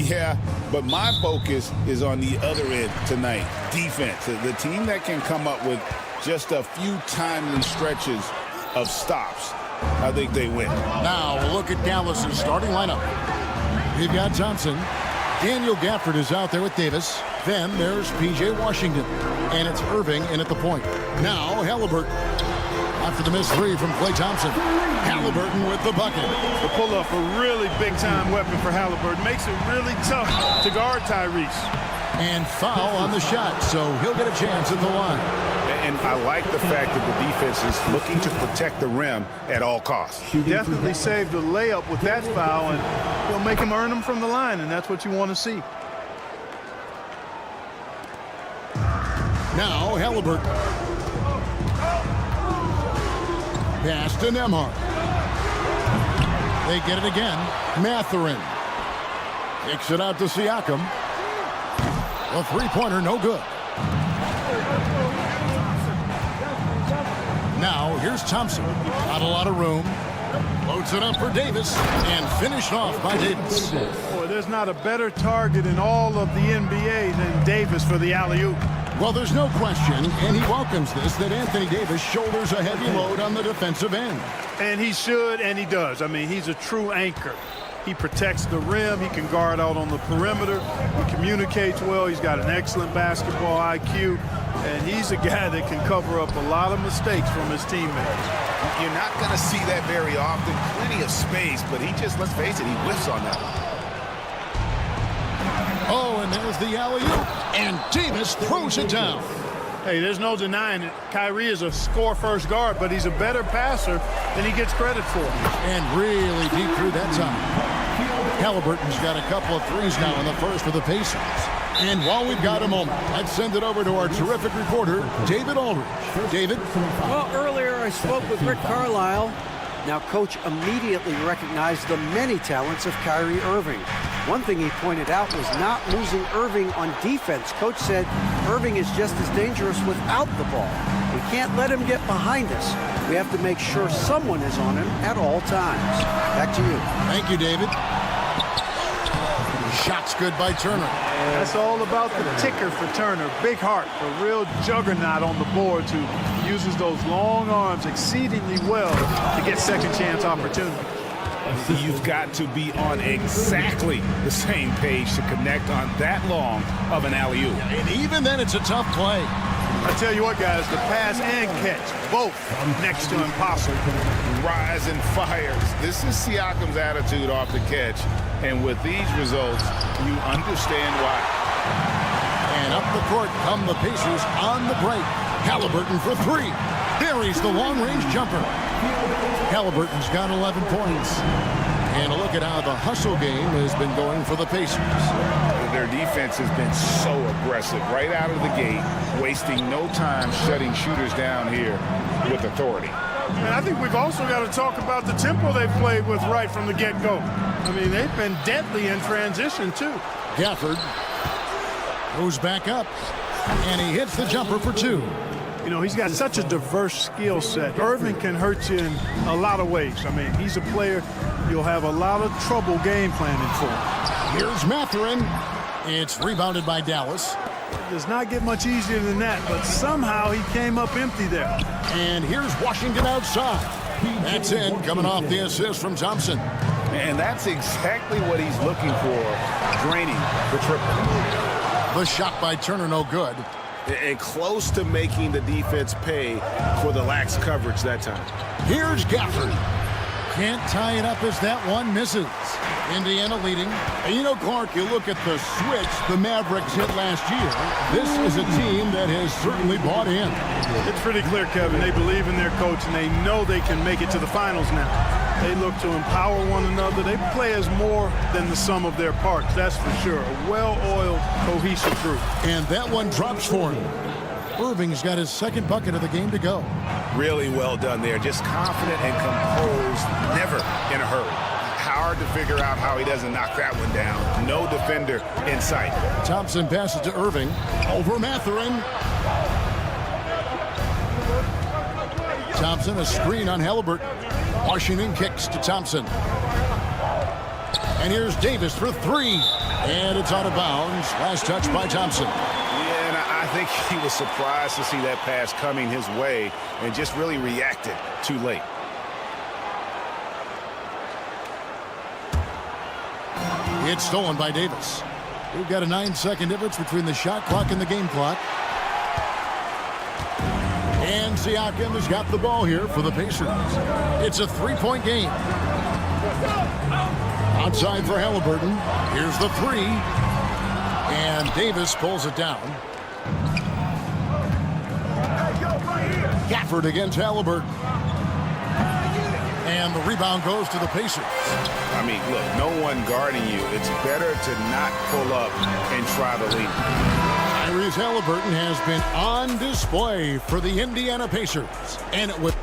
Yeah, but my focus is on the other end tonight, defense. The team that can come up with just a few timely stretches of stops, I think they win. Now, look at Dallas's starting lineup. We've got Thompson. Daniel Gafford is out there with Davis. Then there's P.J. Washington. And it's Irving in at the point. Now, Halliburton. After the missed three from Klay Thompson. Halliburton with the bucket. The pull-up, a really big-time weapon for Halliburton. Makes it really tough to guard Tyrese. And foul on the shot, so he'll get a chance at the line. And I like the fact that the defense is looking to protect the rim at all costs. He definitely saved a layup with that foul, and he'll make him earn them from the line, and that's what you want to see. Now, Halliburton. Pass to Nembhard. They get it again. Mathurin. Kicks it out to Siakam. A three-pointer, no good. Now, here's Thompson. Not a lot of room. Loads it up for Davis. And finished off by Davis. Boy, there's not a better target in all of the NBA than Davis for the alley-oop. Well, there's no question, and he welcomes this, that Anthony Davis shoulders a heavy load on the defensive end. And he should, and he does. I mean, he's a true anchor. He protects the rim. He can guard out on the perimeter. He communicates well. He's got an excellent basketball IQ. And he's a guy that can cover up a lot of mistakes from his teammates. You're not going to see that very often. Plenty of space, but he just, let's face it, he whiffs on that one. Oh, and there's the alley-oop. And Davis throws it down. Hey, there's no denying it. Kyrie is a score-first guard, but he's a better passer than he gets credit for. And really deep through that time. Halliburton's got a couple of threes now in the first for the Pacers. And while we've got a moment, let's send it over to our terrific reporter, David Aldridge. David? Well, earlier I spoke with Rick Carlisle. Now, Coach immediately recognized the many talents of Kyrie Irving. One thing he pointed out was not losing Irving on defense. Coach said Irving is just as dangerous without the ball. We can't let him get behind us. We have to make sure someone is on him at all times. Back to you. Thank you, David. Shot's good by Turner. That's all about the ticker for Turner. Big heart, a real juggernaut on the boards who uses those long arms exceedingly well to get second chance opportunity. You've got to be on exactly the same page to connect on that long of an alley-oop. And even then, it's a tough play. I tell you what, guys, the pass and catch, both next to impossible. Rise and fires. This is Siakam's attitude off the catch. And with these results, you understand why. And up the court come the Pacers on the break. Halliburton for three. Buries the long-range jumper. Halliburton's got 11 points. And a look at how the hustle game has been going for the Pacers. Their defense has been so aggressive right out of the gate, wasting no time shutting shooters down here with authority. And I think we've also got to talk about the tempo they've played with right from the get-go. I mean, they've been deadly in transition, too. Gafford goes back up, and he hits the jumper for two. You know, he's got such a diverse skill set. Irving can hurt you in a lot of ways. I mean, he's a player you'll have a lot of trouble game planning for. Here's Mathurin. It's rebounded by Dallas. It does not get much easier than that, but somehow he came up empty there. And here's Washington outside. That's in, coming off the assist from Thompson. And that's exactly what he's looking for, draining the triple. The shot by Turner, no good. And close to making the defense pay for the lax coverage that time. Here's Gafford. Can't tie it up as that one misses. Indiana leading. And you know, Clark, you look at the switch the Mavericks hit last year. This is a team that has certainly bought in. It's pretty clear, Kevin. They believe in their coach, and they know they can make it to the finals now. They look to empower one another. They play as more than the sum of their parts, that's for sure. A well-oiled, cohesive group. And that one drops for him. Irving's got his second bucket of the game to go. Really well done there. Just confident and composed, never in a hurry. Hard to figure out how he doesn't knock that one down. No defender in sight. Thompson passes to Irving. Over Mathurin. Thompson, a screen on Halliburton. Washington kicks to Thompson. And here's Davis for three. And it's out of bounds. Last touch by Thompson. Yeah, and I think he was surprised to see that pass coming his way and just really reacted too late. It's stolen by Davis. We've got a 9-second difference between the shot clock and the game clock. And Siakam has got the ball here for the Pacers. It's a 3-point game. Outside for Halliburton. Here's the 3. And Davis pulls it down. Gafford against Halliburton. And the rebound goes to the Pacers. I mean, look, no one guarding you. It's better to not pull up and try to lead. Tyrese Halliburton has been on display for the Indiana Pacers. And it was...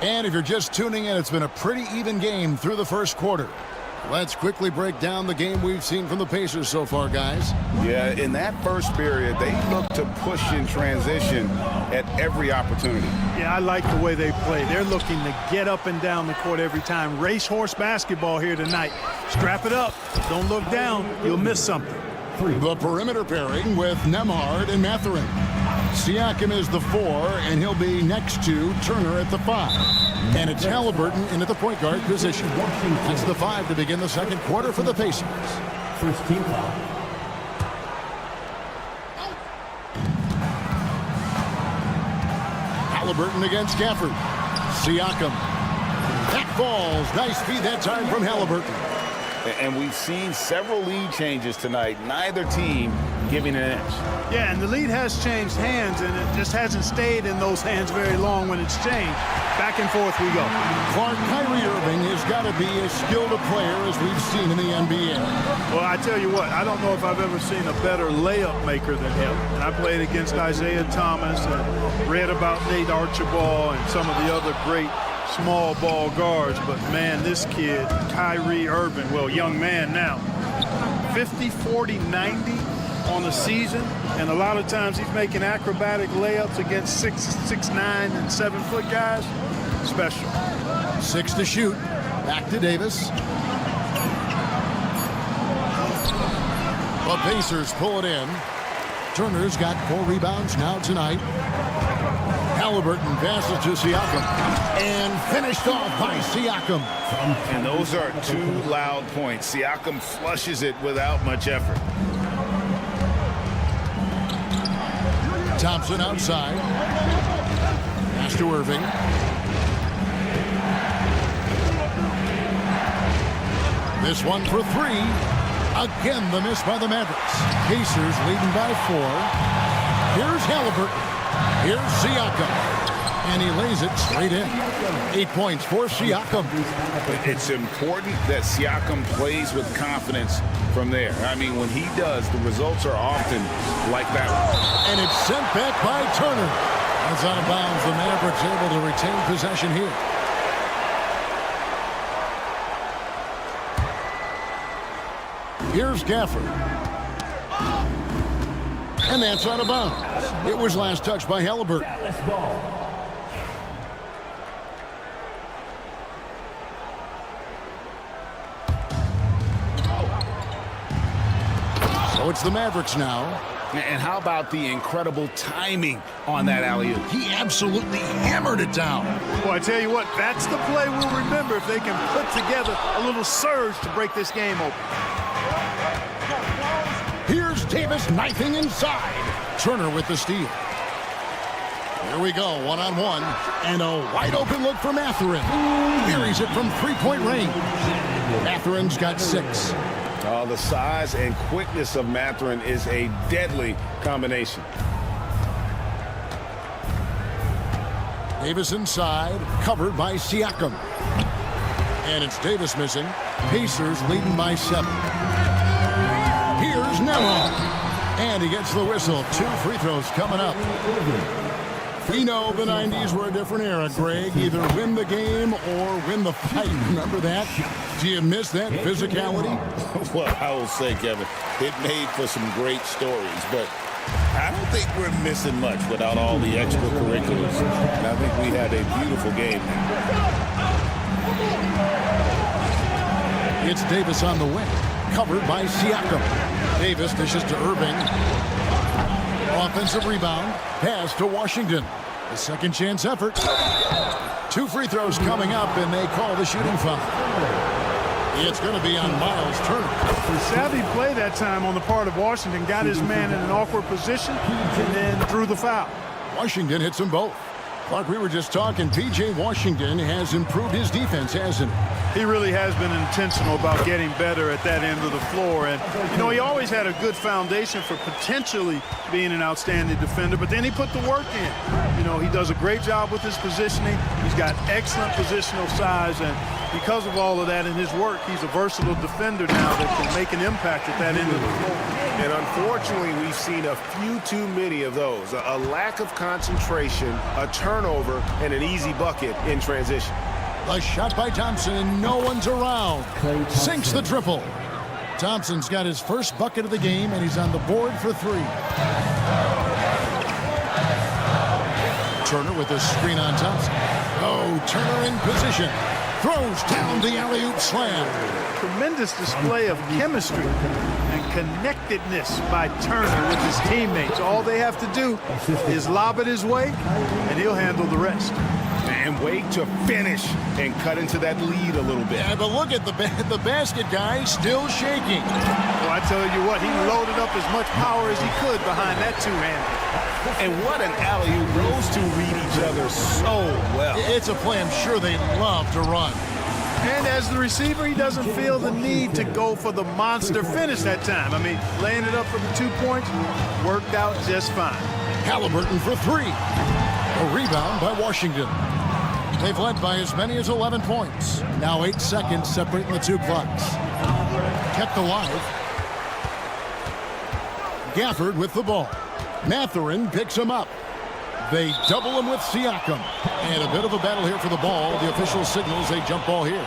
And if you're just tuning in, it's been a pretty even game through the first quarter. Let's quickly break down the game we've seen from the Pacers so far, guys. Yeah, in that first period, they looked to push in transition at every opportunity. Yeah, I like the way they play. They're looking to get up and down the court every time. Racehorse basketball here tonight. Strap it up. Don't look down. You'll miss something. The perimeter pairing with Nembhard and Mathurin. Siakam is the 4, and he'll be next to Turner at the 5. And it's Halliburton in at the point guard position. That's the 5 to begin the second quarter for the Pacers. First team foul. Halliburton against Gafford. Siakam. That falls. Nice feed that time from Halliburton. And we've seen several lead changes tonight. Neither team giving an inch. Yeah, and the lead has changed hands, and it just hasn't stayed in those hands very long when it's changed. Back and forth we go. Kyrie Irving has got to be as skilled a player as we've seen in the NBA. Well, I tell you what, I don't know if I've ever seen a better layup maker than him. And I played against Isaiah Thomas and read about Nate Archibald and some of the other great small ball guards, but man, this kid, Kyrie Irving, well, young man now, 50, 40, 90 on the season, and a lot of times he's making acrobatic layups against 6'9" and 7-foot guys. Special. 6 to shoot. Back to Davis. The Pacers pull it in. Turner's got 4 rebounds now tonight. Halliburton passes to Siakam. And finished off by Siakam. And those are 2 loud points. Siakam flushes it without much effort. Thompson outside. Pass to Irving. This one for 3. Again, the miss by the Mavericks. Pacers leading by 4. Here's Halliburton. Here's Siakam. And he lays it straight in. 8 points for Siakam. It's important that Siakam plays with confidence from there. I mean, when he does, the results are often like that one. And it's sent back by Turner. That's out of bounds. The Mavericks able to retain possession here. Here's Gafford. And that's out of bounds. It was last touched by Halliburton. So it's the Mavericks now. And how about the incredible timing on that alley-oop? He absolutely hammered it down. Well, I tell you what, that's the play we'll remember if they can put together a little surge to break this game open. Here's Davis knifing inside. Turner with the steal. Here we go, one-on-one. And a wide-open look for Mathurin. Buries it from 3-point range. Mathurin's got 6. The size and quickness of Mathurin is a deadly combination. Davis inside, covered by Siakam. And it's Davis missing. Pacers leading by 7. Here's Nembhard. And he gets the whistle. 2 free throws coming up. We know the 90s were a different era, Greg. Either win the game or win the fight. Remember that? Do you miss that physicality? Well, I will say, Kevin, it made for some great stories, but I don't think we're missing much without all the extracurriculars. And I think we had a beautiful game. It's Davis on the wing. Covered by Siakam. Davis dishes to Irving. Offensive rebound. Pass to Washington. A second chance effort. 2 free throws coming up, and they call the shooting foul. It's going to be on Miles Turner. Savvy play that time on the part of Washington. Got his man in an awkward position and then drew the foul. Washington hits them both. Clark, we were just talking. P.J. Washington has improved his defense, hasn't he? He really has been intentional about getting better at that end of the floor. And, you know, he always had a good foundation for potentially being an outstanding defender, but then he put the work in. You know, he does a great job with his positioning. He's got excellent positional size, and because of all of that in his work, he's a versatile defender now that can make an impact at that end of the floor. And unfortunately, we've seen a few too many of those. A lack of concentration, a turnover, and an easy bucket in transition. A shot by Thompson, and no one's around. Sinks the triple. Thompson's got his first bucket of the game, and he's on the board for 3. Turner with a screen on Thompson. Oh, Turner in position. Throws down the alley-oop slam. Tremendous display of chemistry and connectedness by Turner with his teammates. All they have to do is lob it his way, and he'll handle the rest. And wait to finish and cut into that lead a little bit. Yeah, but look at the basket guy still shaking. Well, I tell you what, he loaded up as much power as he could behind that two-hander. And what an alley-oop. Those two read each other so well. It's a play I'm sure they love to run. And as the receiver, he doesn't feel the need to go for the monster finish that time. I mean, laying it up for the 2 points worked out just fine. Halliburton for 3. A rebound by Washington. They've led by as many as 11 points. Now 8 seconds separating the 2 clocks. Kept alive. Gafford with the ball. Mathurin picks him up. They double him with Siakam. And a bit of a battle here for the ball. The official signals a jump ball here.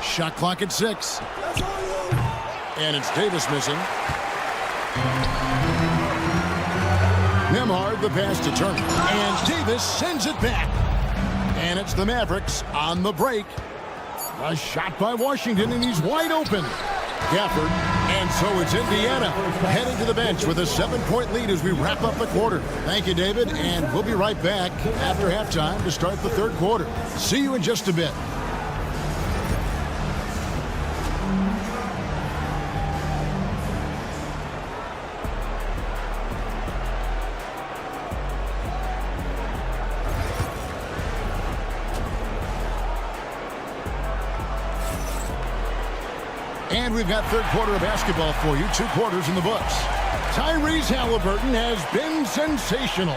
Shot clock at 6. And it's Davis missing. Nembhard the pass to Turner. And Davis sends it back. And it's the Mavericks on the break. A shot by Washington, and he's wide open. Gafford, and so it's Indiana heading to the bench with a 7-point lead as we wrap up the quarter. Thank you, David, and we'll be right back after halftime to start the 3rd quarter. See you in just a bit. And we've got 3rd quarter of basketball for you. 2 quarters in the books. Tyrese Halliburton has been sensational.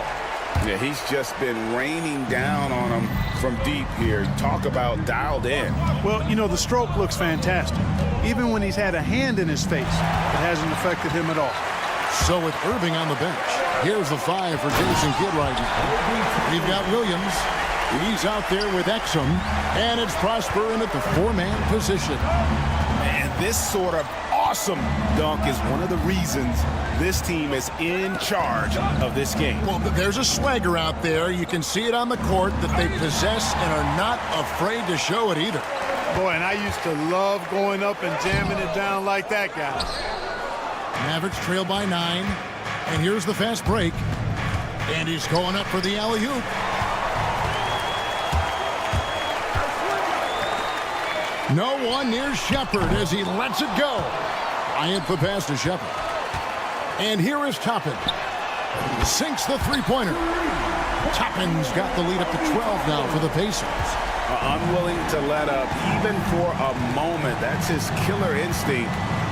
Yeah, he's just been raining down on him from deep here. Talk about dialed in. Well, you know, the stroke looks fantastic. Even when he's had a hand in his face, it hasn't affected him at all. So with Irving on the bench, here's the 5 for Jason Kidd right now. We've got Williams. He's out there with Exum. And it's Prosper in at the 4-man position. And this sort of awesome dunk is one of the reasons this team is in charge of this game. Well, there's a swagger out there. You can see it on the court that they possess and are not afraid to show it either. Boy, and I used to love going up and jamming it down like that, guys. Mavericks trail by 9. And here's the fast break. And he's going up for the alley-oop. No one near Shepard as he lets it go. Bryant the pass to Shepard. And here is Toppin. Sinks the 3-pointer. Toppin's got the lead up to 12 now for the Pacers. Unwilling to let up even for a moment. That's his killer instinct,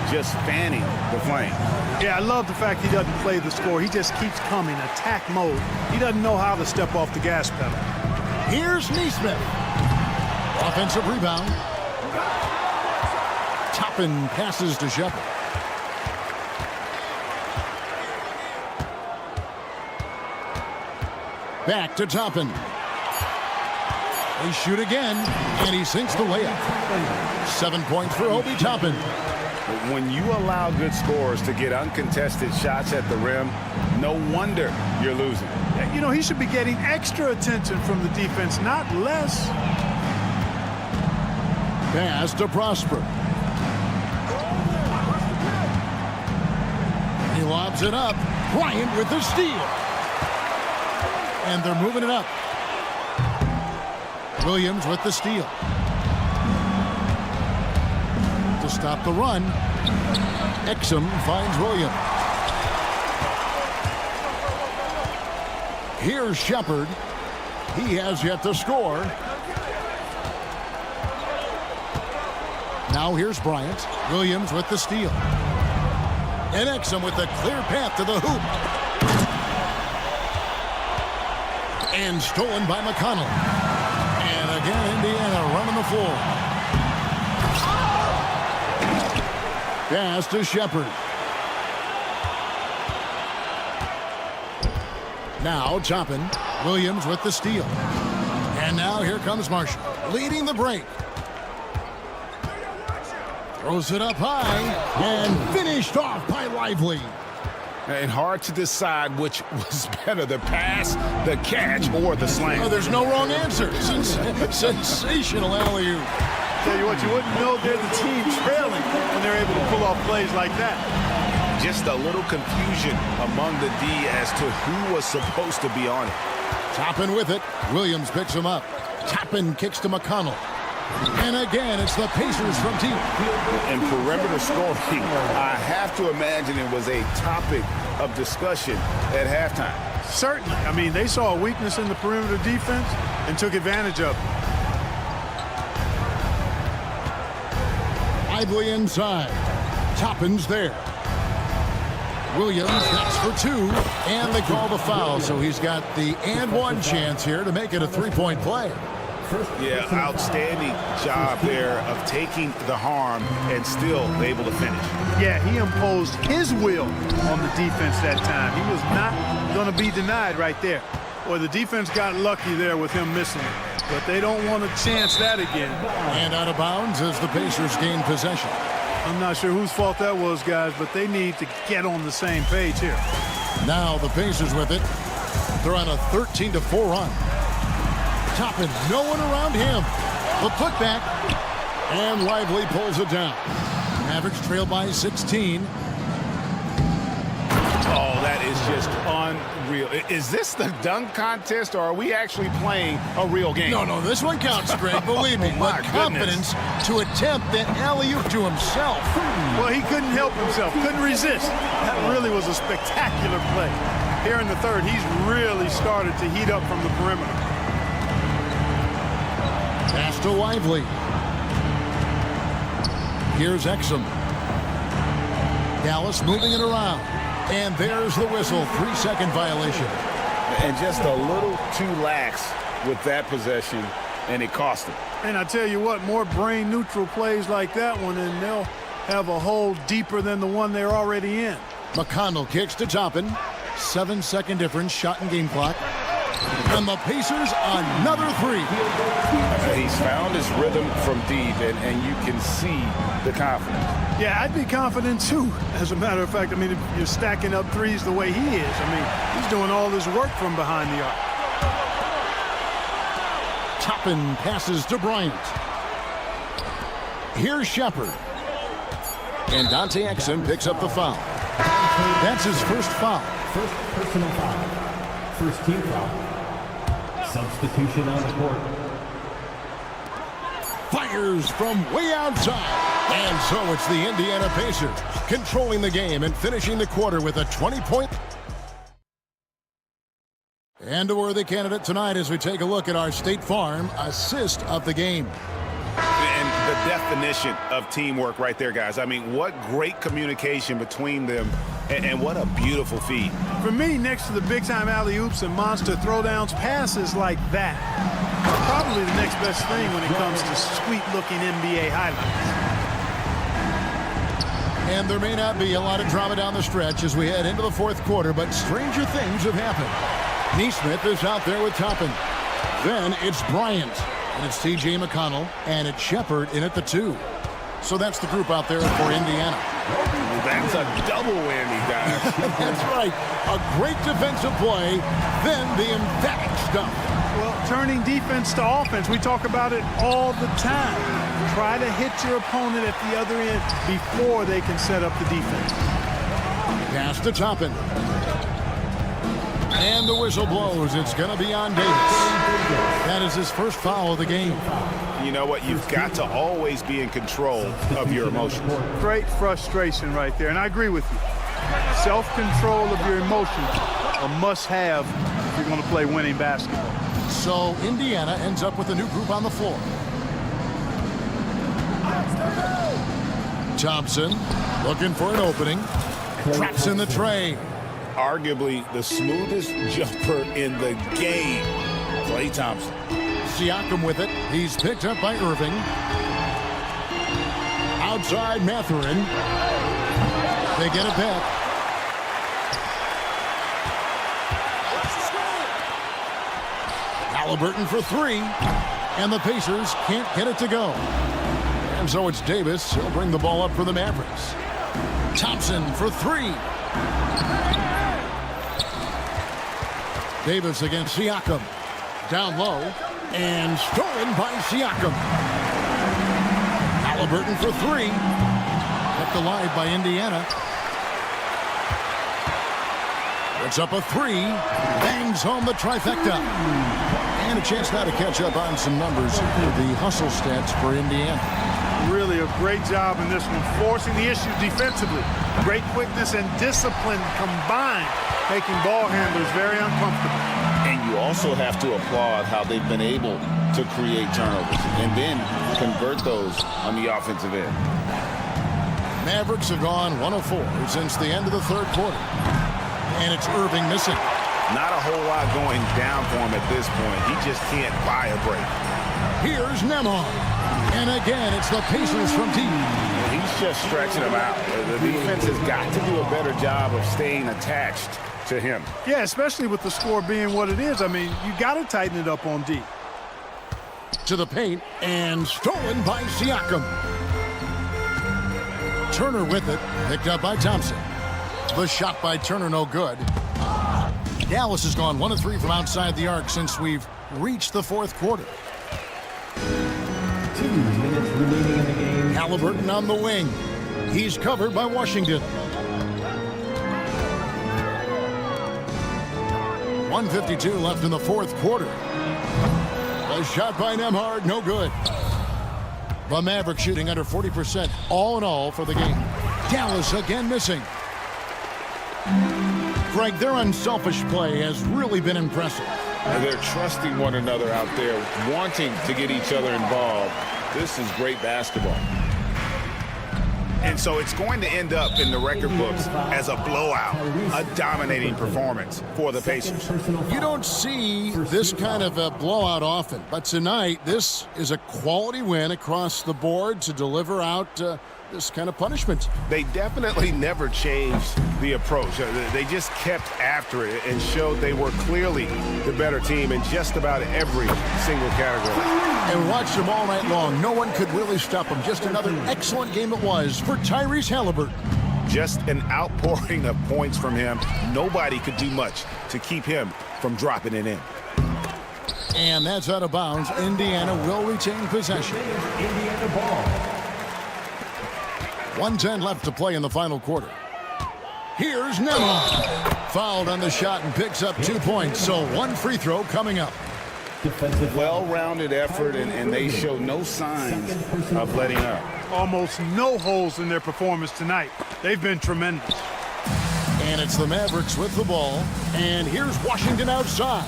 just fanning the flame. Yeah, I love the fact he doesn't play the score. He just keeps coming, attack mode. He doesn't know how to step off the gas pedal. Here's Neesmith. Offensive rebound. Toppin passes to Shepard. Back to Toppin. They shoot again, and he sinks the layup. 7 points for Obi Toppin. When you allow good scorers to get uncontested shots at the rim, no wonder you're losing. You know, he should be getting extra attention from the defense, not less. Pass to Prosper. He lobs it up. Bryant with the steal. And they're moving it up. Williams with the steal. To stop the run, Exum finds Williams. Here's Shepard. He has yet to score. Now here's Bryant. Williams with the steal. And Exum with the clear path to the hoop. And stolen by McConnell. And again, Indiana running the floor. Pass to Shepard. Now Toppin. Williams with the steal. And now here comes Marshall, leading the break. Throws it up high and finished off by Lively. And hard to decide which was better, the pass, the catch, or the slam. Oh, there's no wrong answer. Sensational alley-oop. Tell you what, you wouldn't know they're the team trailing when they're able to pull off plays like that. Just a little confusion among the D as to who was supposed to be on it. Toppin with it. Williams picks him up. Toppin kicks to McConnell. And again, it's the Pacers from deep. And perimeter scoring, I have to imagine it was a topic of discussion at halftime. Certainly. I mean, they saw a weakness in the perimeter defense and took advantage of it. Lively inside. Toppin's there. Williams knocks for two, and they call the foul, so he's got the and one chance here to make it a three-point play. Yeah, outstanding job there of taking the harm and still able to finish. Yeah, he imposed his will on the defense that time. He was not going to be denied right there. Well, the defense got lucky there with him missing it, but they don't want to chance that again. And out of bounds as the Pacers gain possession. I'm not sure whose fault that was, guys, but they need to get on the same page here. Now the Pacers with it. They're on a 13-4 run. Toppin, no one around him. The putback, and Lively pulls it down. Mavericks trail by 16. Oh, that is just unreal. Is this the dunk contest, or are we actually playing a real game? No, this one counts, Greg, believe me. My But confidence to attempt that alley-oop to himself. Well, he couldn't help himself, couldn't resist. That really was a spectacular play. Here in the third, he's really started to heat up from the perimeter. Pass to Lively. Here's Exum. Dallas moving it around. And there's the whistle. 3-second violation. And just a little too lax with that possession, and it cost him. And I tell you what, more brain-neutral plays like that one, and they'll have a hole deeper than the one they're already in. McConnell kicks to Toppin. 7-second difference, shot and game clock. And the Pacers another three. He's found his rhythm from deep, and you can see the confidence. Yeah, I'd be confident too, as a matter of fact. I mean, if you're stacking up threes the way he is, I mean, he's doing all his work from behind the arc. Toppin passes to Bryant. Here's Shepard. And Dante Exum picks up the foul. That's his first foul. First personal foul. First team foul. Substitution on the court. Fires from way outside. And so it's the Indiana Pacers controlling the game and finishing the quarter with a 20-point. And a worthy candidate tonight as we take a look at our State Farm assist of the game. And the definition of teamwork right there, guys. I mean, what great communication between them, and what a beautiful feed. For me, next to the big-time alley-oops and monster throwdowns, passes like that are probably the next best thing when it comes to sweet-looking NBA highlights. And there may not be a lot of drama down the stretch as we head into the fourth quarter, but stranger things have happened. Neesmith is out there with Toppin. Then it's Bryant. And it's T.J. McConnell. And it's Shepard in at the 2. So that's the group out there for Indiana. That's a double whammy, guys. That's right. A great defensive play, then the emphatic stuff. Well, turning defense to offense, we talk about it all the time. Try to hit your opponent at the other end before they can set up the defense. Pass to Toppin. And the whistle blows. It's going to be on Davis. That is his first foul of the game. You know what? You've got to always be in control of your emotions. Great frustration right there, and I agree with you. Self-control of your emotions, a must-have if you're going to play winning basketball. So Indiana ends up with a new group on the floor. Thompson looking for an opening. Traps in the tray. Arguably the smoothest jumper in the game, Klay Thompson. Siakam with it. He's picked up by Irving. Outside Mathurin. They get it back. Halliburton for three. And the Pacers can't get it to go. And so it's Davis. He'll bring the ball up for the Mavericks. Thompson for three. Davis against Siakam. Down low. And stolen by Siakam. Halliburton for three. Kept alive by Indiana. Puts up a three. Bangs home the trifecta. And a chance now to catch up on some numbers for the hustle stats for Indiana. Really a great job in this one, forcing the issue defensively. Great quickness and discipline combined, making ball handlers very uncomfortable. And you also have to applaud how they've been able to create turnovers and then convert those on the offensive end. Mavericks have gone 1 of 4 since the end of the third quarter. And it's Irving missing. Not a whole lot going down for him at this point. He just can't buy a break. Here's Nemhard. And again, it's the Pacers from deep. He's just stretching them out. The defense has got to do a better job of staying attached to him. Yeah, especially with the score being what it is. I mean, you got to tighten it up on D. To the paint, and stolen by Siakam. Turner with it, picked up by Thompson. The shot by Turner, no good. Dallas has gone 1 of 3 from outside the arc since we've reached the fourth quarter. 2 minutes remaining in the game. Halliburton on the wing. He's covered by Washington. 1:52 left in the fourth quarter. A shot by Nemhard, no good. The Mavericks shooting under 40% all in all for the game. Dallas again missing. Greg, their unselfish play has really been impressive. They're trusting one another out there, wanting to get each other involved. This is great basketball. And so it's going to end up in the record books as a blowout, a dominating performance for the Pacers. You don't see this kind of a blowout often, but tonight this is a quality win across the board to deliver out this kind of punishment. They definitely never changed the approach. They just kept after it and showed they were clearly the better team in just about every single category. And watched them all night long. No one could really stop them. Just another excellent game it was for Tyrese Halliburton. Just an outpouring of points from him. Nobody could do much to keep him from dropping it in. And that's out of bounds. Indiana will retain possession. Indiana ball. 1:10 left to play in the final quarter. Here's Nemhard. Fouled on the shot and picks up 2 points. So 1 free throw coming up. Well-rounded effort, and they show no signs of letting up. Almost no holes in their performance tonight. They've been tremendous. And it's the Mavericks with the ball. And here's Washington outside.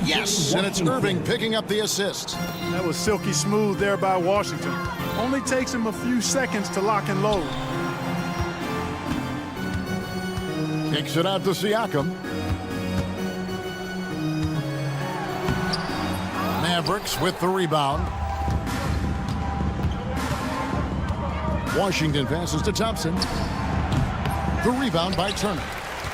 Yes, and it's Irving picking up the assist. That was silky smooth there by Washington. Only takes him a few seconds to lock and load. Kicks it out to Siakam. Mavericks with the rebound. Washington passes to Thompson. The rebound by Turner.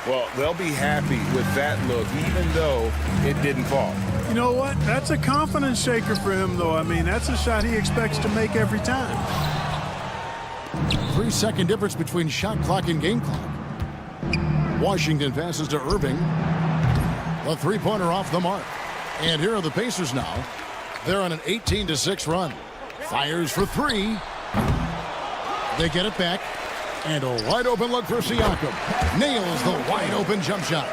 Well, they'll be happy with that look, even though it didn't fall. You know what? That's a confidence shaker for him, though. I mean, that's a shot he expects to make every time. 3-second difference between shot clock and game clock. Washington passes to Irving. The three-pointer off the mark. And here are the Pacers now. They're on an 18-6 run. Fires for three. They get it back. And a wide-open look for Siakam. Nails the wide-open jump shot.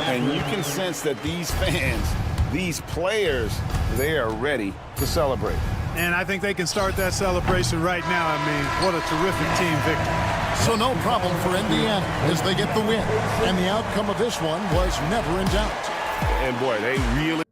And you can sense that these fans, these players, they are ready to celebrate. And I think they can start that celebration right now. I mean, what a terrific team victory. So no problem for Indiana as they get the win. And the outcome of this one was never in doubt. And boy, they really...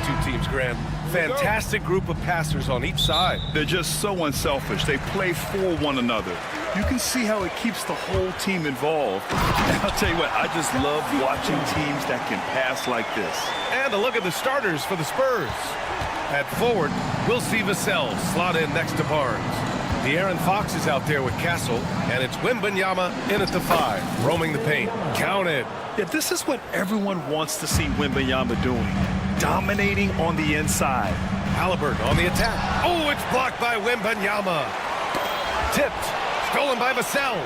two teams, Grant. Fantastic group of passers on each side. They're just so unselfish. They play for one another. You can see how it keeps the whole team involved. And I'll tell you what, I just love watching teams that can pass like this. And a look at the starters for the Spurs. At forward, we'll see Vassell slot in next to Barnes. De'Aaron Fox is out there with Castle, and it's Wembanyama in at the 5, roaming the paint. Counted. Yeah, this is what everyone wants to see Wembanyama doing. Dominating on the inside. Halliburton on the attack. Oh, it's blocked by Wembanyama. Tipped. Stolen by Vassell.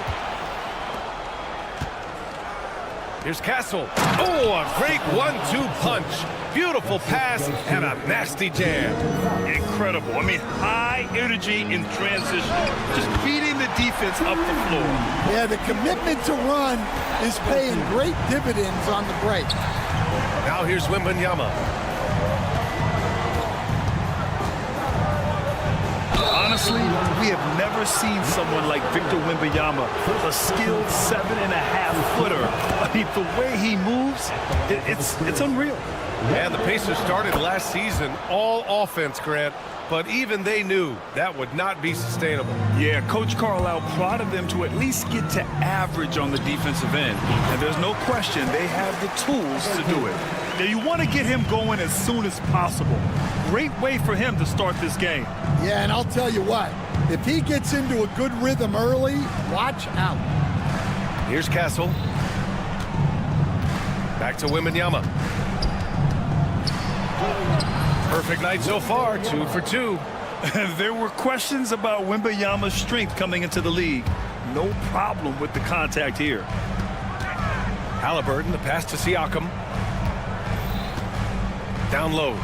Here's Castle. Oh, a great 1-2 punch. Beautiful pass and a nasty jam. Incredible. I mean, high energy in transition. Just beating the defense up the floor. Yeah, the commitment to run is paying great dividends on the break. Now here's Wembanyama. Honestly, we have never seen someone like Victor Wembanyama, a skilled 7.5-footer. I mean, the way he moves, it's unreal. And the Pacers started last season all offense, Grant, but even they knew that would not be sustainable. Yeah, Coach Carlisle prodded them to at least get to average on the defensive end. And there's no question they have the tools to do it. Now, you want to get him going as soon as possible. Great way for him to start this game. Yeah, and I'll tell you what, if he gets into a good rhythm early, watch out. Here's Castle. Back to Wembanyama. Perfect night so far, 2 for 2. There were questions about Wembanyama's strength coming into the league. No problem with the contact here. Halliburton, the pass to Siakam. Down low.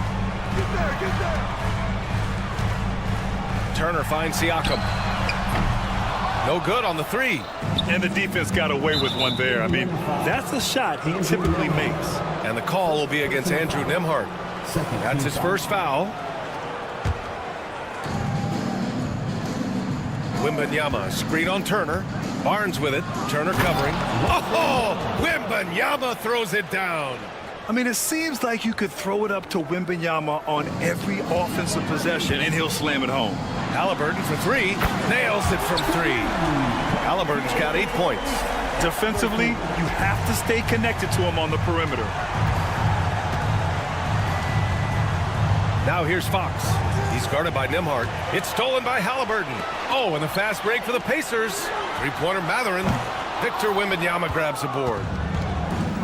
Turner finds Siakam. No good on the 3. And the defense got away with one there. I mean, that's a shot he typically makes. And the call will be against Andrew Nembhard. That's his first foul. Wembanyama, screen on Turner. Barnes with it. Turner covering. Oh, Wembanyama throws it down. I mean, it seems like you could throw it up to Wembanyama on every offensive possession, and he'll slam it home. Halliburton for 3. Nails it from 3. Halliburton's got 8 points. Defensively, you have to stay connected to him on the perimeter. Now here's Fox. He's guarded by Nembhard. It's stolen by Halliburton. Oh, and the fast break for the Pacers. Three-pointer Mathurin. Victor Wembanyama grabs the board.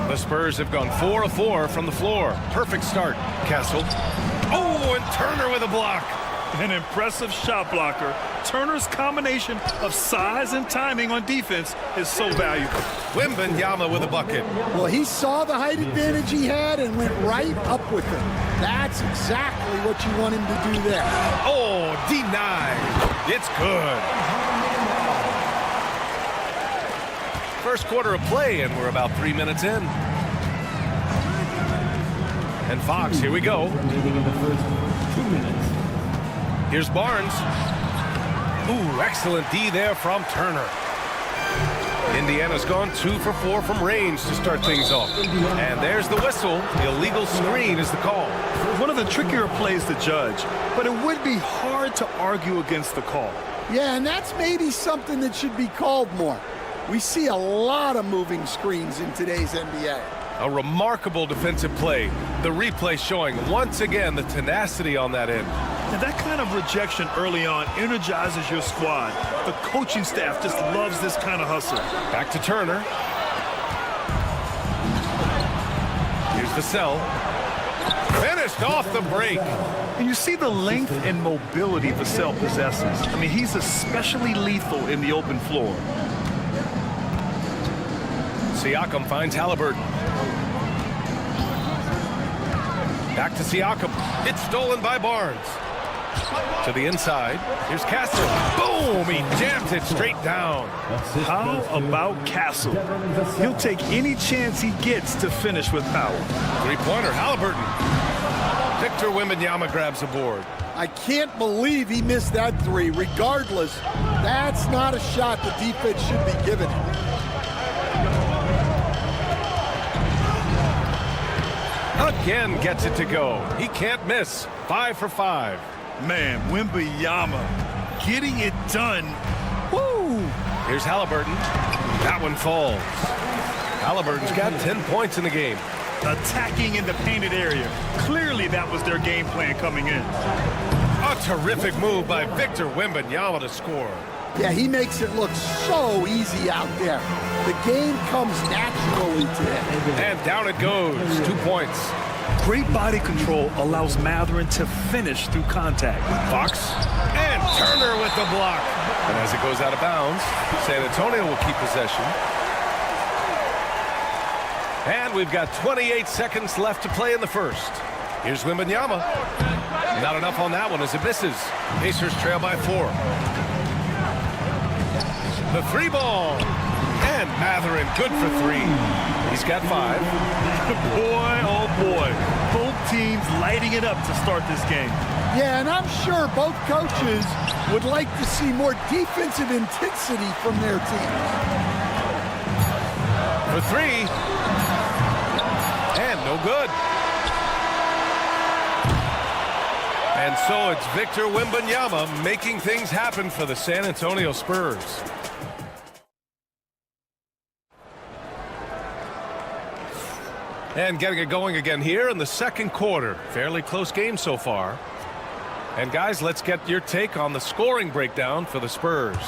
The Spurs have gone 4 of 4 from the floor. Perfect start. Castle. Oh, and Turner with a block. An impressive shot blocker. Turner's combination of size and timing on defense is so valuable. Wembanyama with a bucket. Well, he saw the height advantage he had and went right up with him. That's exactly what you want him to do there. Oh, denied. It's good. First quarter of play, and we're about 3 minutes in. And Fox, here we go. Here's Barnes. Ooh, excellent D there from Turner. Indiana's gone 2 for 4 from range to start things off. And there's the whistle. The illegal screen is the call. One of the trickier plays to judge, but it would be hard to argue against the call. Yeah, and that's maybe something that should be called more. We see a lot of moving screens in today's NBA. A remarkable defensive play. The replay showing once again the tenacity on that end. And that kind of rejection early on energizes your squad. The coaching staff just loves this kind of hustle. Back to Turner. Here's Vassell. Finished off the break. And you see the length and mobility Vassell possesses. I mean, he's especially lethal in the open floor. Siakam finds Halliburton. Back to Siakam. It's stolen by Barnes. To the inside. Here's Castle. Boom! He jams it straight down. How about Castle? He'll take any chance he gets to finish with power. Three-pointer, Halliburton. Victor Wembanyama grabs the board. I can't believe he missed that 3. Regardless, that's not a shot the defense should be giving him. Again gets it to go. He can't miss. 5 for 5. Man, Wembanyama getting it done. Woo! Here's Halliburton. That one falls. Halliburton's got 10 points in the game. Attacking in the painted area. Clearly that was their game plan coming in. A terrific move by Victor Wembanyama to score. Yeah, he makes it look so easy out there. The game comes naturally to him. And down it goes. 2 points. Great body control allows Mathurin to finish through contact. Fox and Turner with the block. And as it goes out of bounds, San Antonio will keep possession. And we've got 28 seconds left to play in the first. Here's Wembanyama. Not enough on that one as it misses. Pacers trail by 4. The 3 ball. And Mathurin good for 3. He's got 5. Boy, oh boy. Both teams lighting it up to start this game. Yeah, and I'm sure both coaches would like to see more defensive intensity from their teams. For 3. And no good. And so it's Victor Wembanyama making things happen for the San Antonio Spurs. And getting it going again here in the second quarter. Fairly close game so far. And guys, let's get your take on the scoring breakdown for the Spurs.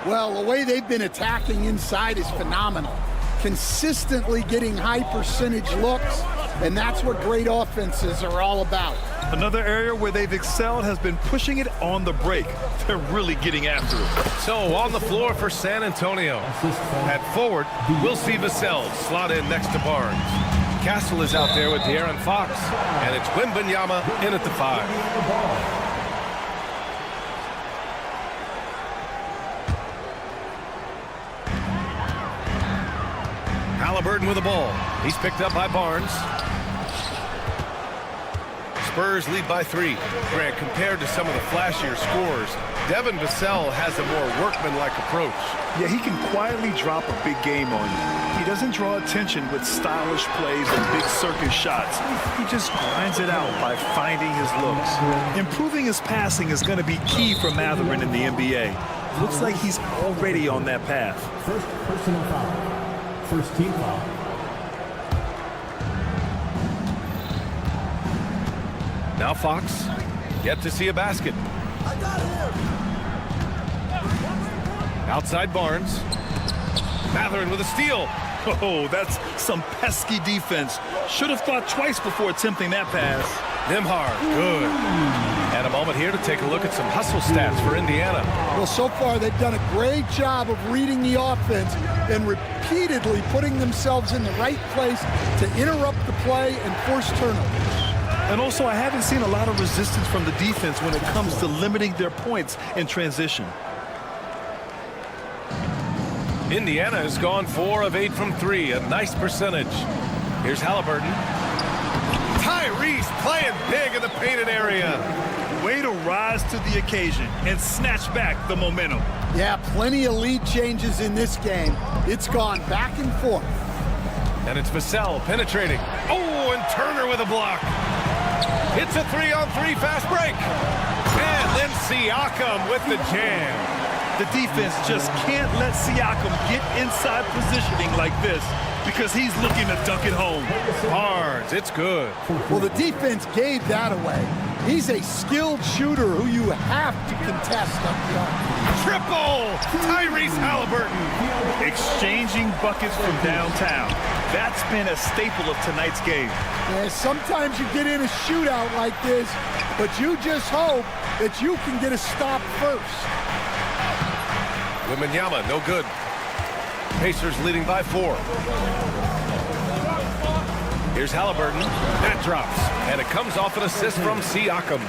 Well, the way they've been attacking inside is phenomenal. Consistently getting high percentage looks, and that's what great offenses are all about. Another area where they've excelled has been pushing it on the break. They're really getting after it. So on the floor for San Antonio. At forward, we'll see Vassell slot in next to Barnes. Castle is out there with De'Aaron Fox, and it's Wembanyama in at the 5. Halliburton with the ball. He's picked up by Barnes. Spurs lead by 3. Grant, compared to some of the flashier scores, Devin Vassell has a more workmanlike approach. Yeah, he can quietly drop a big game on you. He doesn't draw attention with stylish plays and big circus shots. He just grinds it out by finding his looks. Improving his passing is going to be key for Mathurin in the NBA. Looks like he's already on that path. First personal foul. First team foul. Now Fox, yet to see a basket. Outside Barnes. Mathurin with a steal. Oh, that's some pesky defense. Should have thought twice before attempting that pass. Nembhard, good. And a moment here to take a look at some hustle stats for Indiana. Well, so far they've done a great job of reading the offense and repeatedly putting themselves in the right place to interrupt the play and force turnovers. And also, I haven't seen a lot of resistance from the defense when it comes to limiting their points in transition. Indiana has gone 4 of 8 from 3, a nice percentage. Here's Halliburton. Tyrese playing big in the painted area. Way to rise to the occasion and snatch back the momentum. Yeah, plenty of lead changes in this game. It's gone back and forth. And it's Vassell penetrating. Oh, and Turner with a block. It's a 3-on-3 fast break. And then Siakam with the jam. The defense just can't let Siakam get inside positioning like this because he's looking to dunk it home. Barnes, it's good. Well, the defense gave that away. He's a skilled shooter who you have to contest up the arc. Triple! Tyrese Halliburton. Exchanging buckets from downtown. That's been a staple of tonight's game. Yeah, sometimes you get in a shootout like this, but you just hope that you can get a stop first. Wembanyama, no good. Pacers leading by 4. Here's Halliburton. That drops. And it comes off an assist from Siakam.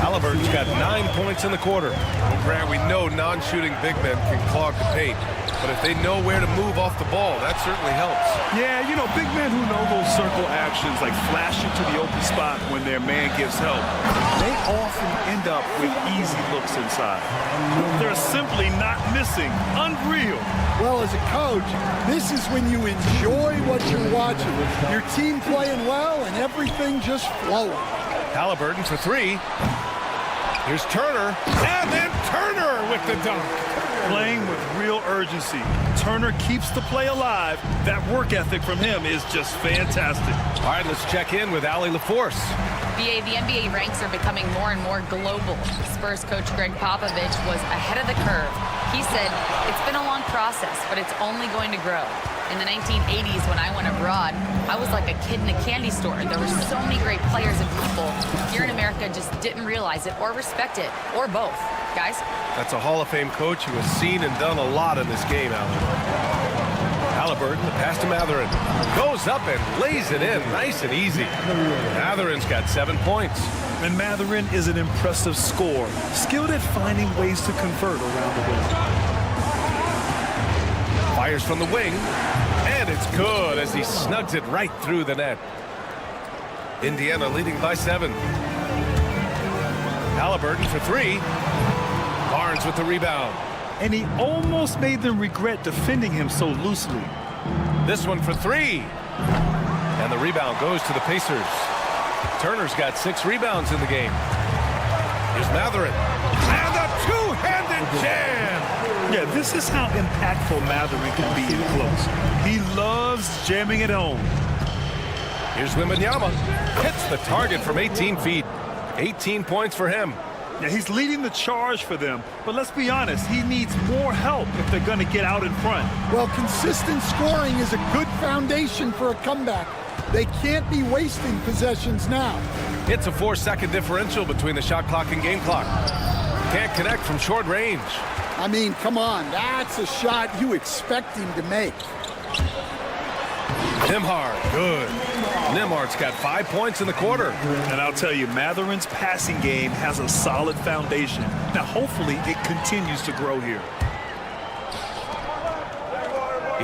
Halliburton's got 9 points in the quarter. Well, Grant, we know non-shooting big men can clog the paint. But if they know where to move off the ball, that certainly helps. Yeah, you know, big men who know those circle actions, like flashing to the open spot when their man gives help, they often end up with easy looks inside. They're simply not missing. Unreal. Well, as a coach, this is when you enjoy what you're watching. Your team playing well, and everything just flowing. Halliburton for three. Here's Turner, and then Turner with the dunk. Playing with real urgency. Turner keeps the play alive. That work ethic from him is just fantastic. All right, let's check in with Allie LaForce. BA, the NBA ranks are becoming more and more global. Spurs coach Greg Popovich was ahead of the curve. He said, it's been a long process, but it's only going to grow. In the 1980s, when I went abroad, I was like a kid in a candy store. There were so many great players and people here in America just didn't realize it or respect it, or both. Guys? That's a Hall of Fame coach who has seen and done a lot in this game, Allen. Halliburton, the pass to Mathurin. Goes up and lays it in, nice and easy. Mathurin's got 7 points. And Mathurin is an impressive scorer, skilled at finding ways to convert around the rim. Fires from the wing, and it's good as he snugs it right through the net. Indiana leading by 7. Halliburton for three. Barnes with the rebound. And he almost made them regret defending him so loosely. This one for three. And the rebound goes to the Pacers. Turner's got 6 rebounds in the game. Here's Mathurin. And a two-handed jam. Yeah, this is how impactful Mathurin can be in close. He loves jamming it home. Here's Wembanyama. Hits the target from 18 feet. 18 points for him. Yeah, he's leading the charge for them. But let's be honest, he needs more help if they're going to get out in front. Well, consistent scoring is a good foundation for a comeback. They can't be wasting possessions now. It's a 4-second differential between the shot clock and game clock. Can't connect from short range. I mean, come on, that's a shot you expect him to make. Nembhard, good. Nembhard's got 5 points in the quarter. And I'll tell you, Mathurin's passing game has a solid foundation. Now, hopefully, it continues to grow here.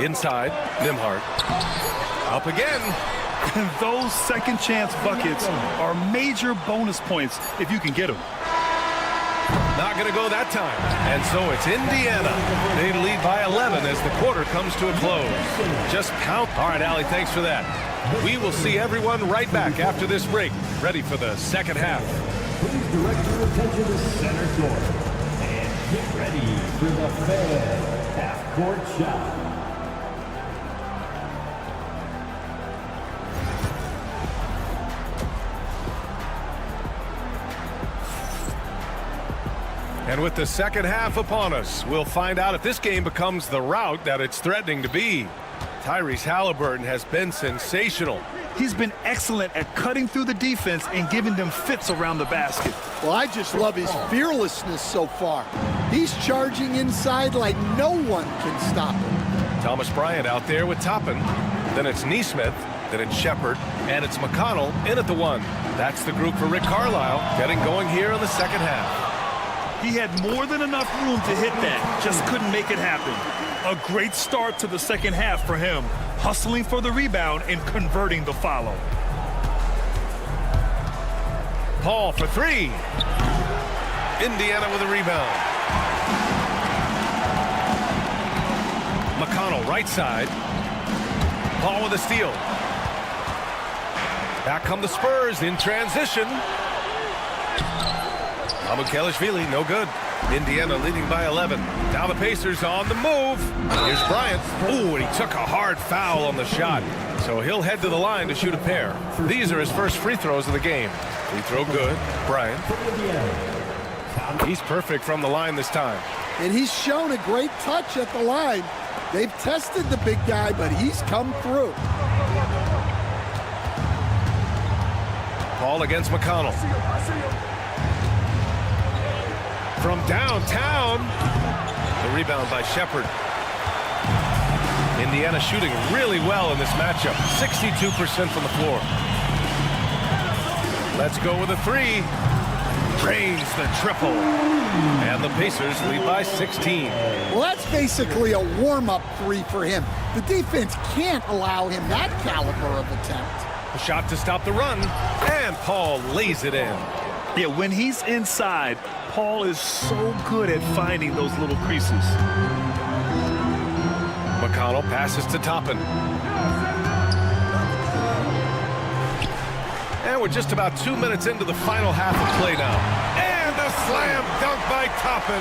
Inside, Nembhard. Up again. And those second chance buckets are major bonus points if you can get them. Not going to go that time. And so it's Indiana. They lead by 11 as the quarter comes to a close. Just pound. All right, Allie, thanks for that. We will see everyone right back after this break, ready for the second half. Please direct your attention to center court and get ready for the Fed half-court shot. And with the second half upon us, we'll find out if this game becomes the rout that it's threatening to be. Tyrese Halliburton has been sensational. He's been excellent at cutting through the defense and giving them fits around the basket. Well, I just love his fearlessness so far. He's charging inside like no one can stop him. Thomas Bryant out there with Toppin. Then it's Nesmith. Then it's Shepard. And it's McConnell in at the 1. That's the group for Rick Carlisle getting going here in the second half. He had more than enough room to hit that, just couldn't make it happen. A great start to the second half for him, hustling for the rebound and converting the follow. Paul for three. Indiana with a rebound. McConnell right side. Paul with a steal. Back come the Spurs in transition. Abukelashvili, no good. Indiana leading by 11. Now the Pacers on the move. Here's Bryant. Ooh, and he took a hard foul on the shot. So he'll head to the line to shoot a pair. These are his first free throws of the game. Free throw good. Bryant. He's perfect from the line this time. And he's shown a great touch at the line. They've tested the big guy, but he's come through. Paul against McConnell. From downtown, the rebound by Shepard. Indiana shooting really well in this matchup, 62% from the floor. Let's go with a three. Drains the triple. And the Pacers lead by 16. Well, that's basically a warm-up three for him. The defense can't allow him that caliber of attempt. A shot to stop the run, and Paul lays it in. Yeah, when he's inside, Paul is so good at finding those little creases. McConnell passes to Toppin. And we're just about 2 minutes into the final half of play now. And a slam dunk by Toppin.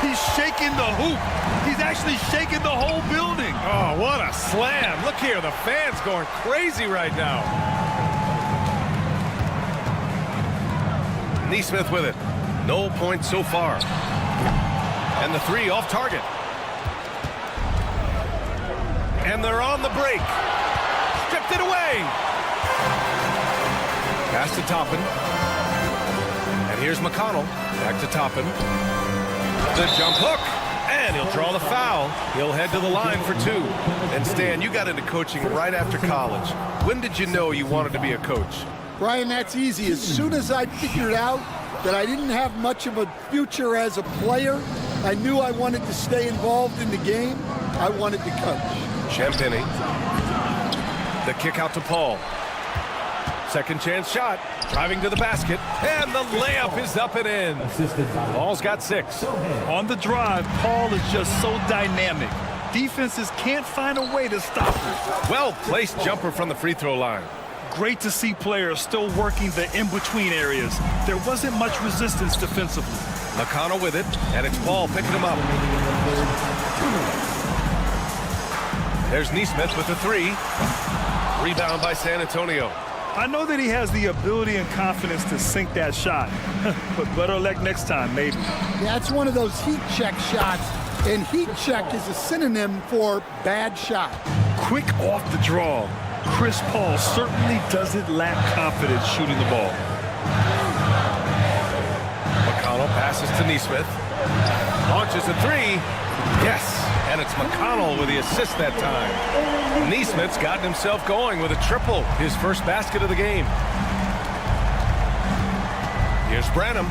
He's shaking the hoop. He's actually shaking the whole building. Oh, what a slam. Look here, the fans going crazy right now. Neesmith with it. No points so far. And the three off target. And they're on the break. Stripped it away. Pass to Toppin. And here's McConnell. Back to Toppin. The jump hook. And he'll draw the foul. He'll head to the line for two. And Stan, you got into coaching right after college. When did you know you wanted to be a coach? Brian, that's easy. As soon as I figured out that I didn't have much of a future as a player, I knew I wanted to stay involved in the game. I wanted to coach. Champagny. The kick out to Paul. Second chance shot. Driving to the basket. And the layup is up and in. Paul's got 6. On the drive, Paul is just so dynamic. Defenses can't find a way to stop him. Well-placed jumper from the free throw line. Great to see players still working the in-between areas. There wasn't much resistance defensively. McConnell with it, and it's Paul picking him up. There's Neesmith with the 3. Rebound by San Antonio. I know that he has the ability and confidence to sink that shot, but better luck next time, maybe. Yeah, it's one of those heat check shots, and heat check is a synonym for bad shot. Quick off the draw. Chris Paul certainly doesn't lack confidence shooting the ball. McConnell passes to Neesmith. Launches a 3. Yes, and it's McConnell with the assist that time. Neesmith's gotten himself going with a triple, his first basket of the game. Here's Branham.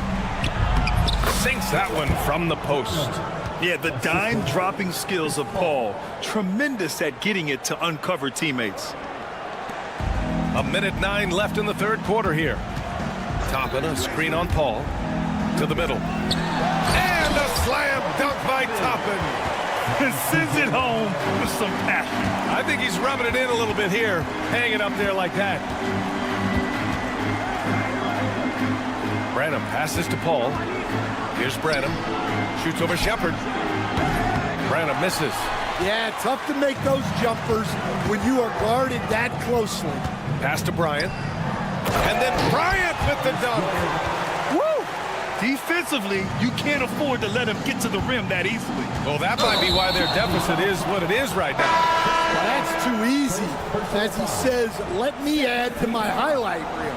Sinks that one from the post. Yeah, the dime-dropping skills of Paul. Tremendous at getting it to uncover teammates. 1:09 left in the third quarter here. Toppin, a screen on Paul. To the middle. And a slam dunk by Toppin. And sends it home with some passion. I think he's rubbing it in a little bit here. Hang it up there like that. Branham passes to Paul. Here's Branham. Shoots over Shepard. Branham misses. Yeah, tough to make those jumpers when you are guarded that closely. Pass to Bryant. And then Bryant with the dunk. Woo! Defensively, you can't afford to let him get to the rim that easily. Well, that might be why their deficit is what it is right now. Well, that's too easy. As he says, let me add to my highlight reel.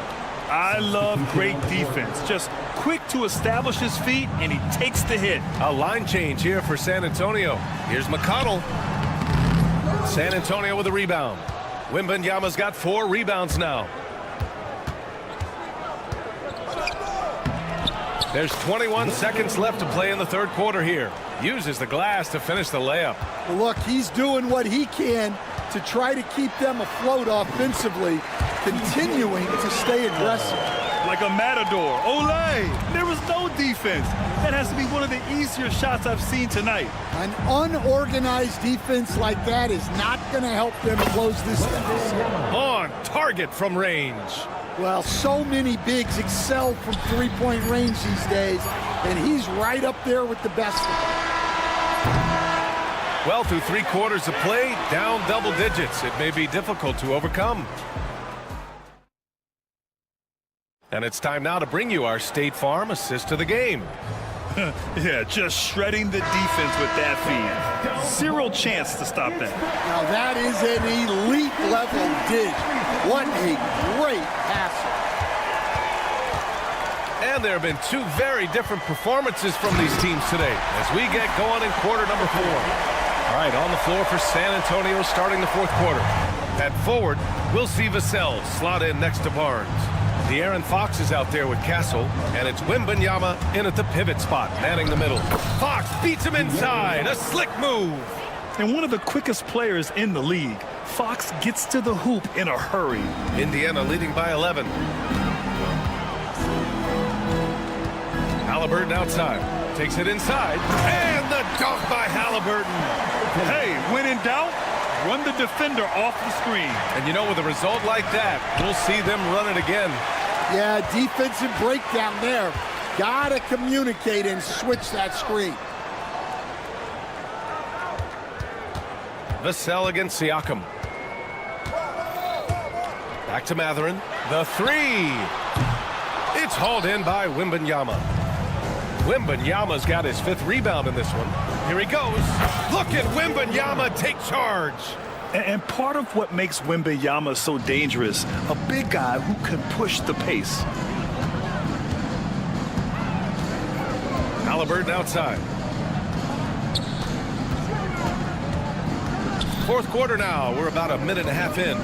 I love great defense. Just quick to establish his feet, and he takes the hit. A line change here for San Antonio. Here's McConnell. San Antonio with a rebound. Wembanyama's got 4 rebounds now. There's 21 seconds left to play in the third quarter here. Uses the glass to finish the layup. Well, look, he's doing what he can to try to keep them afloat offensively, continuing to stay aggressive. Like a matador. Olay! There was no defense. That has to be one of the easier shots I've seen tonight. An unorganized defense like that is not going to help them close this deficit. On target from range. Well, so many bigs excel from three-point range these days, and he's right up there with the best of them. Well, through 3 quarters of play, down double digits. It may be difficult to overcome. And it's time now to bring you our State Farm assist to the game. Yeah, just shredding the defense with that feed. 0 chance to stop that. Now that is an elite level dig. What a great passer. And there have been 2 very different performances from these teams today as we get going in quarter number 4. All right, on the floor for San Antonio starting the fourth quarter. At forward, we'll see Vassell slot in next to Barnes. De'Aaron Fox is out there with Castle, and it's Wembanyama in at the pivot spot, manning the middle. Fox beats him inside, a slick move. And one of the quickest players in the league. Fox gets to the hoop in a hurry. Indiana leading by 11. Halliburton outside, takes it inside, and the dunk by Halliburton. Hey, when in doubt, Run the defender off the screen. And you know, with a result like that, we'll see them run it again. Yeah, defensive breakdown there. Gotta communicate and switch that screen. Vassell against Siakam. Back to Mathurin. The three. It's hauled in by Wembanyama. Wembanyama's got his 5th rebound in this one. Here he goes. Look at Wembanyama take charge. And part of what makes Wembanyama so dangerous, a big guy who can push the pace. Halliburton outside. 4th quarter now. We're about a minute and a half in.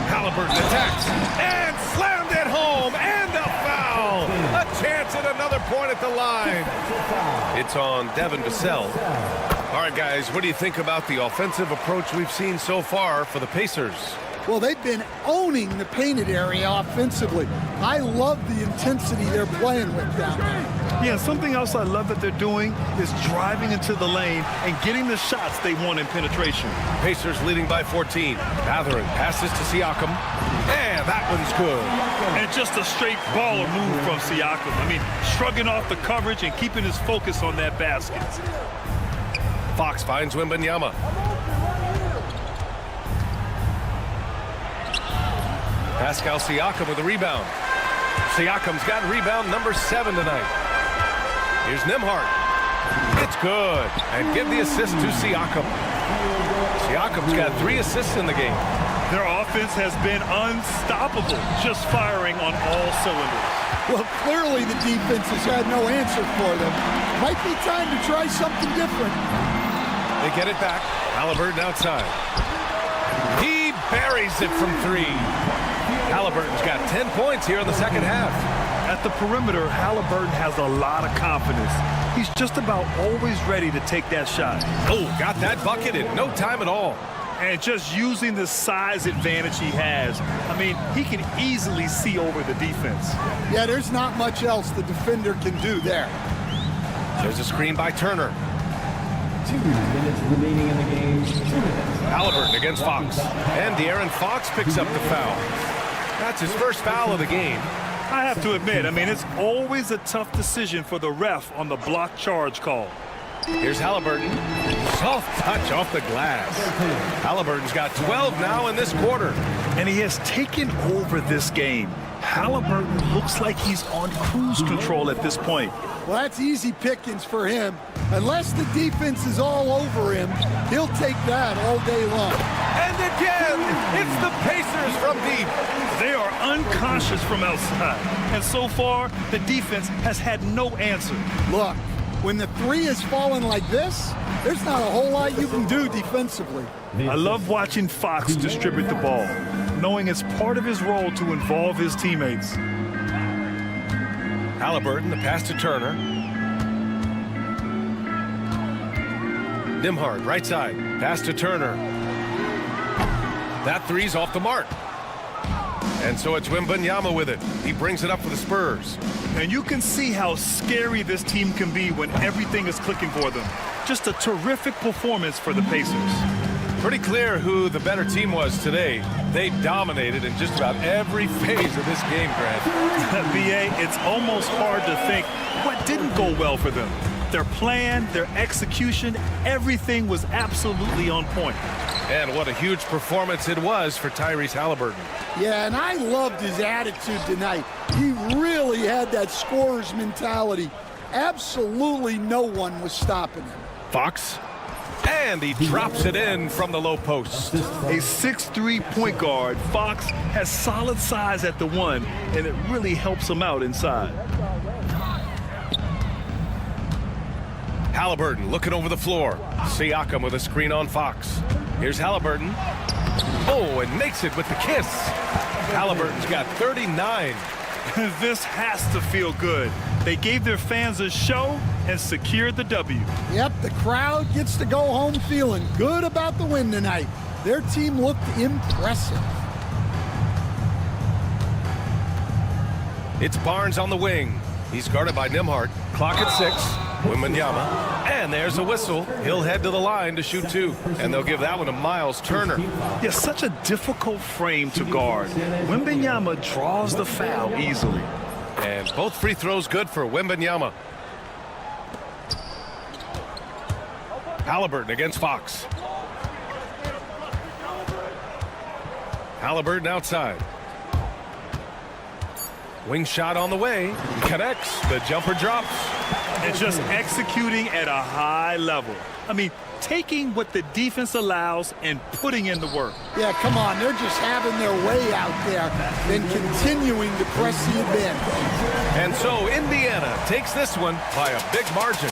Halliburton attacks and slammed it home, and a foul. A chance at another point at the line. It's on Devin Vassell. All right, guys, what do you think about the offensive approach we've seen so far for the Pacers? Well, they've been owning the painted area offensively. I love the intensity they're playing with down there. Yeah, something else I love that they're doing is driving into the lane and getting the shots they want in penetration. Pacers leading by 14. Mathurin passes to Siakam, and that one's good. And just a straight baller move from Siakam. I mean, shrugging off the coverage and keeping his focus on that basket. Fox finds Wembanyama. Pascal Siakam with a rebound. Siakam's got rebound number 7 tonight. Here's Nembhard. It's good. And give the assist to Siakam. Siakam's got 3 assists in the game. Their offense has been unstoppable, just firing on all cylinders. Well, clearly the defense has had no answer for them. Might be time to try something different. They get it back. Halliburton outside. He buries it from 3. Halliburton's got 10 points here in the second half. At the perimeter, Halliburton has a lot of confidence. He's just about always ready to take that shot. Oh, got that bucket in no time at all. And just using the size advantage he has, I mean, he can easily see over the defense. Yeah, there's not much else the defender can do there. There's a screen by Turner. 2 minutes remaining in the game. 2 minutes. Halliburton against Fox. And De'Aaron Fox picks up the foul. That's his first foul of the game. I have to admit, I mean, it's always a tough decision for the ref on the block charge call. Here's Halliburton. Soft touch off the glass. Halliburton's got 12 now in this quarter. And he has taken over this game. Halliburton looks like he's on cruise control at this point. Well, that's easy pickings for him. Unless the defense is all over him, he'll take that all day long. And again, it's the Pacers from deep. They are unconscious from outside. And so far, the defense has had no answer. Look, when the 3 is falling like this, there's not a whole lot you can do defensively. I love watching Fox distribute the ball, knowing it's part of his role to involve his teammates. Halliburton, the pass to Turner. Nembhard, right side. Pass to Turner. That 3's off the mark. And so it's Wembanyama with it. He brings it up for the Spurs. And you can see how scary this team can be when everything is clicking for them. Just a terrific performance for the Pacers. Pretty clear who the better team was today. They dominated in just about every phase of this game, Grant. BA, it's almost hard to think what didn't go well for them. Their plan, their execution, everything was absolutely on point. And what a huge performance it was for Tyrese Halliburton. Yeah, and I loved his attitude tonight. He really had that scorer's mentality. Absolutely no one was stopping him. Fox. And he drops it in from the low post. A 6'3" point guard, Fox has solid size at the 1, and it really helps him out inside. Halliburton looking over the floor. Siakam with a screen on Fox. Here's Halliburton. Oh, and makes it with the kiss. Halliburton's got 39. This has to feel good. They gave their fans a show and secured the W. Yep, the crowd gets to go home feeling good about the win tonight. Their team looked impressive. It's Barnes on the wing. He's guarded by Nembhard. Clock at 6. Wembanyama, and there's a whistle. He'll head to the line to shoot 2, and they'll give that one to Miles Turner. Yeah, such a difficult frame to guard. Wembanyama draws the foul easily. And both free throws good for Wembanyama. Halliburton against Fox. Halliburton outside. Wing shot on the way. Connects. The jumper drops. And just executing at a high level. I mean, taking what the defense allows and putting in the work. Yeah, come on. They're just having their way out there and continuing to press the advantage. And so Indiana takes this one by a big margin.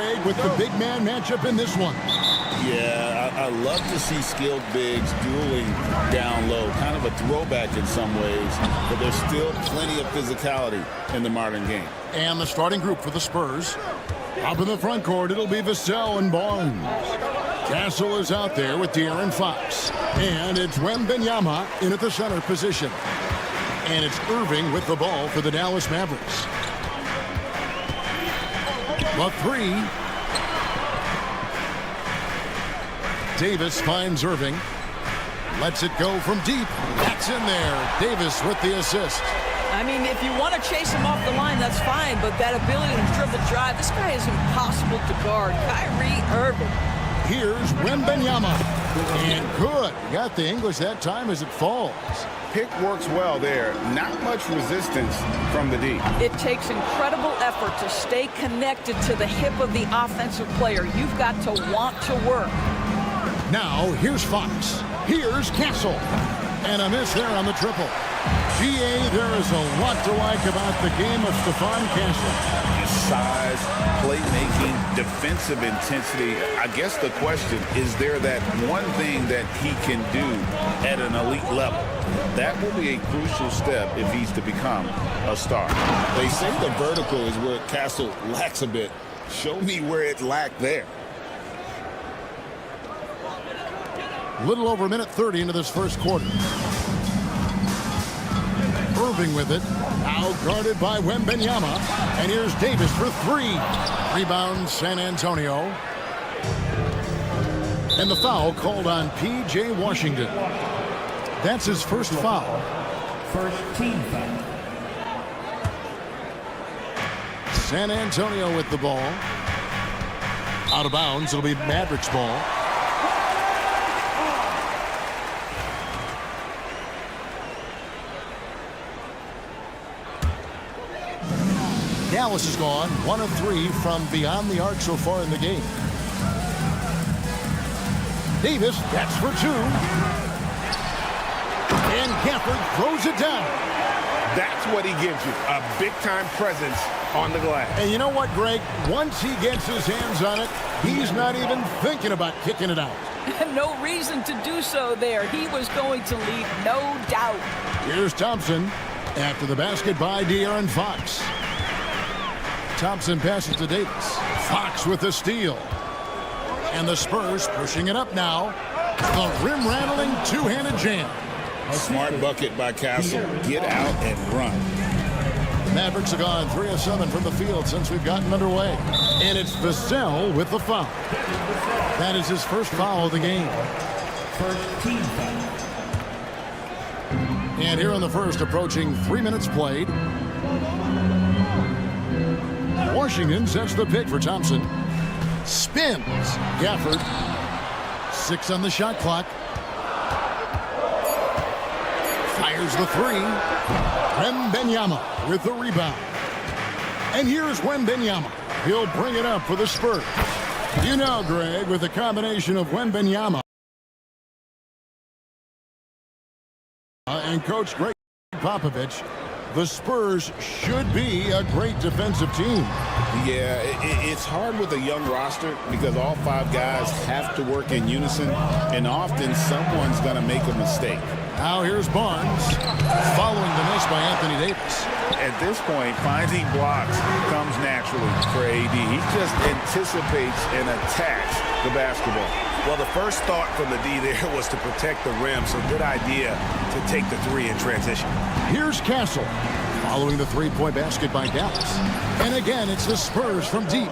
Greg, with the big man matchup in this one. Yeah, I love to see skilled bigs dueling down low. Kind of a throwback in some ways, but there's still plenty of physicality in the modern game. And the starting group for the Spurs. Up in the front court, it'll be Vassell and Barnes. Castle is out there with De'Aaron Fox. And it's Wembanyama in at the center position. And it's Irving with the ball for the Dallas Mavericks. The three. Davis finds Irving. Lets it go from deep. That's in there. Davis with the assist. I mean, if you want to chase him off the line, that's fine. But that ability to dribble drive, this guy is impossible to guard. Kyrie Irving. Here's Wembanyama. And good. Got the English that time as it falls. Pick works well there. Not much resistance from the D. It takes incredible effort to stay connected to the hip of the offensive player. You've got to want to work. Now, here's Fox. Here's Castle. And a miss there on the triple. GA, there is a lot to like about the game of Stephon Castle. His size, playmaking, defensive intensity. I guess the question, is there that one thing that he can do at an elite level? That will be a crucial step if he's to become a star. They say the vertical is where Castle lacks a bit. Show me where it lacked there. Little over a minute 30 into this first quarter. Irving with it. Now guarded by Wembanyama. And here's Davis for three. Rebound San Antonio. And the foul called on P.J. Washington. That's his first foul. First team foul. San Antonio with the ball. Out of bounds. It'll be Mavericks ball. Dallas has gone 1 of 3 from beyond the arc so far in the game. Davis, that's for 2. And Gafford throws it down. That's what he gives you, a big-time presence on the glass. And you know what, Greg? Once he gets his hands on it, he's not even thinking about kicking it out. No reason to do so there. He was going to lead, no doubt. Here's Thompson after the basket by De'Aaron Fox. Thompson passes to Davis. Fox with the steal. And the Spurs pushing it up now. The rim-rattling two-handed jam. A smart bucket by Castle. Get out and run. Mavericks have gone 3 of 7 from the field since we've gotten underway. And it's Vassell with the foul. That is his first foul of the game. First team foul. And here in the first, approaching 3 minutes played. Washington sets the pick for Thompson. Spins. Gafford. 6 on the shot clock. Fires the 3. Wembanyama with the rebound. And here's Wembanyama. He'll bring it up for the Spurs. You know, Greg, with the combination of Wembanyama and Coach Greg Popovich, the Spurs should be a great defensive team. Yeah, it's hard with a young roster because all 5 guys have to work in unison, and often someone's going to make a mistake. Now here's Barnes, following the miss by Anthony Davis. At this point, finding blocks comes naturally for AD. He just anticipates and attacks the basketball. Well, the first thought from the D there was to protect the rim, so good idea to take the 3 in transition. Here's Castle, following the three-point basket by Dallas. And again, it's the Spurs from deep.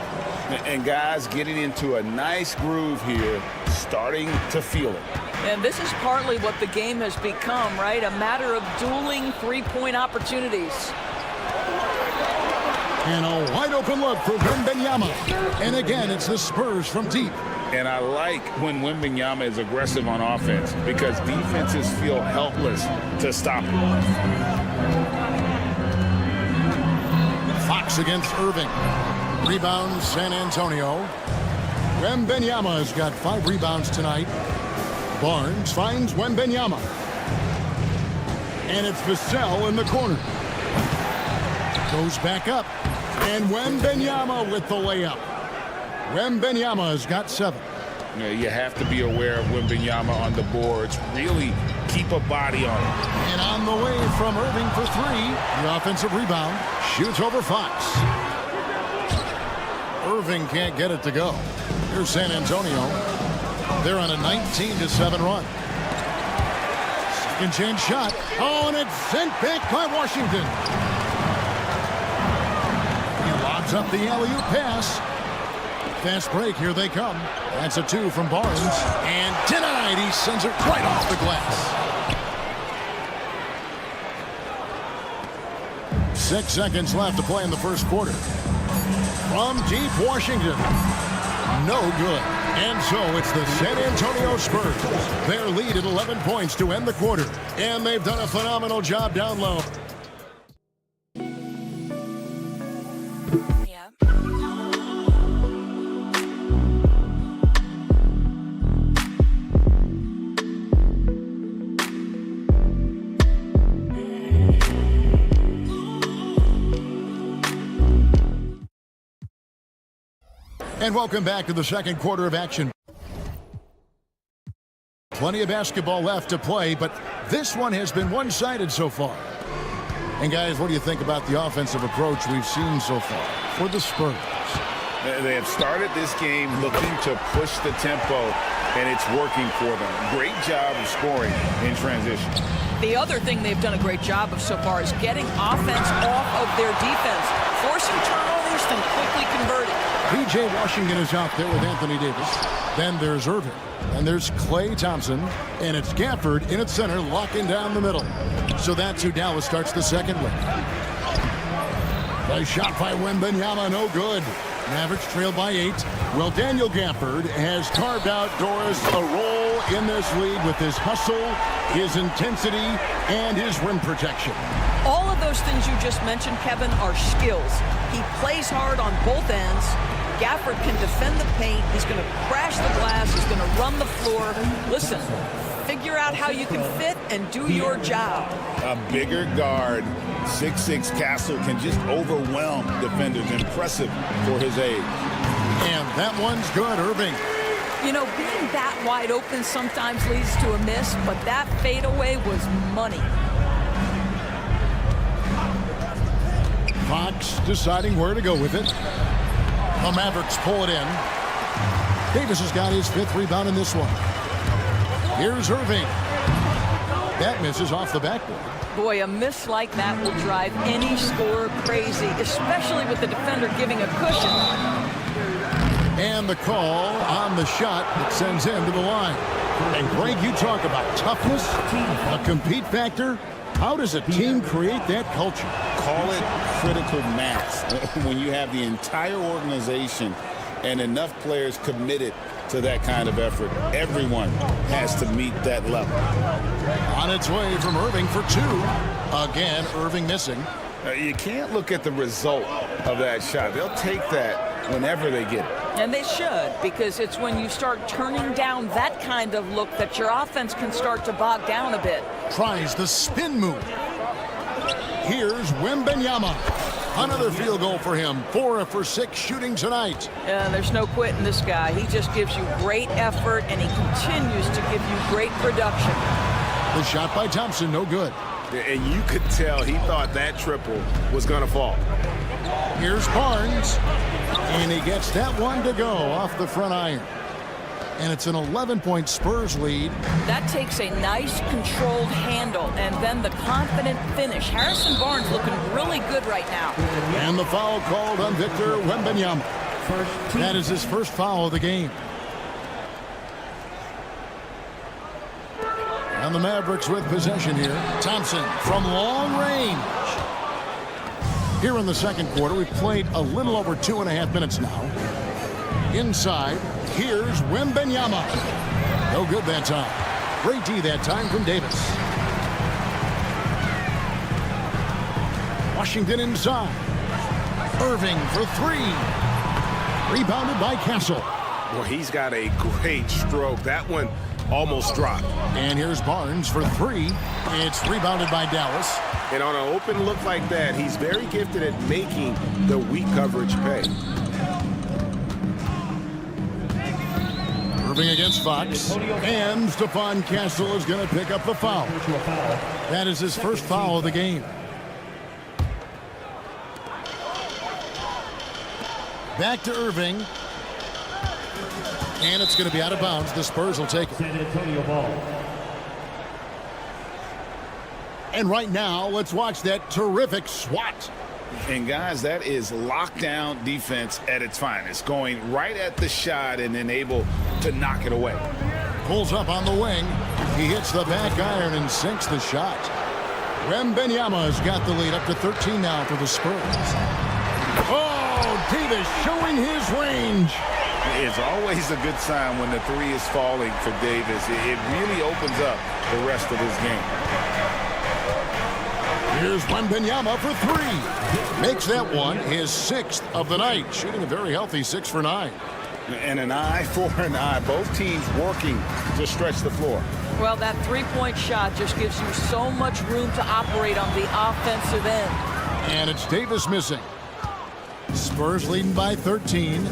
And guys getting into a nice groove here, starting to feel it. And this is partly what the game has become, right? A matter of dueling three-point opportunities. And a wide-open look for Wembanyama. And again, it's the Spurs from deep. And I like when Wembanyama is aggressive on offense because defenses feel helpless to stop him. Fox against Irving. Rebound San Antonio. Wembanyama has got 5 rebounds tonight. Barnes finds Wembanyama. And it's Vassell in the corner. Goes back up. And Wembanyama with the layup. Wembanyama's got 7. You have to be aware of Wembanyama on the boards. Really keep a body on him. And on the way from Irving for 3. The offensive rebound. Shoots over Fox. Irving can't get it to go. Here's San Antonio. They're on a 19-7 run. Second chance shot. Oh, and it's sent back by Washington. He lobs up the alley-oop pass. Fast break, here they come. That's a 2 from Barnes. And denied. He sends it right off the glass. 6 seconds left to play in the first quarter. From deep Washington. No good. And so it's the San Antonio Spurs. Their lead at 11 points to end the quarter. And they've done a phenomenal job down low. And welcome back to the second quarter of action. Plenty of basketball left to play, but this one has been one-sided so far. And guys, what do you think about the offensive approach we've seen so far for the Spurs? They have started this game looking to push the tempo, and it's working for them. Great job of scoring in transition. The other thing they've done a great job of so far is getting offense off of their defense, forcing turnovers, then quickly converting. P.J. Washington is out there with Anthony Davis. Then there's Irving. And there's Klay Thompson. And it's Gafford in at center, locking down the middle. So that's who Dallas starts the second with. Nice shot by Wembanyama, no good. Mavericks trail by 8. Well, Daniel Gafford has carved out Doris a role in this league with his hustle, his intensity, and his rim protection. All of those things you just mentioned, Kevin, are skills. He plays hard on both ends. Gafford can defend the paint. He's going to crash the glass. He's going to run the floor. Listen, figure out how you can fit and do your job. A bigger guard, 6'6" Castle, can just overwhelm defenders. Impressive for his age. And that one's good, Irving. You know, being that wide open sometimes leads to a miss, but that fadeaway was money. Fox deciding where to go with it. The Mavericks pull it in. Davis has got his 5th rebound in this one. Here's Irving. That misses off the backboard. Boy, a miss like that will drive any scorer crazy, especially with the defender giving a cushion. And the call on the shot that sends him to the line. And Greg, you talk about toughness, a compete factor. How does a team create that culture? Call it critical mass. When you have the entire organization and enough players committed to that kind of effort, everyone has to meet that level. On its way from Irving for 2. Again, Irving missing. You can't look at the result of that shot. They'll take that whenever they get it. And they should, because it's when you start turning down that kind of look that your offense can start to bog down a bit. Tries the spin move. Here's Wembanyama. Another field goal for him. 4 for 6 shooting tonight. There's no quitting this guy. He just gives you great effort, and he continues to give you great production. The shot by Thompson, no good. And you could tell he thought that triple was going to fall. Here's Barnes. And he gets that one to go off the front iron. And it's an 11-point Spurs lead. That takes a nice controlled handle and then the confident finish. Harrison Barnes looking really good right now. And the foul called on Victor Wembanyama. That is his first foul of the game. And the Mavericks with possession here. Thompson from long range. Here in the second quarter, we've played a little over 2.5 minutes now. Inside, here's Wembanyama. No good that time. Great D that time from Davis. Washington inside. Irving for 3. Rebounded by Castle. Well, he's got a great stroke. That one almost dropped. And here's Barnes for 3. It's rebounded by Dallas. And on an open look like that, he's very gifted at making the weak coverage pay. Irving against Fox. And Stephon Castle is going to pick up the foul. That is his first foul of the game. Back to Irving. And it's going to be out of bounds. The Spurs will take it. San Antonio ball. And right now, let's watch that terrific swat. And guys, that is lockdown defense at its finest. Going right at the shot and then able to knock it away. Pulls up on the wing. He hits the back iron and sinks the shot. Wembanyama has got the lead up to 13 now for the Spurs. Oh, Davis showing his range. It's always a good sign when the three is falling for Davis. It really opens up the rest of his game. Here's Wembanyama for three. Makes that one his 6th of the night. Shooting a very healthy 6 for 9. And an eye for an eye. Both teams working to stretch the floor. Well, that three-point shot just gives you so much room to operate on the offensive end. And it's Davis missing. Spurs leading by 13.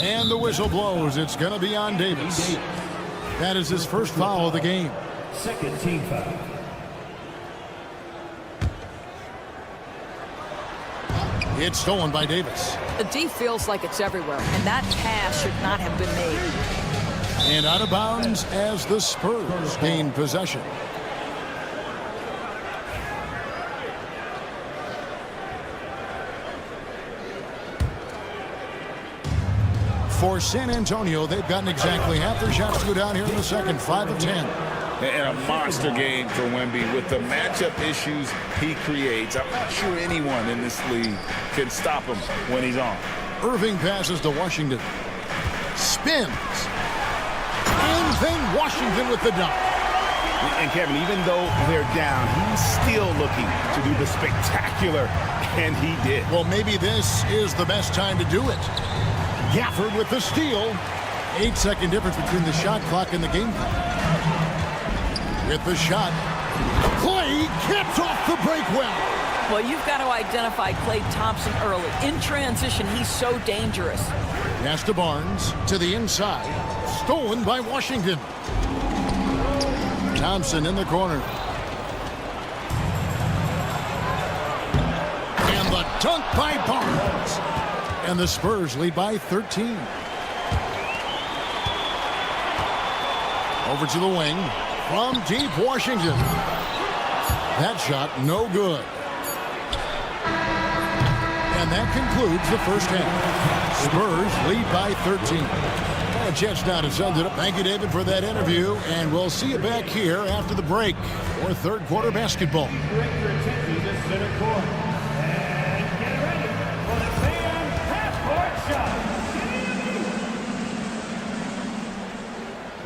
And the whistle blows. It's going to be on Davis. That is his first foul of the game. Second team foul. It's stolen by Davis. The D feels like it's everywhere, and that pass should not have been made. And out of bounds as the Spurs gain possession. For San Antonio, they've gotten exactly half their shots to go down here in the second, 5 of 10. And a monster game for Wemby with the matchup issues he creates. I'm not sure anyone in this league can stop him when he's on. Irving passes to Washington. Spins. And then Washington with the dunk. And Kevin, even though they're down, he's still looking to do the spectacular, and he did. Well, maybe this is the best time to do it. Gafford with the steal. 8-second difference between the shot clock and the game clock. With the shot. Clay gets off the break well. Well, you've got to identify Klay Thompson early. In transition, he's so dangerous. Pass to Barnes to the inside. Stolen by Washington. Thompson in the corner. And the dunk by Barnes. And the Spurs lead by 13. Over to the wing. From deep Washington. That shot no good. And that concludes the first half. Spurs lead by 13. A chance now to send it up. Thank you, David, for that interview. And we'll see you back here after the break for third quarter basketball. Direct your attention to center court. And get ready for the fan half-court shot.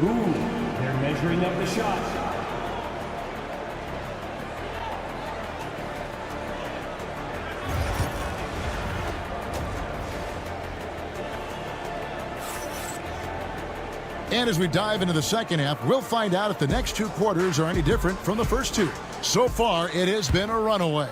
Ooh, they're measuring up the shot. And as we dive into the second half, we'll find out if the next two quarters are any different from the first two. So far, it has been a runaway.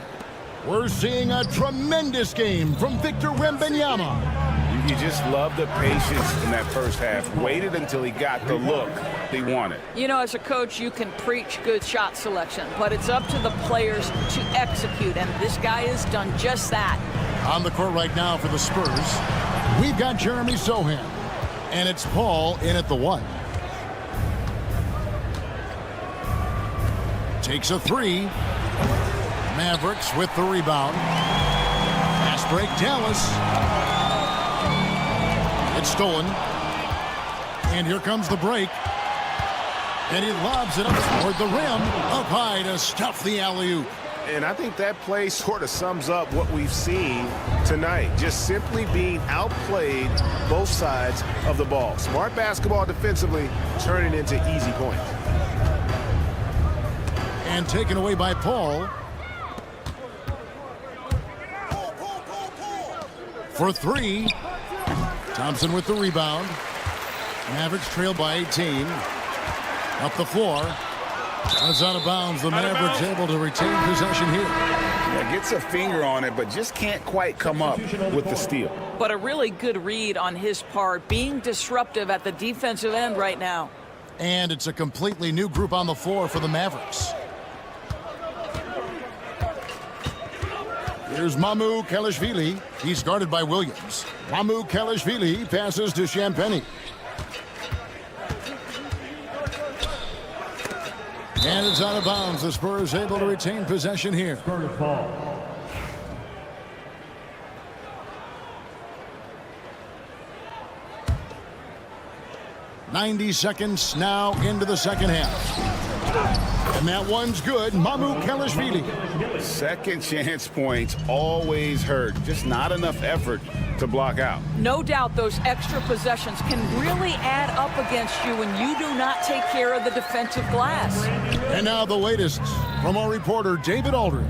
We're seeing a tremendous game from Victor Wembanyama. You just love the patience in that first half. Waited until he got the look he wanted. You know, as a coach, you can preach good shot selection, but it's up to the players to execute, and this guy has done just that. On the court right now for the Spurs, we've got Jeremy Sohan. And it's Paul in at the 1. Takes a 3. Mavericks with the rebound. Fast break, Dallas. It's stolen. And here comes the break. And he lobs it up toward the rim. Up high to stuff the alley-oop. And I think that play sort of sums up what we've seen tonight. Just simply being outplayed both sides of the ball. Smart basketball defensively, turning into easy points. And taken away by Paul. For 3. Thompson with the rebound. Mavericks trail by 18. Up the floor. That's out of bounds. The Mavericks able to retain possession here. Yeah, gets a finger on it, but just can't quite come up with the steal. But a really good read on his part, being disruptive at the defensive end right now. And it's a completely new group on the floor for the Mavericks. Here's Mamu Kelishvili. He's guarded by Williams. Mamu Kelishvili passes to Champagnie. And it's out of bounds. The Spurs able to retain possession here. Spurs ball. 90 seconds now into the second half. And that one's good. Mamu Kelishvili. Second chance points always hurt. Just not enough effort to block out. No doubt those extra possessions can really add up against you when you do not take care of the defensive glass. And now the latest from our reporter, David Aldridge.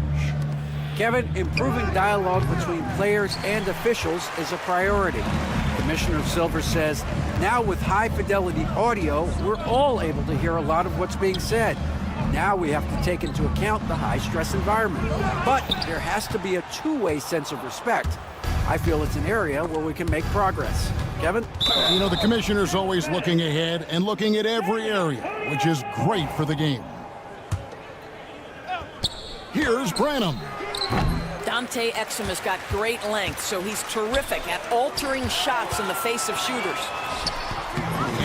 Kevin, improving dialogue between players and officials is a priority. Commissioner Silver says, now with high-fidelity audio, we're all able to hear a lot of what's being said. Now we have to take into account the high-stress environment. But there has to be a two-way sense of respect. I feel it's an area where we can make progress. Kevin? You know, the commissioner's always looking ahead and looking at every area, which is great for the game. Here's Branham. Dante Exum has got great length, so he's terrific at altering shots in the face of shooters.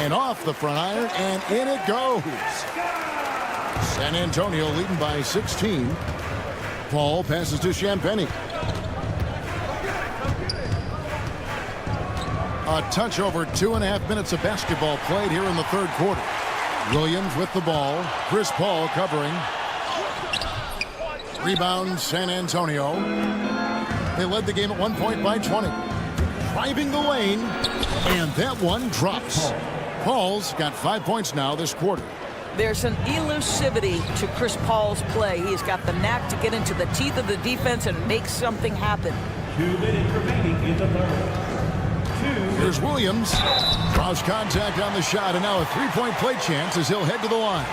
And off the front iron, and in it goes. San Antonio leading by 16. Paul passes to Champagnie. A touch over 2.5 minutes of basketball played here in the third quarter. Williams with the ball. Chris Paul covering. Rebound San Antonio. They led the game at 1 point by 20. Driving the lane, and that one drops. Paul's got 5 points now this quarter. There's an elusivity to Chris Paul's play. He's got the knack to get into the teeth of the defense and make something happen. 2 minutes remaining in the third. Here's Williams. Draws contact on the shot, and now a three-point play chance as he'll head to the line.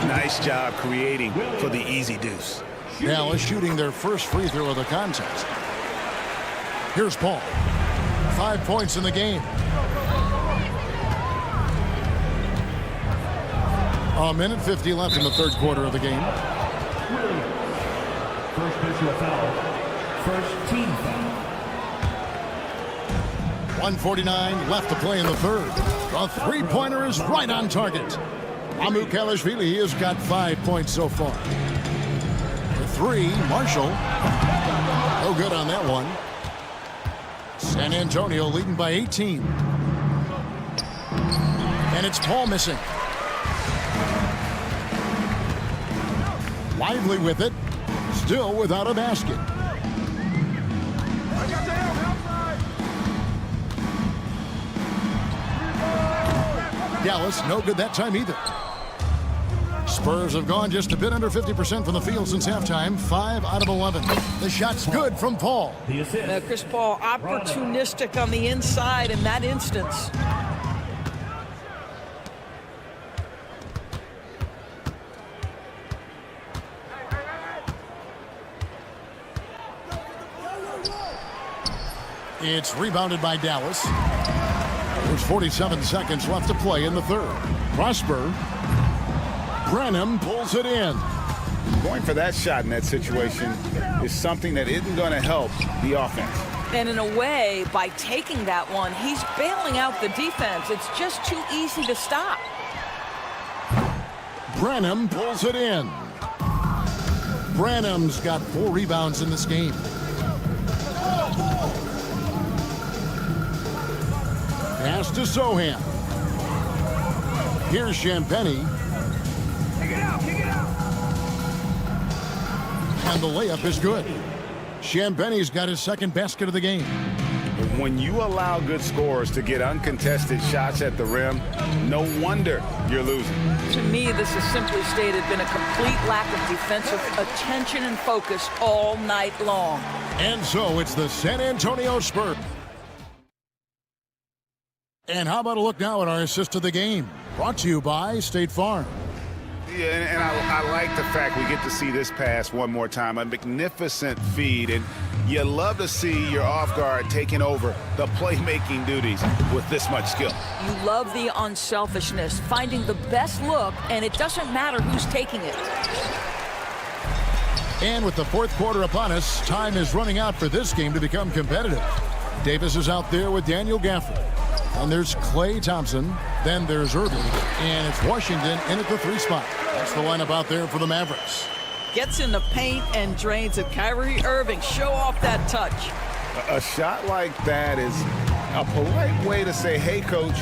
Nice job creating for the easy deuce. Dallas shooting their first free throw of the contest. Here's Paul. 5 points in the game. A minute 50 left in the third quarter of the game. First personal foul. First team foul. 1:49 left to play in the third. The three-pointer is right on target. Mamu Kelishvili has got 5 points so far. The three, Marshall. No good on that one. San Antonio leading by 18. And it's Paul missing. Lively with it. Still without a basket. Dallas, no good that time either. Spurs have gone just a bit under 50% from the field since halftime. 5 out of 11. The shot's good from Paul. Chris Paul opportunistic on the inside in that instance. It's rebounded by Dallas. There's 47 seconds left to play in the third. Prosper. Branham pulls it in. Going for that shot in that situation is something that isn't going to help the offense. And in a way, by taking that one, he's bailing out the defense. It's just too easy to stop. Branham pulls it in. Branham's got 4 rebounds in this game. Pass to Sohan. Here's Champagnie. Kick it out. And the layup is good. Champagnie's got his second basket of the game. When you allow good scorers to get uncontested shots at the rim, no wonder you're losing. To me, this has simply stated been a complete lack of defensive attention and focus all night long. And so it's the San Antonio Spurs. And how about a look now at our assist of the game? Brought to you by State Farm. Yeah, and I like the fact we get to see this pass one more time. A magnificent feed, and you love to see your off guard taking over the playmaking duties with this much skill. You love the unselfishness, finding the best look, and it doesn't matter who's taking it. And with the fourth quarter upon us, time is running out for this game to become competitive. Davis is out there with Daniel Gafford. And there's Klay Thompson. Then there's Irving. And it's Washington in at the 3 spot. That's the lineup out there for the Mavericks. Gets in the paint and drains it. Kyrie Irving, show off that touch. A shot like that is a polite way to say, hey, coach,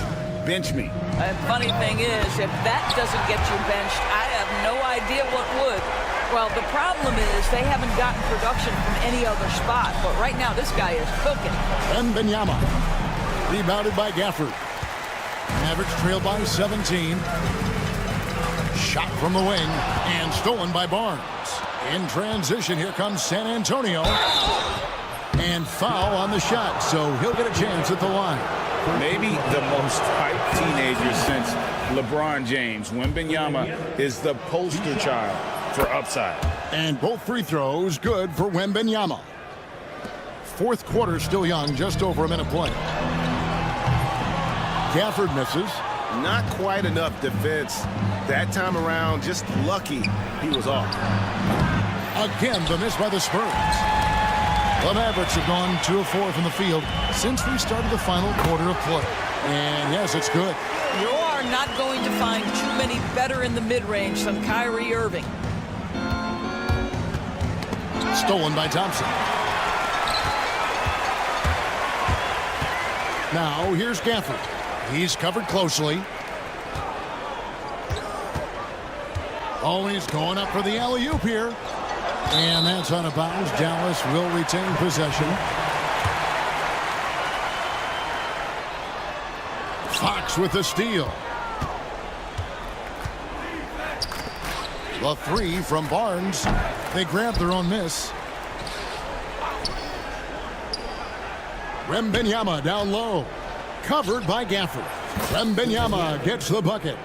bench me. And funny thing is, if that doesn't get you benched, I have no idea what would. Well, the problem is they haven't gotten production from any other spot. But right now, this guy is cooking. Wembanyama. Rebounded by Gafford. Mavericks trail by 17. Shot from the wing and stolen by Barnes. In transition, here comes San Antonio. And foul on the shot, so he'll get a chance at the line. Maybe the most hyped teenager since LeBron James. Wembanyama is the poster child for upside. And both free throws good for Wembanyama. Fourth quarter still young, just over a minute play. Gafford misses. Not quite enough defense that time around. Just lucky he was off. Again, the miss by the Spurs. The Mavericks have gone 2 of 4 from the field since we started the final quarter of play. And yes, it's good. You are not going to find too many better in the mid-range than Kyrie Irving. Stolen by Thompson. Now here's Gafford. He's covered closely. Oh, he's going up for the alley-oop here. And that's out of bounds. Dallas will retain possession. Fox with the steal. The 3 from Barnes. They grab their own miss. Wembanyama down low. Covered by Gafford. Wembanyama gets the bucket.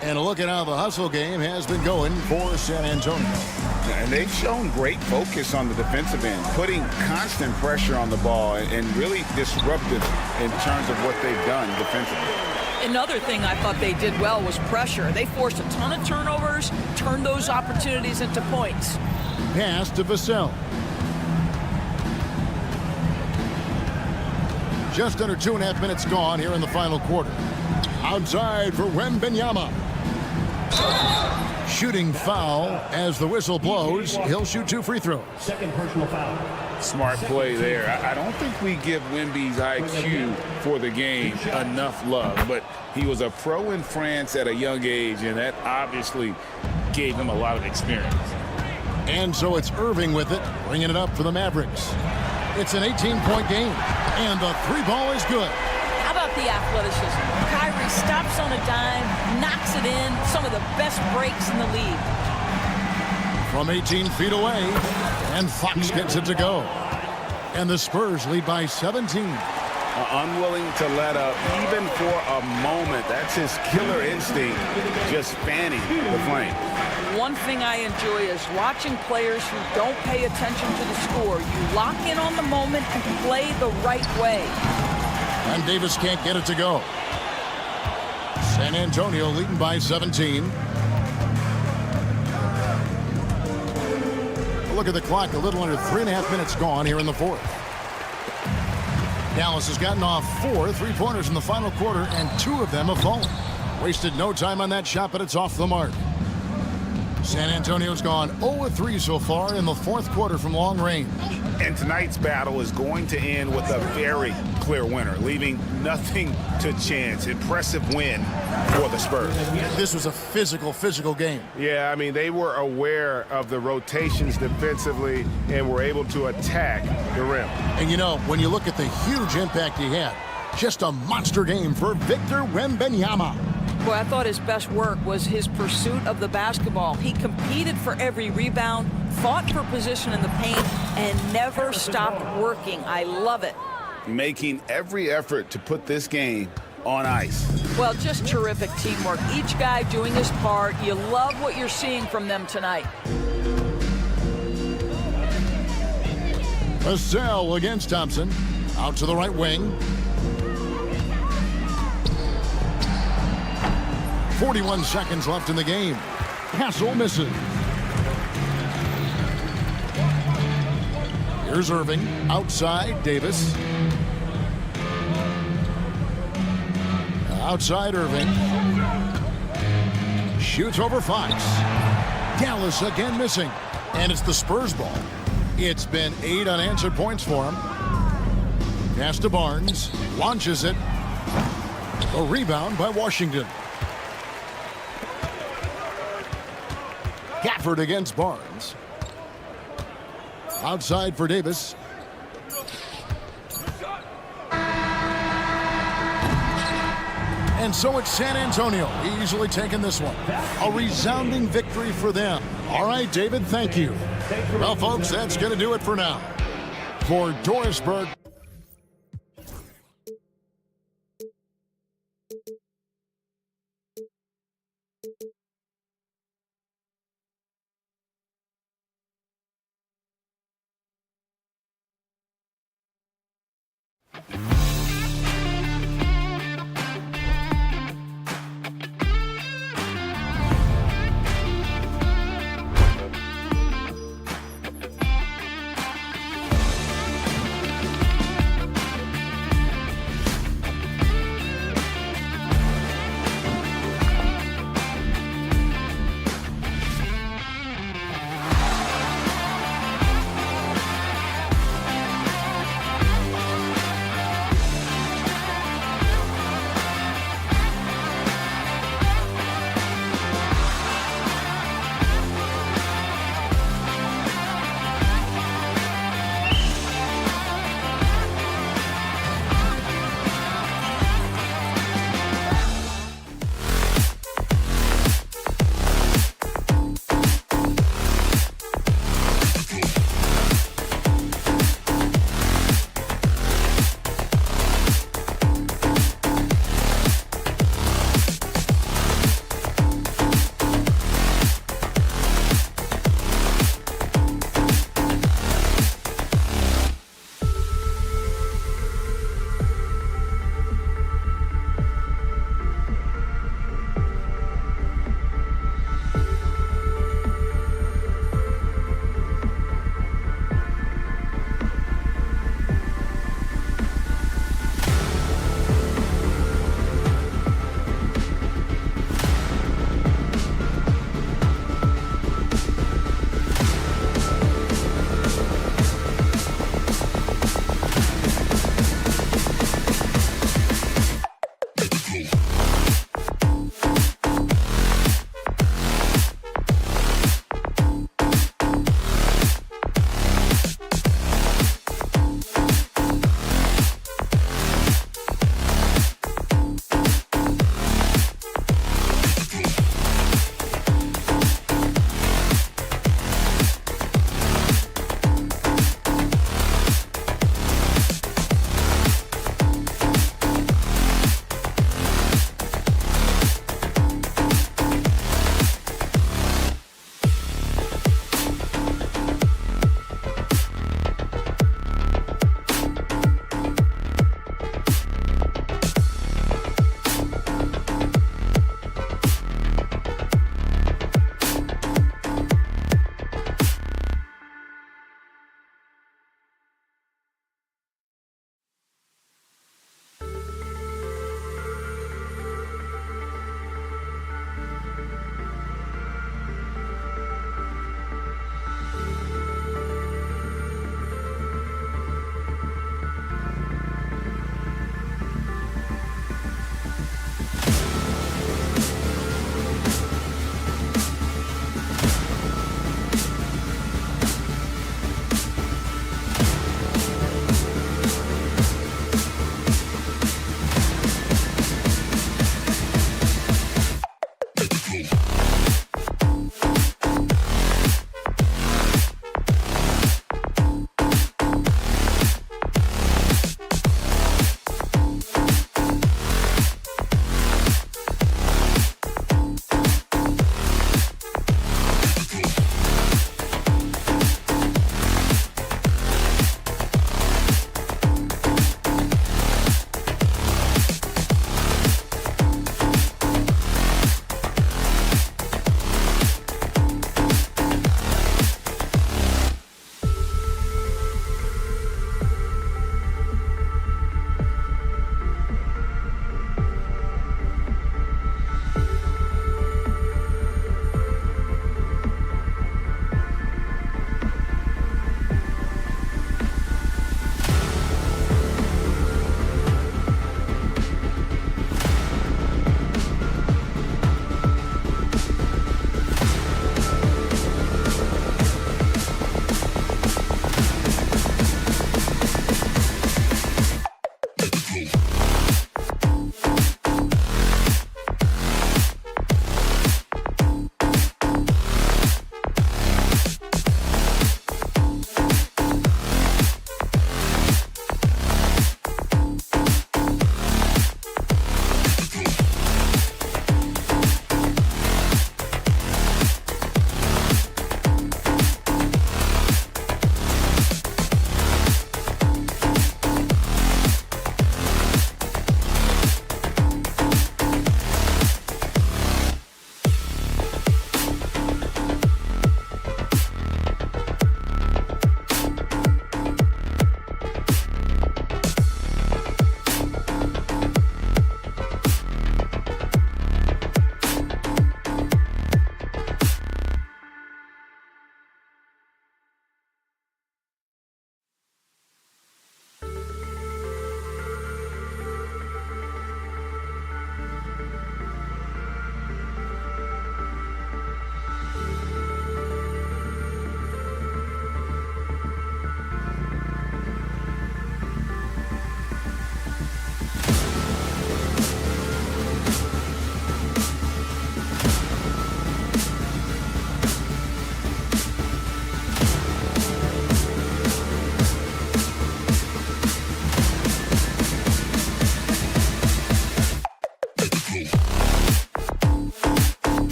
And look at how the hustle game has been going for San Antonio. And they've shown great focus on the defensive end, putting constant pressure on the ball and really disruptive in terms of what they've done defensively. Another thing I thought they did well was pressure. They forced a ton of turnovers, turned those opportunities into points. Pass to Vassell. Just under 2.5 minutes gone here in the final quarter. Outside for Wembanyama. Shooting foul as the whistle blows. He'll shoot 2 free throws. Second personal foul. Smart play there. I don't think we give Wemby's IQ for the game enough love, but he was a pro in France at a young age, and that obviously gave him a lot of experience. And so it's Irving with it, bringing it up for the Mavericks. It's an 18-point game, and the 3 ball is good. How about the athleticism? Kyrie stops on a dime, knocks it in, some of the best breaks in the league. From 18 feet away, and Fox gets it to go. And the Spurs lead by 17. Unwilling to let up even for a moment. That's his killer instinct, just fanning the flame. One thing I enjoy is watching players who don't pay attention to the score. You lock in on the moment and play the right way. And Davis can't get it to go. San Antonio leading by 17. Look at the clock, a little under 3.5 minutes gone here in the fourth. Dallas has gotten off 4 3-pointers in the final quarter, and 2 of them have fallen. Wasted no time on that shot, but it's off the mark. San Antonio's gone 0-3 so far in the fourth quarter from long range. And tonight's battle is going to end with a very clear winner, leaving nothing to chance. Impressive win for the Spurs. This was a physical game. Yeah, I mean, they were aware of the rotations defensively and were able to attack the rim. And you know, when you look at the huge impact he had, just a monster game for Victor Wembanyama. Boy, I thought his best work was his pursuit of the basketball. He competed for every rebound, fought for position in the paint, and never stopped working. I love it. Making every effort to put this game on ice. Well, just terrific teamwork. Each guy doing his part. You love what you're seeing from them tonight. Vassell against Thompson. Out to the right wing. 41 seconds left in the game. Hassel misses. Here's Irving. Outside, Davis. Outside, Irving. Shoots over Fox. Dallas again missing. And it's the Spurs ball. It's been 8 unanswered points for him. Pass to Barnes. Launches it. A rebound by Washington. Gafford against Barnes. Outside for Davis. And so it's San Antonio easily taking this one. A resounding victory for them. All right, David, thank you. Well, folks, that's going to do it for now. For Dorisburg.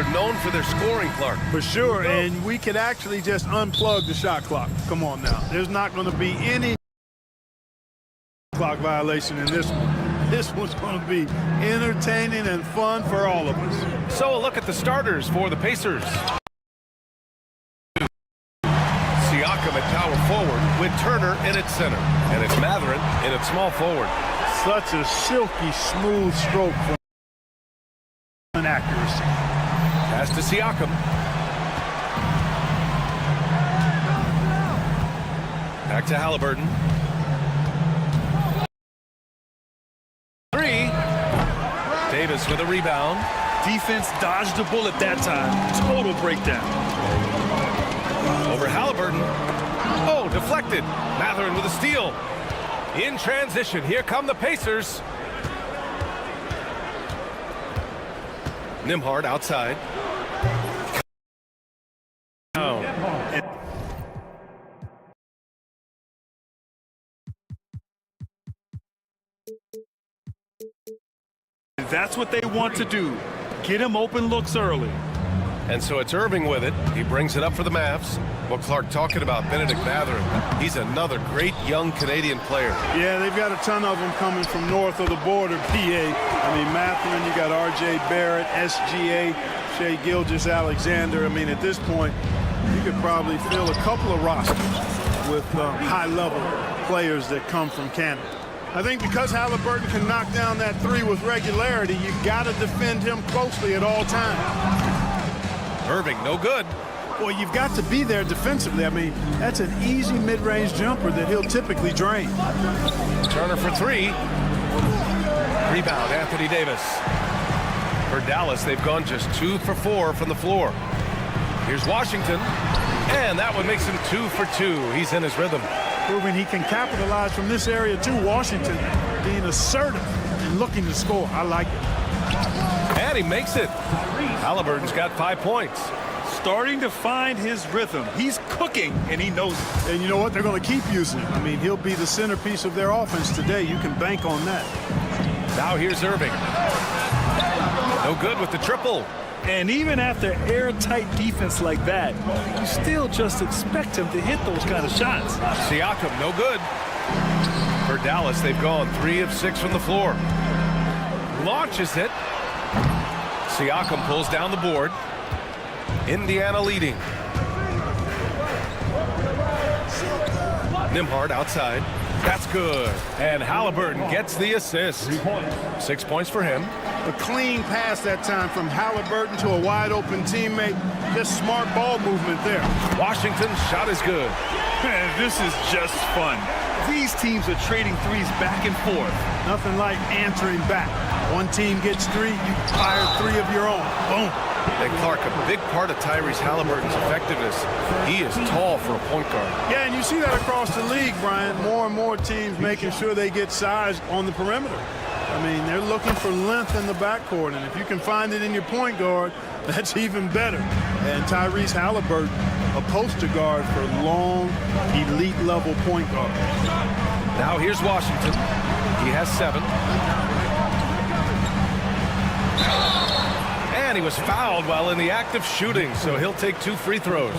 are known for their scoring, Clark. For sure, and we could actually just unplug the shot clock. Come on now. There's not going to be any clock violation in this one. This one's going to be entertaining and fun for all of us. So a look at the starters for the Pacers. Siakam at power forward with Turner in its center. And it's Mathurin in its small forward. Such a silky, smooth stroke for accuracy. Pass to Siakam. Back to Halliburton. 3. Davis with a rebound. Defense dodged the bullet that time. Total breakdown. Over Halliburton. Oh, deflected. Mathurin with a steal. In transition, here come the Pacers. Nembhard outside. Oh. That's what they want to do. Get him open looks early. And so it's Irving with it. He brings it up for the Mavs. Well, Clark, talking about Benedict Mathurin, he's another great young Canadian player. Yeah, they've got a ton of them coming from north of the border, PA. I mean, Mathurin, you got R.J. Barrett, SGA, Shai Gilgeous-Alexander. I mean, at this point, you could probably fill a couple of rosters with high-level players that come from Canada. I think because Halliburton can knock down that 3 with regularity, you've got to defend him closely at all times. Irving, no good. Well, you've got to be there defensively. I mean, that's an easy mid-range jumper that he'll typically drain. Turner for 3. Rebound, Anthony Davis. For Dallas, they've gone just 2 for 4 from the floor. Here's Washington. And that one makes him 2 for 2. He's in his rhythm. Proving he can capitalize from this area too. Washington being assertive and looking to score. I like it. And he makes it. Halliburton's got 5 points. Starting to find his rhythm. He's cooking, and he knows it. And you know what? They're going to keep using him. I mean, he'll be the centerpiece of their offense today. You can bank on that. Now here's Irving. No good with the triple. And even after airtight defense like that, you still just expect him to hit those kind of shots. Siakam, no good. For Dallas, they've gone 3 of 6 from the floor. Launches it. Siakam pulls down the board. Indiana leading. Nembhard outside. That's good. And Halliburton gets the assist. 6 points for him. A clean pass that time from Halliburton to a wide-open teammate. Just smart ball movement there. Washington's shot is good. This is just fun. These teams are trading threes back and forth. Nothing like answering back. One team gets 3, you fire 3 of your own. Boom. And Clark, a big part of Tyrese Halliburton's effectiveness, he is tall for a point guard. Yeah, and you see that across the league, Brian. More and more teams making sure they get size on the perimeter. I mean, they're looking for length in the backcourt, and if you can find it in your point guard, that's even better. And Tyrese Halliburton, a poster guard for long, elite-level point guard. Now here's Washington. He has 7. And he was fouled while in the act of shooting, so he'll take 2 free throws.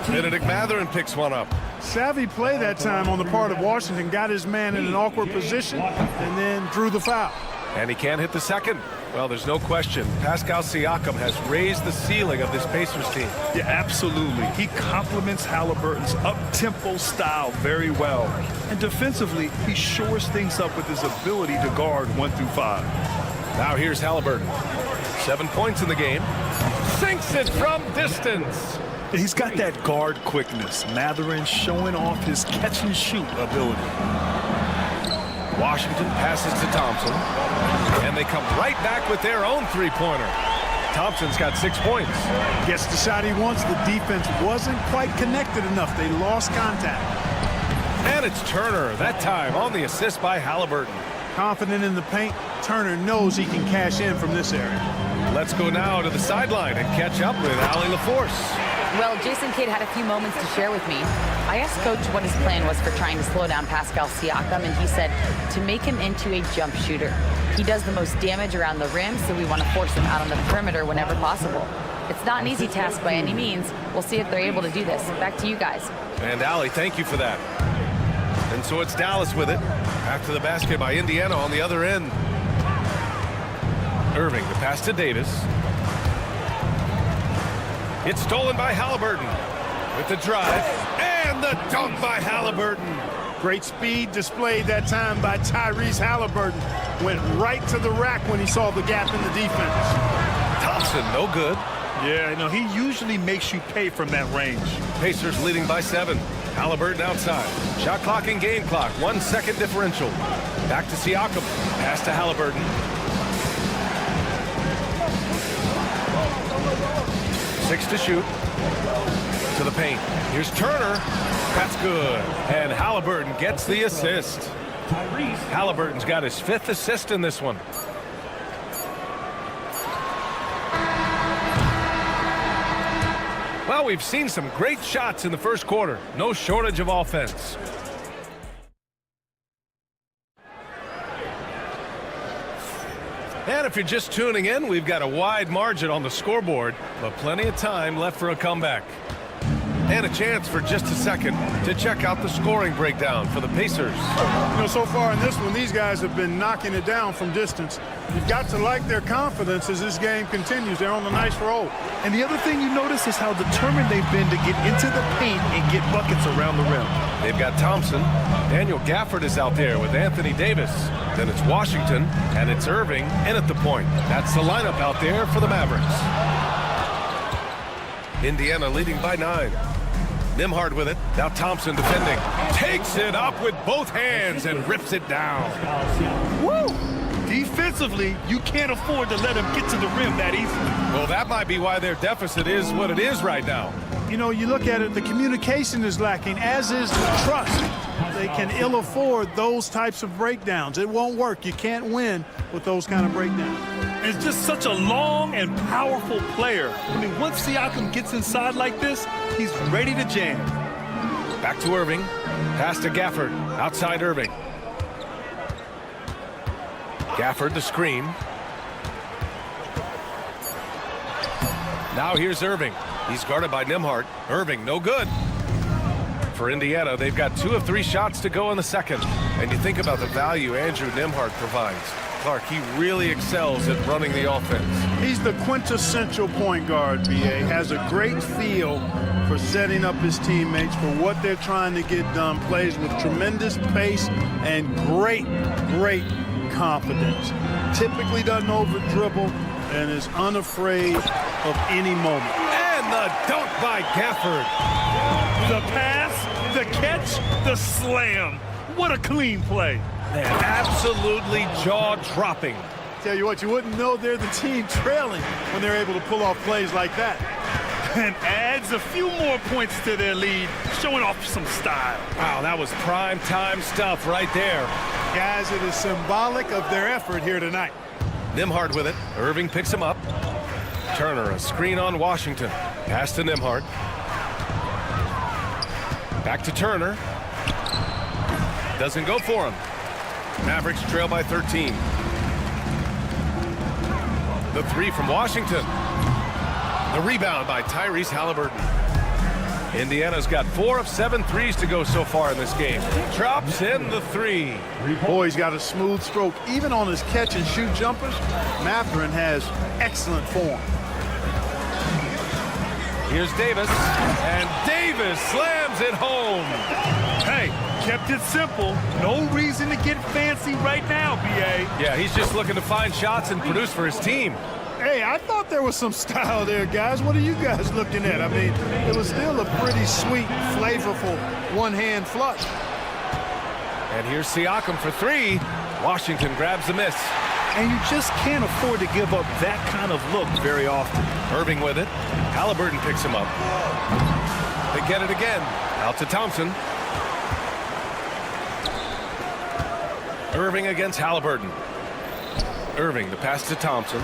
Benedict Mathurin picks one up. Savvy play that time on the part of Washington. Got his man in an awkward position and then drew the foul. And he can't hit the second. Well, there's no question. Pascal Siakam has raised the ceiling of this Pacers team. Yeah, absolutely. He complements Halliburton's up-tempo style very well. And defensively, he shores things up with his ability to guard 1 through 5. Now here's Halliburton. 7 points in the game. Sinks it from distance. He's got that guard quickness. Mathurin showing off his catch-and-shoot ability. Washington passes to Thompson. And they come right back with their own 3-pointer. Thompson's got 6 points. Gets the shot he wants. The defense wasn't quite connected enough. They lost contact. And it's Turner, that time on the assist by Halliburton. Confident in the paint, Turner knows he can cash in from this area. Let's go now to the sideline and catch up with Allie LaForce. Well, Jason Kidd had a few moments to share with me. I asked Coach what his plan was for trying to slow down Pascal Siakam, and he said to make him into a jump shooter. He does the most damage around the rim, so we want to force him out on the perimeter whenever possible. It's not an easy task by any means. We'll see if they're able to do this. Back to you guys. And Allie, thank you for that. And so it's Dallas with it. After the basket by Indiana on the other end. Irving, the pass to Davis. It's stolen by Halliburton. With the drive. And the dunk by Halliburton. Great speed displayed that time by Tyrese Halliburton. Went right to the rack when he saw the gap in the defense. Thompson, no good. Yeah, no, he usually makes you pay from that range. Pacers leading by 7. Halliburton outside. Shot clock and game clock. 1 second differential. Back to Siakam. Pass to Halliburton. 6 to shoot. To the paint. Here's Turner. That's good. And Halliburton gets the assist. Halliburton's got his 5th assist in this one. Well, we've seen some great shots in the first quarter. No shortage of offense. And if you're just tuning in, we've got a wide margin on the scoreboard, but plenty of time left for a comeback. And a chance for just a second to check out the scoring breakdown for the Pacers. You know, so far in this one, these guys have been knocking it down from distance. You've got to like their confidence as this game continues. They're on a nice roll. And the other thing you notice is how determined they've been to get into the paint and get buckets around the rim. They've got Thompson. Daniel Gafford is out there with Anthony Davis. Then it's Washington, and it's Irving in at the point. That's the lineup out there for the Mavericks. Indiana leading by 9. Nembhard with it. Now Thompson defending. Takes it up with both hands and rips it down. Woo! Defensively, you can't afford to let him get to the rim that easily. Well, that might be why their deficit is what it is right now. You know, you look at it, the communication is lacking, as is the trust. They can ill afford those types of breakdowns. It won't work. You can't win with those kind of breakdowns. It's just such a long and powerful player. I mean, once Siakam gets inside like this, he's ready to jam. Back to Irving. Pass to Gafford. Outside Irving. Gafford the screen. Now here's Irving. He's guarded by Nembhard. Irving, no good. For Indiana, they've got 2 of 3 shots to go in the second. And you think about the value Andrew Nembhard provides. Clark, he really excels at running the offense. He's the quintessential point guard, B.A. Has a great feel for setting up his teammates for what they're trying to get done. Plays with tremendous pace and great confidence. Typically doesn't over-dribble and is unafraid of any moment. And the dunk by Gafford. The pass, the catch, the slam. What a clean play. And absolutely jaw-dropping. Tell you what, you wouldn't know they're the team trailing when they're able to pull off plays like that. And adds a few more points to their lead, showing off some style. Wow, that was prime time stuff right there. Guys, it is symbolic of their effort here tonight. Nembhard with it. Irving picks him up. Turner, a screen on Washington. Pass to Nembhard. Back to Turner. Doesn't go for him. Mavericks trail by 13. The 3 from Washington. The rebound by Tyrese Halliburton. Indiana's got 4 of 7 threes to go so far in this game. Drops in the 3. Boy, he's got a smooth stroke. Even on his catch and shoot jumpers, Mathurin has excellent form. Here's Davis, and Davis slams it home. Hey, kept it simple. No reason to get fancy right now, B.A. Yeah, he's just looking to find shots and produce for his team. Hey, I thought there was some style there, guys. What are you guys looking at? I mean, it was still a pretty sweet, flavorful one-hand flush. And here's Siakam for 3. Washington grabs the miss. And you just can't afford to give up that kind of look very often. Irving with it. Halliburton picks him up. They get it again. Out to Thompson. Irving against Halliburton. Irving, the pass to Thompson.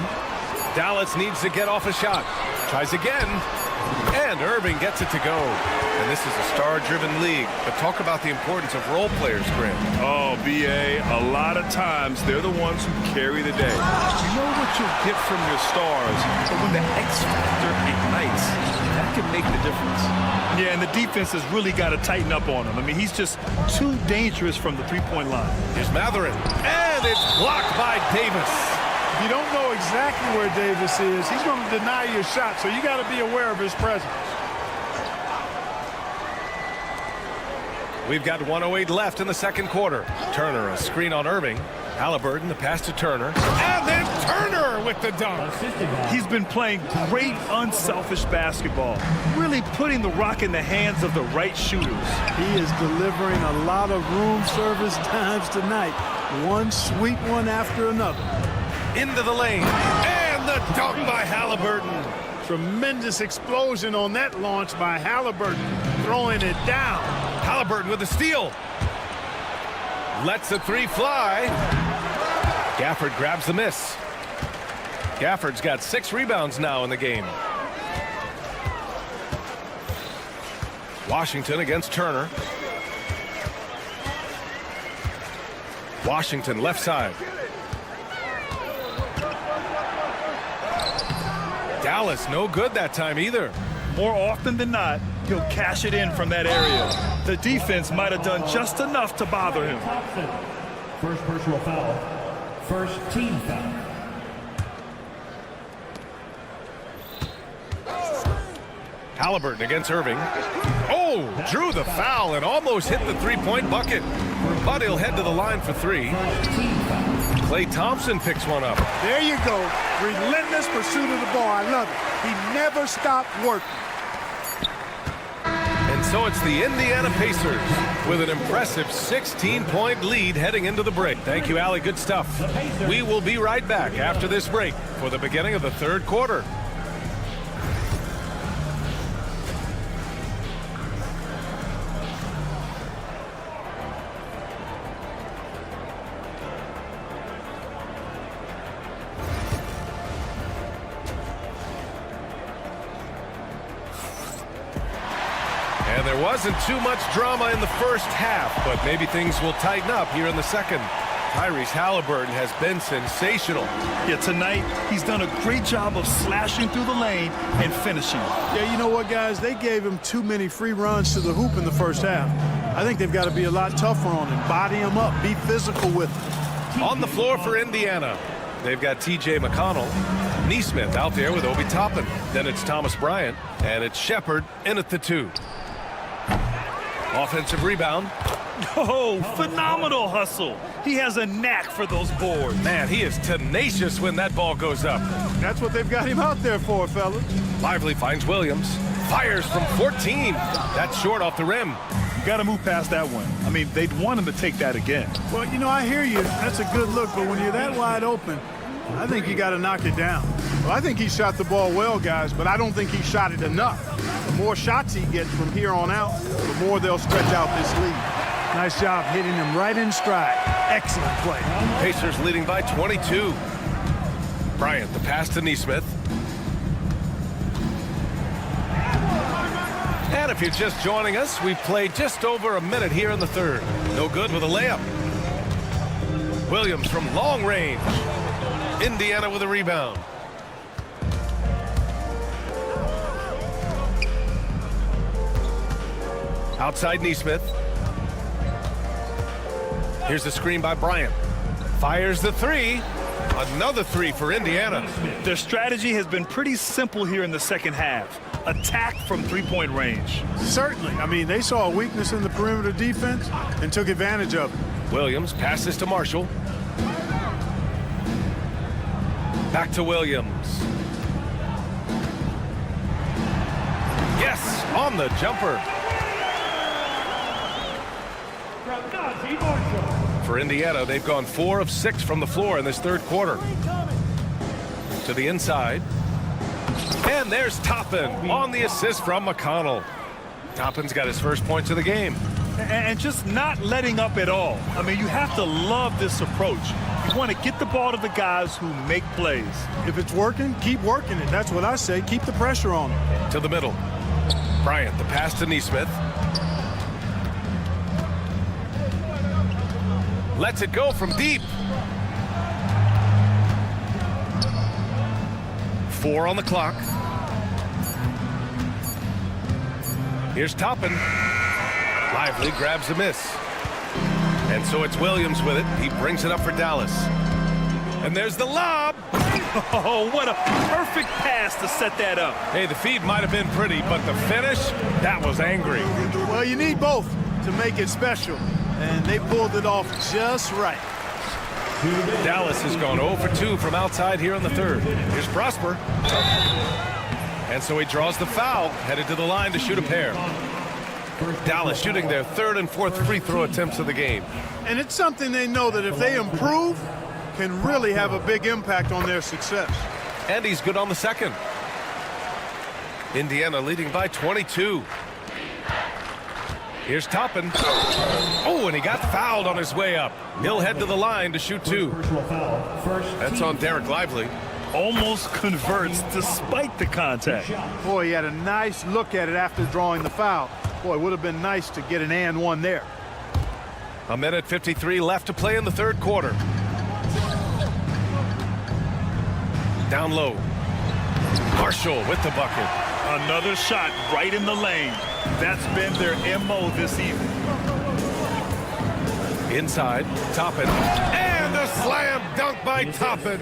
Dallas needs to get off a shot. Tries again. And And Irving gets it to go. And this is a star-driven league. But talk about the importance of role players, Grant. Oh, B.A., a lot of times they're the ones who carry the day. You know what you'll get from your stars, but when the X factor ignites, that can make the difference. Yeah, and the defense has really got to tighten up on him. I mean, he's just too dangerous from the three-point line. Here's Matherin. And it's blocked by Davis. If you don't know exactly where Davis is, he's going to deny your shot, so you got to be aware of his presence. We've got 1:08 left in the second quarter. Turner, a screen on Irving. Halliburton, the pass to Turner. And then Turner with the dunk. He's been playing great, unselfish basketball, really putting the rock in the hands of the right shooters. He is delivering a lot of room service times tonight. One sweet one after another. Into the lane. And the dunk by Halliburton. Tremendous explosion on that launch by Halliburton, throwing it down. Halliburton with the steal. Lets the three fly. Gafford grabs the miss. Gafford's got 6 rebounds now in the game. Washington against Turner. Washington left side. Dallas no good that time either. More often than not, he'll cash it in from that area. The defense might have done just enough to bother him. First personal foul. First team foul. Halliburton against Irving. Oh, drew the foul and almost hit the three-point bucket. But he'll head to the line for 3. Klay Thompson picks one up. There you go. Relentless pursuit of the ball. I love it. He never stopped working. And so it's the Indiana Pacers with an impressive 16-point lead heading into the break. Thank you, Allie. Good stuff. We will be right back after this break for the beginning of the third quarter. And there wasn't too much drama in the first half, but maybe things will tighten up here in the second. Tyrese Halliburton has been sensational. Yeah, tonight he's done a great job of slashing through the lane and finishing. Yeah, you know what, guys? They gave him too many free runs to the hoop in the first half. I think they've got to be a lot tougher on him. Body him up. Be physical with him. On the floor for Indiana, they've got T.J. McConnell. Neesmith out there with Obi Toppin. Then it's Thomas Bryant, and it's Shepard in at the 2. Offensive rebound. Oh, phenomenal hustle. He has a knack for those boards. Man, he is tenacious when that ball goes up. That's what they've got him out there for, fellas. Lively finds Williams. Fires from 14. That's short off the rim. You got to move past that one. I mean, they'd want him to take that again. Well, you know, I hear you. That's a good look, but when you're that wide open, I think you got to knock it down. Well, I think he shot the ball well, guys, but I don't think he shot it enough. The more shots he gets from here on out, the more they'll stretch out this lead. Nice job hitting him right in stride. Excellent play. Pacers leading by 22. Bryant, the pass to Neesmith. And if you're just joining us, we've played just over a minute here in the third. No good with a layup. Williams from long range. Indiana with a rebound. Outside Neesmith. Here's the screen by Bryant. Fires the 3. Another 3 for Indiana. Their strategy has been pretty simple here in the second half. Attack from three-point range. Certainly. I mean, they saw a weakness in the perimeter defense and took advantage of it. Williams passes to Marshall. Back to Williams. Yes, on the jumper. For Indiana, they've gone 4 of 6 from the floor in this third quarter. To the inside. And there's Toppin on the assist from McConnell. Toppin's got his first points of the game. And just not letting up at all. I mean, you have to love this approach. You want to get the ball to the guys who make plays. If it's working, keep working it. That's what I say. Keep the pressure on them. To the middle. Bryant, the pass to Neesmith. Lets it go from deep. 4 on the clock. Here's Toppin. Lively grabs a miss. And so it's Williams with it. He brings it up for Dallas. And there's the lob. Oh, what a perfect pass to set that up. Hey, the feed might have been pretty, but the finish, that was angry. Well, you need both to make it special, and they pulled it off just right. Dallas has gone 0 for 2 from outside here in the third. Here's Prosper. And so he draws the foul, headed to the line to shoot a pair. Dallas shooting their third and fourth free throw attempts of the game. And it's something they know that if they improve, can really have a big impact on their success. And he's good on the second. Indiana leading by 22. Here's Toppin. Oh, and he got fouled on his way up. He'll head to the line to shoot 2. That's on Derek Lively. Almost converts despite the contact. Boy, he had a nice look at it after drawing the foul. Boy, it would have been nice to get an and one there. A minute 53 left to play in the third quarter. Down low. Marshall with the bucket. Another shot right in the lane. That's been their MO this evening. Inside, Toppin. And a slam dunk by Toppin.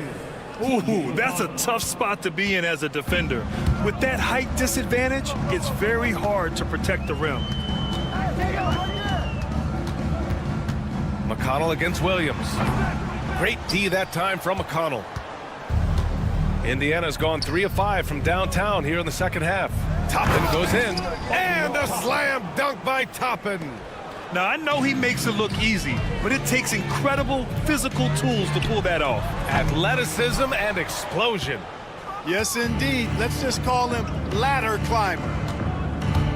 Ooh, that's a tough spot to be in as a defender. With that height disadvantage, it's very hard to protect the rim. McConnell against Williams. Great D that time from McConnell. Indiana's gone 3 of 5 from downtown here in the second half. Toppin goes in. And a slam dunk by Toppin. Now, I know he makes it look easy, but it takes incredible physical tools to pull that off. Athleticism and explosion. Yes, indeed. Let's just call him ladder climber.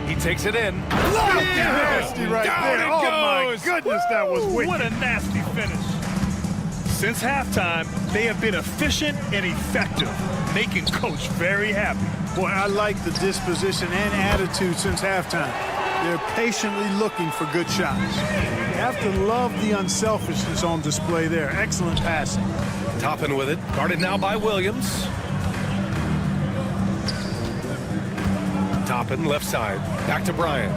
He takes it in. Nasty right Down there. it Oh, my goes. goodness, that was wicked. What a nasty finish. Since halftime, they have been efficient and effective, making Coach very happy. Boy, I like the disposition and attitude since halftime. They're patiently looking for good shots. You have to love the unselfishness on display there. Excellent passing. Toppin with it. Guarded now by Williams. Toppin left side. Back to Bryant.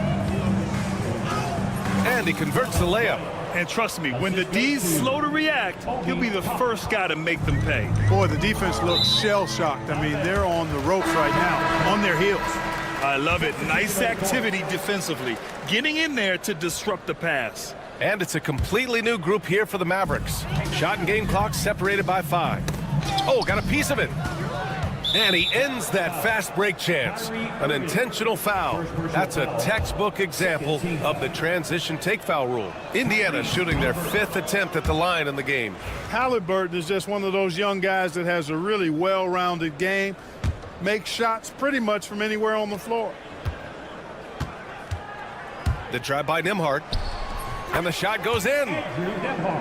And he converts the layup. And trust me, when the D's slow to react, he'll be the first guy to make them pay. Boy, the defense looks shell-shocked. I mean, they're on the ropes right now, on their heels. I love it. Nice activity defensively, getting in there to disrupt the pass. And it's a completely new group here for the Mavericks. Shot and game clock separated by 5. Oh, got a piece of it. And he ends that fast break chance. An intentional foul. That's a textbook example of the transition take foul rule. Indiana shooting their 5th attempt at the line in the game. Halliburton is just one of those young guys that has a really well-rounded game. Makes shots pretty much from anywhere on the floor. The drive by Nembhard. And the shot goes in.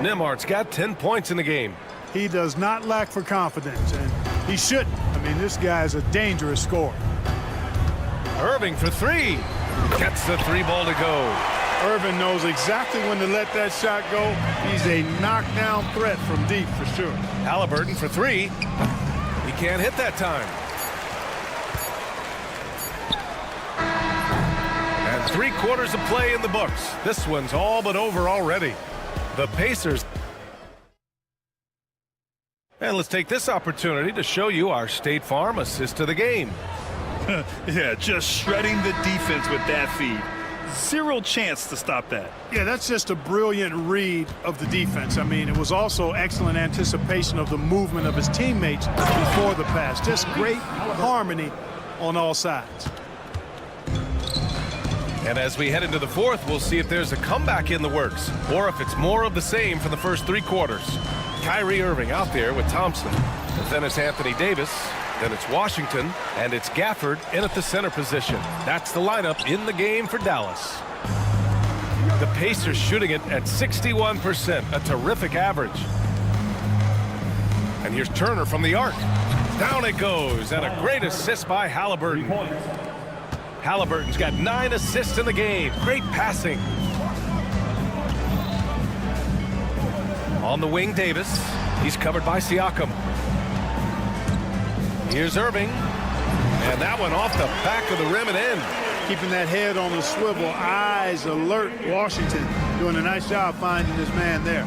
Nembhard's got 10 points in the game. He does not lack for confidence, and he shouldn't. I mean, this guy is a dangerous scorer. Irving for 3. Gets the 3-ball to go. Irving knows exactly when to let that shot go. He's a knockdown threat from deep for sure. Halliburton for 3. He can't hit that time. And 3 quarters of play in the books. This one's all but over already. The Pacers. And let's take this opportunity to show you our State Farm assist to the game. Yeah, just shredding the defense with that feed. Zero chance to stop that. Yeah, that's just a brilliant read of the defense. I mean, it was also excellent anticipation of the movement of his teammates before the pass. Just great harmony on all sides. And as we head into the fourth, we'll see if there's a comeback in the works or if it's more of the same for the first 3 quarters. Kyrie Irving out there with Thompson. And then it's Anthony Davis. Then it's Washington. And it's Gafford in at the center position. That's the lineup in the game for Dallas. The Pacers shooting it at 61%, a terrific average. And here's Turner from the arc. Down it goes, and a great assist by Halliburton. Halliburton's got 9 assists in the game. Great passing. On the wing, Davis. He's covered by Siakam. Here's Irving. And that one off the back of the rim and in. Keeping that head on the swivel, eyes alert. Washington doing a nice job finding this man there.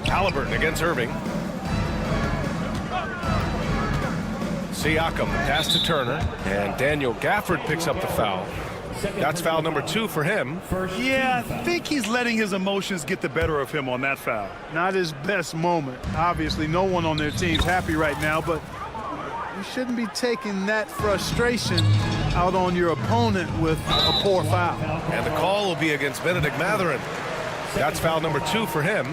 Halliburton against Irving. Siakam, pass to Turner. And Daniel Gafford picks up the foul. That's foul number 2 for him. Yeah, I think he's letting his emotions get the better of him on that foul. Not his best moment. Obviously, no one on their team's happy right now, but you shouldn't be taking that frustration out on your opponent with a poor foul. And the call will be against Benedict Mathurin. That's foul number 2 for him.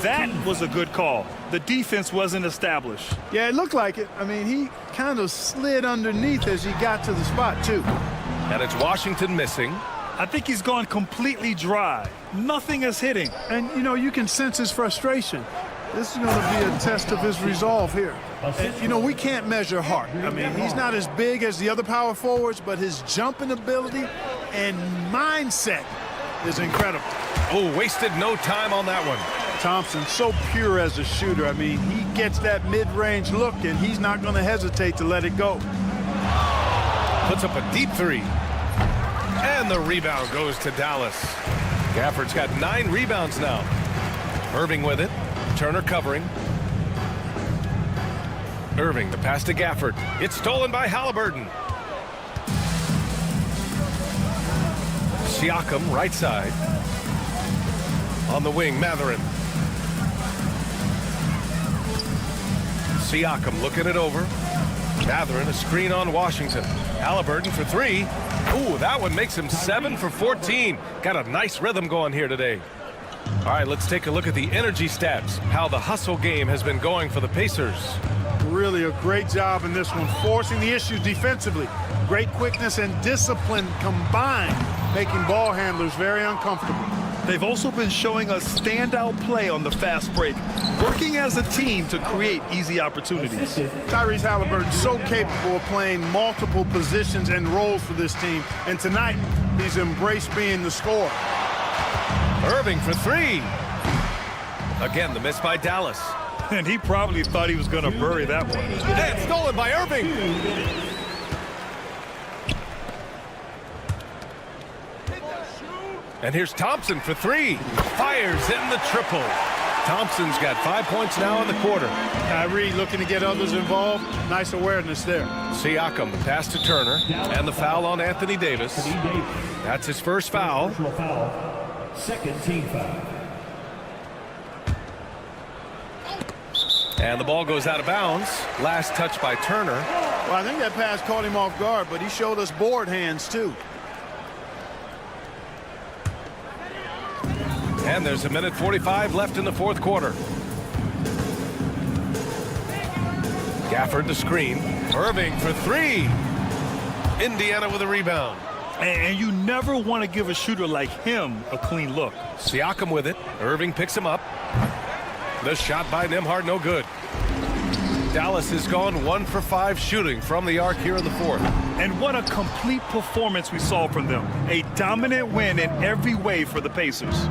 That was a good call. The defense wasn't established. Yeah, it looked like it. I mean, he kind of slid underneath as he got to the spot, too. And it's Washington missing. I think he's gone completely dry. Nothing is hitting. And, you know, you can sense his frustration. This is going to be a test of his resolve here. And, you know, we can't measure heart. I mean, he's not as big as the other power forwards, but his jumping ability and mindset is incredible. Oh, wasted no time on that one. Thompson, so pure as a shooter. I mean, he gets that mid-range look, and he's not going to hesitate to let it go. Puts up a deep 3. And the rebound goes to Dallas. Gafford's got 9 rebounds now. Irving with it. Turner covering. Irving, the pass to Gafford. It's stolen by Halliburton. Siakam, right side. On the wing, Mathurin. Siakam looking it over. Mathurin, a screen on Washington. Halliburton for 3. Ooh, that one makes him 7 for 14. Got a nice rhythm going here today. All right, let's take a look at the energy stats. How the hustle game has been going for the Pacers. Really a great job in this one, forcing the issue defensively. Great quickness and discipline combined, making ball handlers very uncomfortable. They've also been showing us standout play on the fast break, working as a team to create easy opportunities. Tyrese Halliburton so capable of playing multiple positions and roles for this team, and tonight he's embraced being the scorer. Irving for 3. Again, the miss by Dallas. And he probably thought he was going to bury that one. And stolen by Irving. And here's Thompson for 3. Fires in the triple. Thompson's got 5 points now in the quarter. Kyrie looking to get others involved. Nice awareness there. Siakam, the pass to Turner. And the foul on Anthony Davis. That's his first foul. Second team foul. And the ball goes out of bounds. Last touch by Turner. Well, I think that pass caught him off guard, but he showed us board hands too. And there's 1:45 left in the fourth quarter. Gafford to screen. Irving for 3. Indiana with a rebound. And you never want to give a shooter like him a clean look. Siakam with it. Irving picks him up. The shot by Nembhard, no good. Dallas has gone 1 for 5 shooting from the arc here in the fourth. And what a complete performance we saw from them. A dominant win in every way for the Pacers.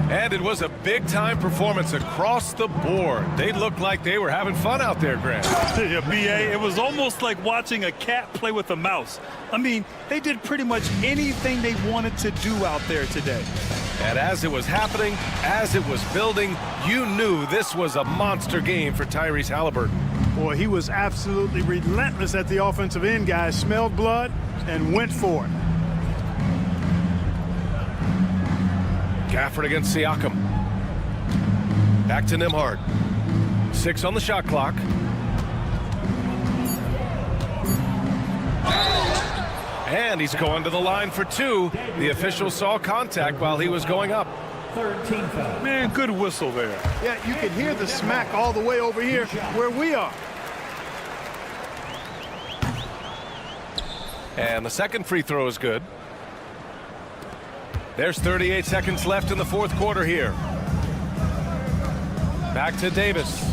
And it was a big-time performance across the board. They looked like they were having fun out there, Grant. Yeah, B.A., it was almost like watching a cat play with a mouse. I mean, they did pretty much anything they wanted to do out there today. And as it was happening, as it was building, you knew this was a monster game for Tyrese Halliburton. Boy, he was absolutely relentless at the offensive end, guys. Smelled blood and went for it. Gafford against Siakam. Back to Nembhard. 6 on the shot clock. And he's going to the line for 2. The official saw contact while he was going up. Third team foul. Man, good whistle there. Yeah, you can hear the smack all the way over here where we are. And the second free throw is good. There's 38 seconds left in the fourth quarter here. Back to Davis.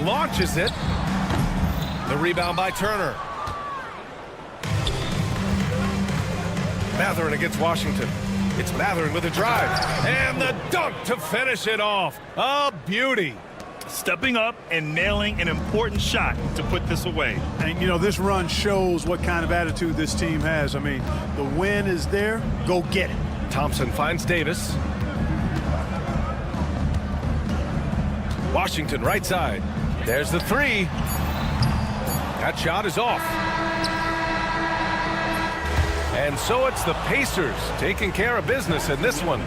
Launches it. The rebound by Turner. Mathurin against Washington. It's Mathurin with a drive. And the dunk to finish it off. A beauty. Stepping up and nailing an important shot to put this away. And, you know, this run shows what kind of attitude this team has. I mean, the win is there. Go get it. Thompson finds Davis. Washington right side. There's the three. That shot is off. And so it's the Pacers taking care of business in this one.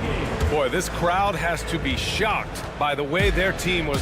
Boy, this crowd has to be shocked by the way their team was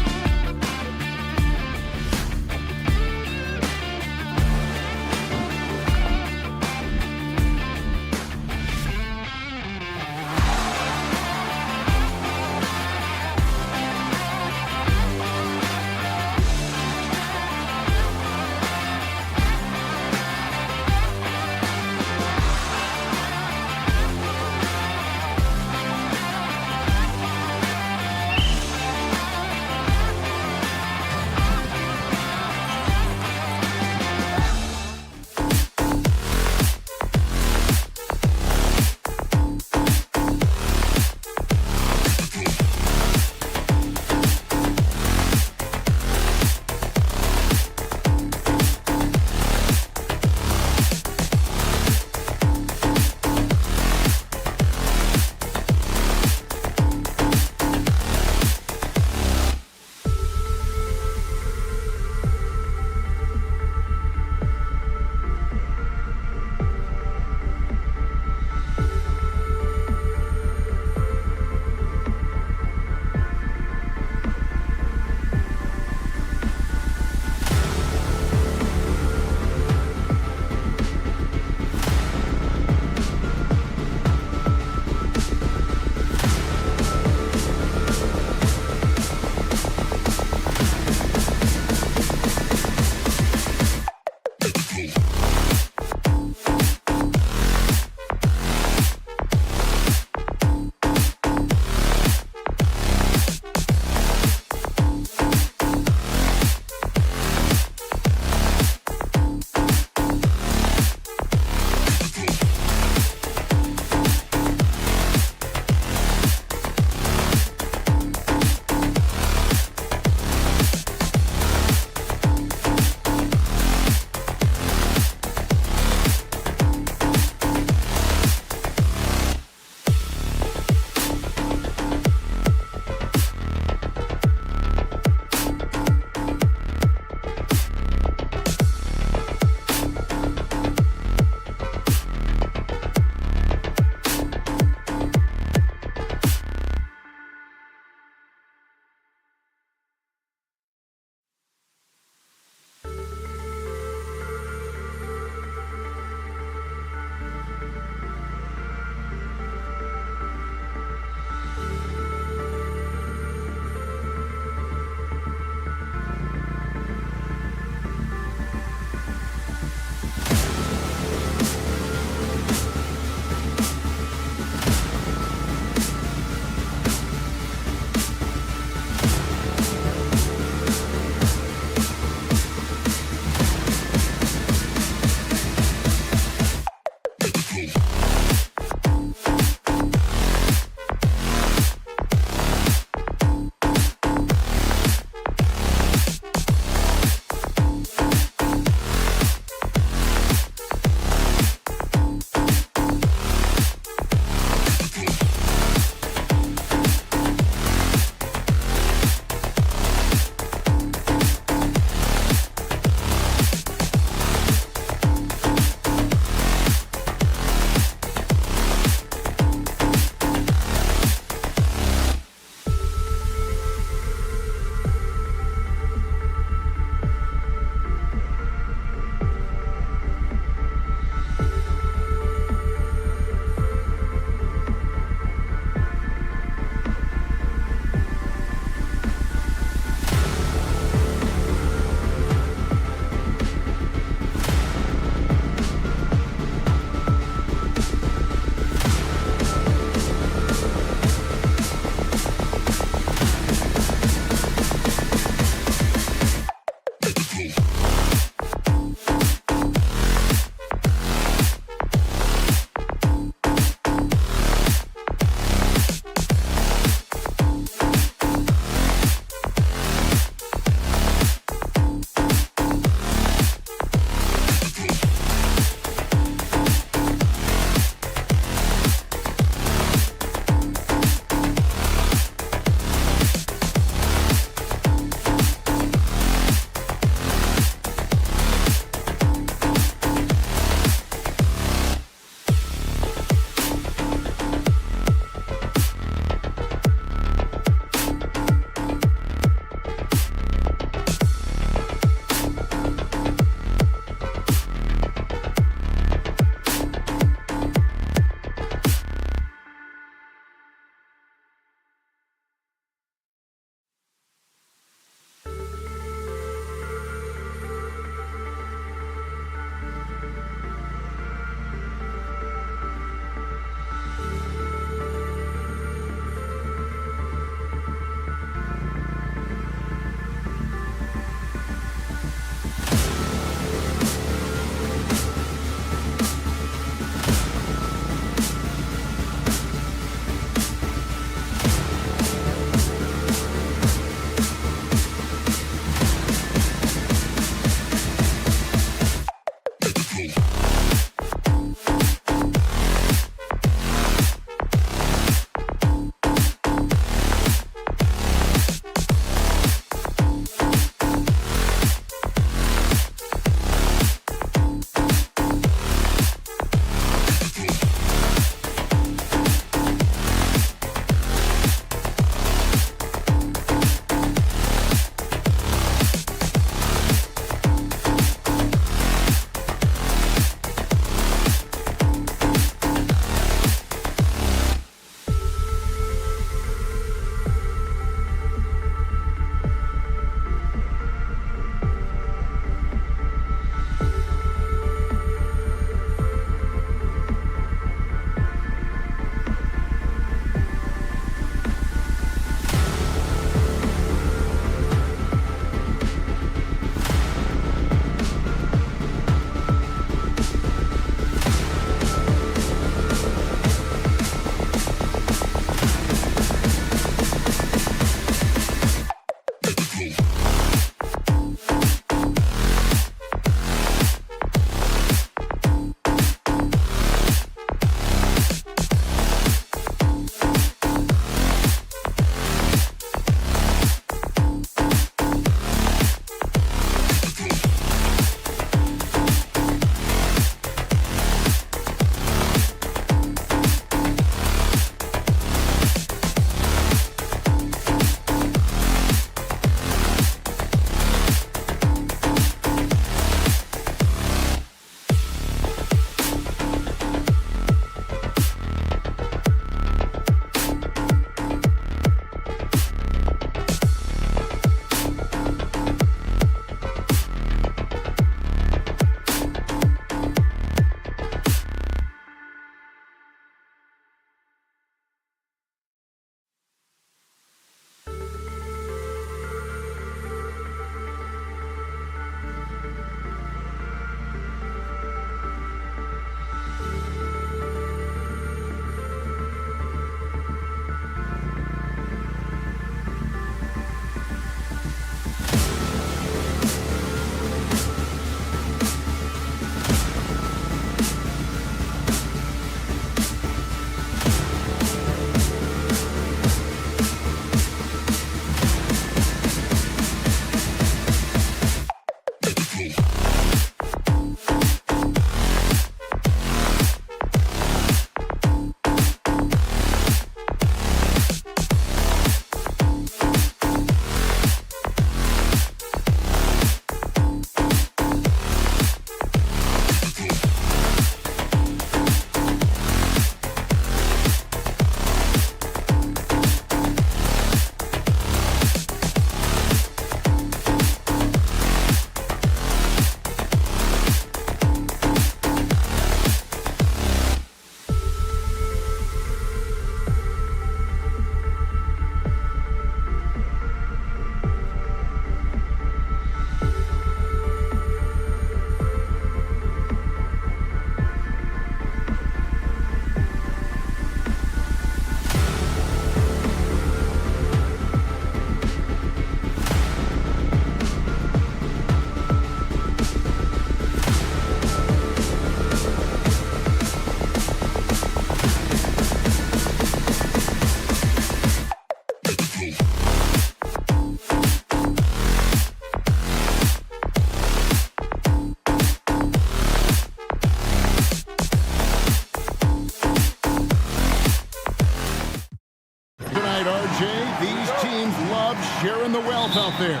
PJ, these teams love sharing the wealth out there.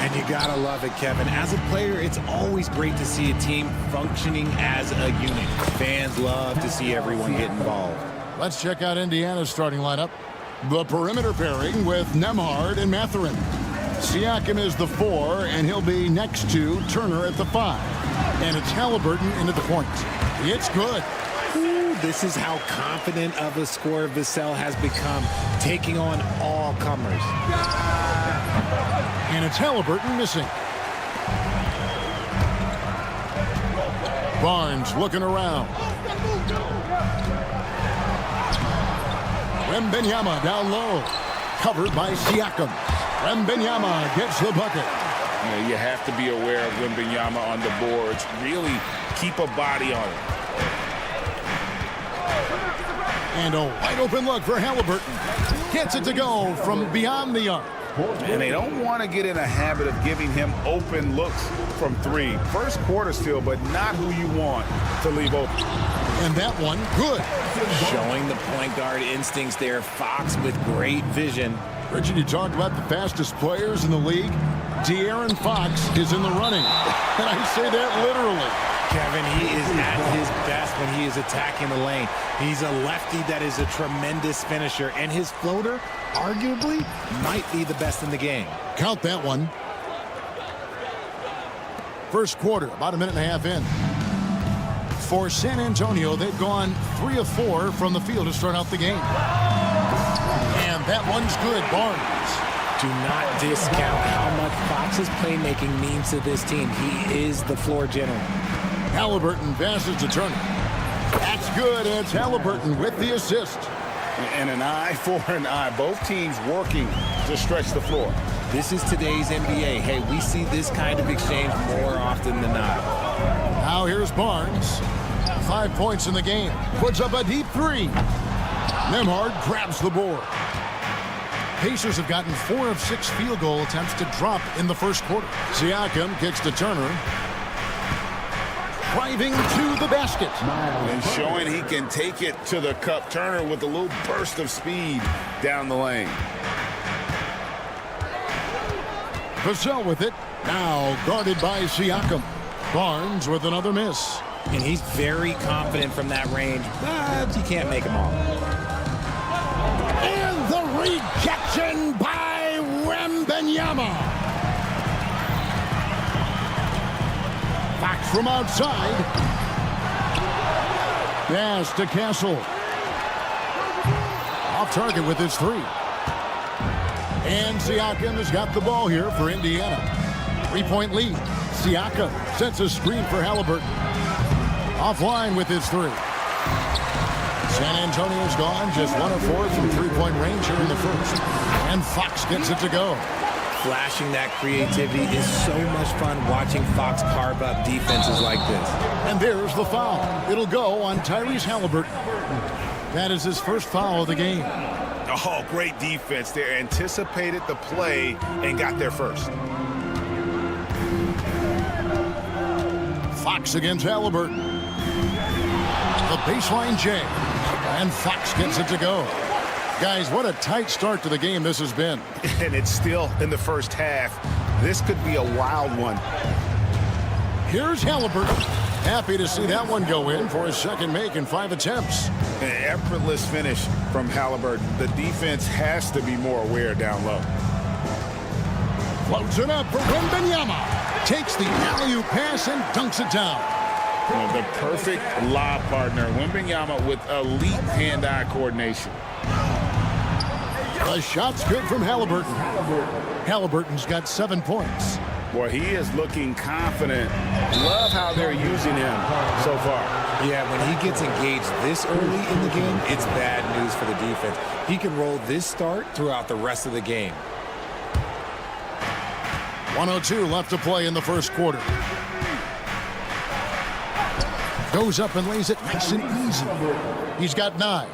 And you gotta love it, Kevin. As a player, it's always great to see a team functioning as a unit. Fans love to see everyone get involved. Let's check out Indiana's starting lineup. The perimeter pairing with Nembhard and Mathurin. Siakam is the 4, and he'll be next to Turner at the 5. And it's Halliburton into the point. It's good. Ooh, this is how confident of a scorer Vassell has become, taking on all comers. And it's Halliburton missing. Barnes looking around. Wembanyama down low. Covered by Siakam. Wembanyama gets the bucket. You have to be aware of Wembanyama on the boards. Really keep a body on it. And a wide open look for Halliburton. Gets it to go from beyond the arc. And they don't want to get in a habit of giving him open looks from 3. First quarter still, but not who you want to leave open. And that one, good. Showing the point guard instincts there. Fox with great vision. Richard, you talked about the fastest players in the league. De'Aaron Fox is in the running. And I say that literally. Kevin, he is at his best when he is attacking the lane. He's a lefty that is a tremendous finisher, and his floater, arguably, might be the best in the game. Count that one. First quarter, about a minute and a half in. For San Antonio, they've gone 3 of 4 from the field to start out the game. And that one's good, Barnes. Do not discount how much Fox's playmaking means to this team. He is the floor general. Halliburton passes to Turner. That's good, and it's Halliburton with the assist. And an eye for an eye. Both teams working to stretch the floor. This is today's NBA. Hey, we see this kind of exchange more often than not. Now here's Barnes. 5 points in the game. Puts up a deep 3. Nembhard grabs the board. Pacers have gotten 4 of 6 field goal attempts to drop in the first quarter. Siakam kicks to Turner. Driving to the basket. And showing he can take it to the cup. Turner with a little burst of speed down the lane. Vassell with it. Now guarded by Siakam. Barnes with another miss. And he's very confident from that range, but you can't make them all. And the rejection by Wembanyama. Back from outside. Pass to Castle. Off target with his 3. And Siakam has got the ball here for Indiana. 3-point lead. Siakam sets a screen for Halliburton. Offline with his 3. San Antonio's gone just 1 of 4 from 3-point range here in the first. And Fox gets it to go. Flashing that creativity is so much fun watching Fox carve up defenses like this. And there's the foul. It'll go on Tyrese Halliburton. That is his first foul of the game. Oh, great defense there. Anticipated the play and got there first. Fox against Halliburton. The baseline J. And Fox gets it to go. Guys, what a tight start to the game this has been. And it's still in the first half. This could be a wild one. Here's Halliburton. Happy to see that one go in for his second make in 5 attempts. An effortless finish from Halliburton. The defense has to be more aware down low. Floats it up for Wembanyama. Takes the alley-oop pass and dunks it down. The perfect lob partner. Wembanyama with elite hand-eye coordination. The shot's good from Halliburton. Halliburton's got 7 points. Boy, he is looking confident. Love how they're using him so far. Yeah, when he gets engaged this early in the game, it's bad news for the defense. He can roll this start throughout the rest of the game. 1:02 left to play in the first quarter. Goes up and lays it nice and easy. He's got 9.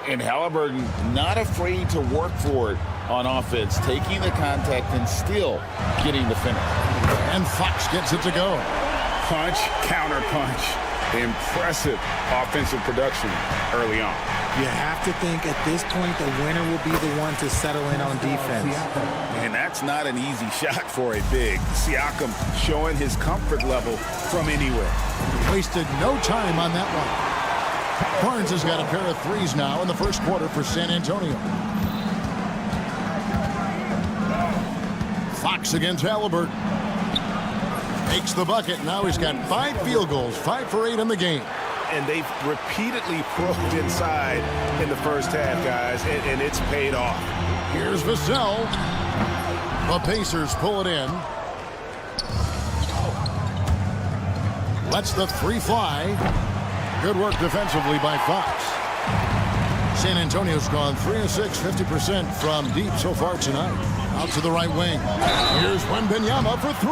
And Halliburton not afraid to work for it on offense, taking the contact and still getting the finish. And Fox gets it to go. Punch, counter punch. Impressive offensive production early on. You have to think at this point the winner will be the one to settle in on defense. And that's not an easy shot for a big. Siakam showing his comfort level from anywhere. Wasted no time on that one. Barnes has got a pair of threes now in the first quarter for San Antonio. Fox against Halliburton. Makes the bucket. Now he's got 5 field goals, 5 for 8 in the game. And they've repeatedly probed inside in the first half, guys, and it's paid off. Here's Vassell. The Pacers pull it in. Lets the 3 fly. Good work defensively by Fox. San Antonio's gone 3 of 6, 50% from deep so far tonight. Out to the right wing. Here's Wembanyama for 3.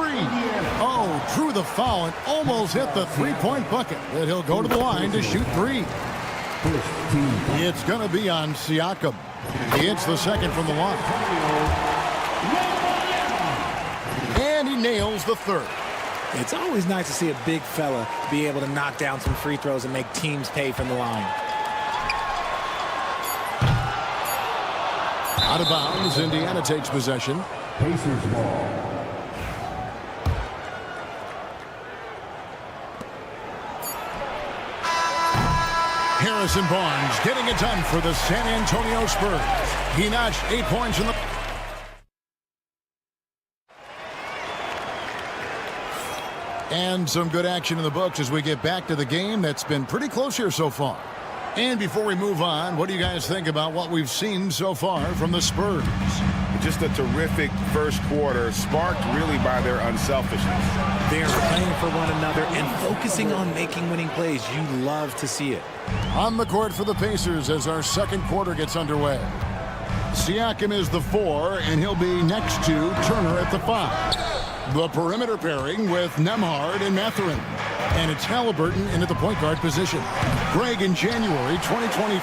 Oh, drew the foul and almost hit the 3-point bucket. But he'll go to the line to shoot 3. It's going to be on Siakam. He hits the second from the line. And he nails the third. It's always nice to see a big fella be able to knock down some free throws and make teams pay from the line. Out of bounds, Indiana takes possession. Pacers ball. Harrison Barnes getting it done for the San Antonio Spurs. He notched 8 points in the... And some good action in the books as we get back to the game that's been pretty close here so far. And before we move on, what do you guys think about what we've seen so far from the Spurs? Just a terrific first quarter, sparked really by their unselfishness. They're playing for one another and focusing on making winning plays. You love to see it. On the court for the Pacers as our second quarter gets underway. Siakam is the 4, and he'll be next to Turner at the 5. The perimeter pairing with Nembhard and Mathurin. And it's Halliburton into the point guard position. Greg, in January 2024,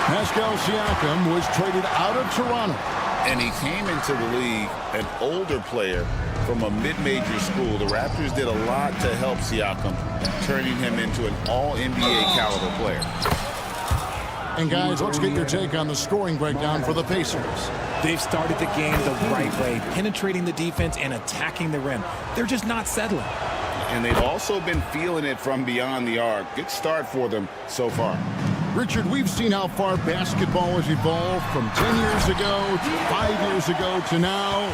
Pascal Siakam was traded out of Toronto. And he came into the league an older player from a mid-major school. The Raptors did a lot to help Siakam, turning him into an all-NBA caliber player. And guys, let's get your take on the scoring breakdown for the Pacers. They've started the game the right way, penetrating the defense and attacking the rim. They're just not settling. And they've also been feeling it from beyond the arc. Good start for them so far. Richard, we've seen how far basketball has evolved from 10 years ago to 5 years ago to now.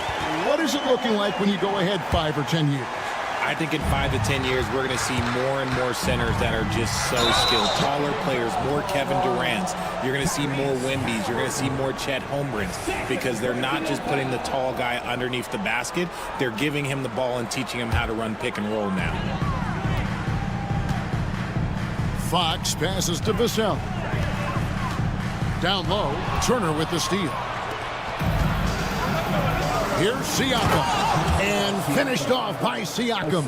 What is it looking like when you go ahead 5 or 10 years? I think in 5 to 10 years, we're going to see more and more centers that are just so skilled. Taller players, more Kevin Durant's. You're going to see more Wemby's. You're going to see more Chet Holmgrens because they're not just putting the tall guy underneath the basket. They're giving him the ball and teaching him how to run pick and roll now. Fox passes to Vassell. Down low, Turner with the steal. Here's Siakam, and finished off by Siakam.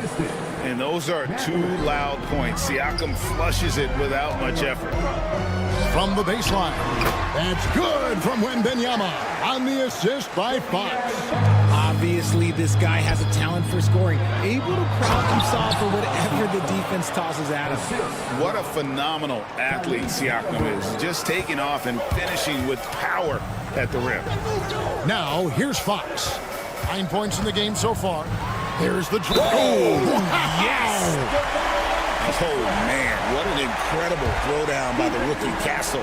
And those are 2 loud points. Siakam flushes it without much effort. From the baseline, that's good from Wembanyama on the assist by Fox. Obviously, this guy has a talent for scoring, able to problem solve for whatever the defense tosses at him. What a phenomenal athlete Siakam is. Just taking off and finishing with power at the rim. Now, here's Fox. 9 points in the game so far. There's the... Oh, yes! Oh, man, what an incredible throwdown by the rookie Castle.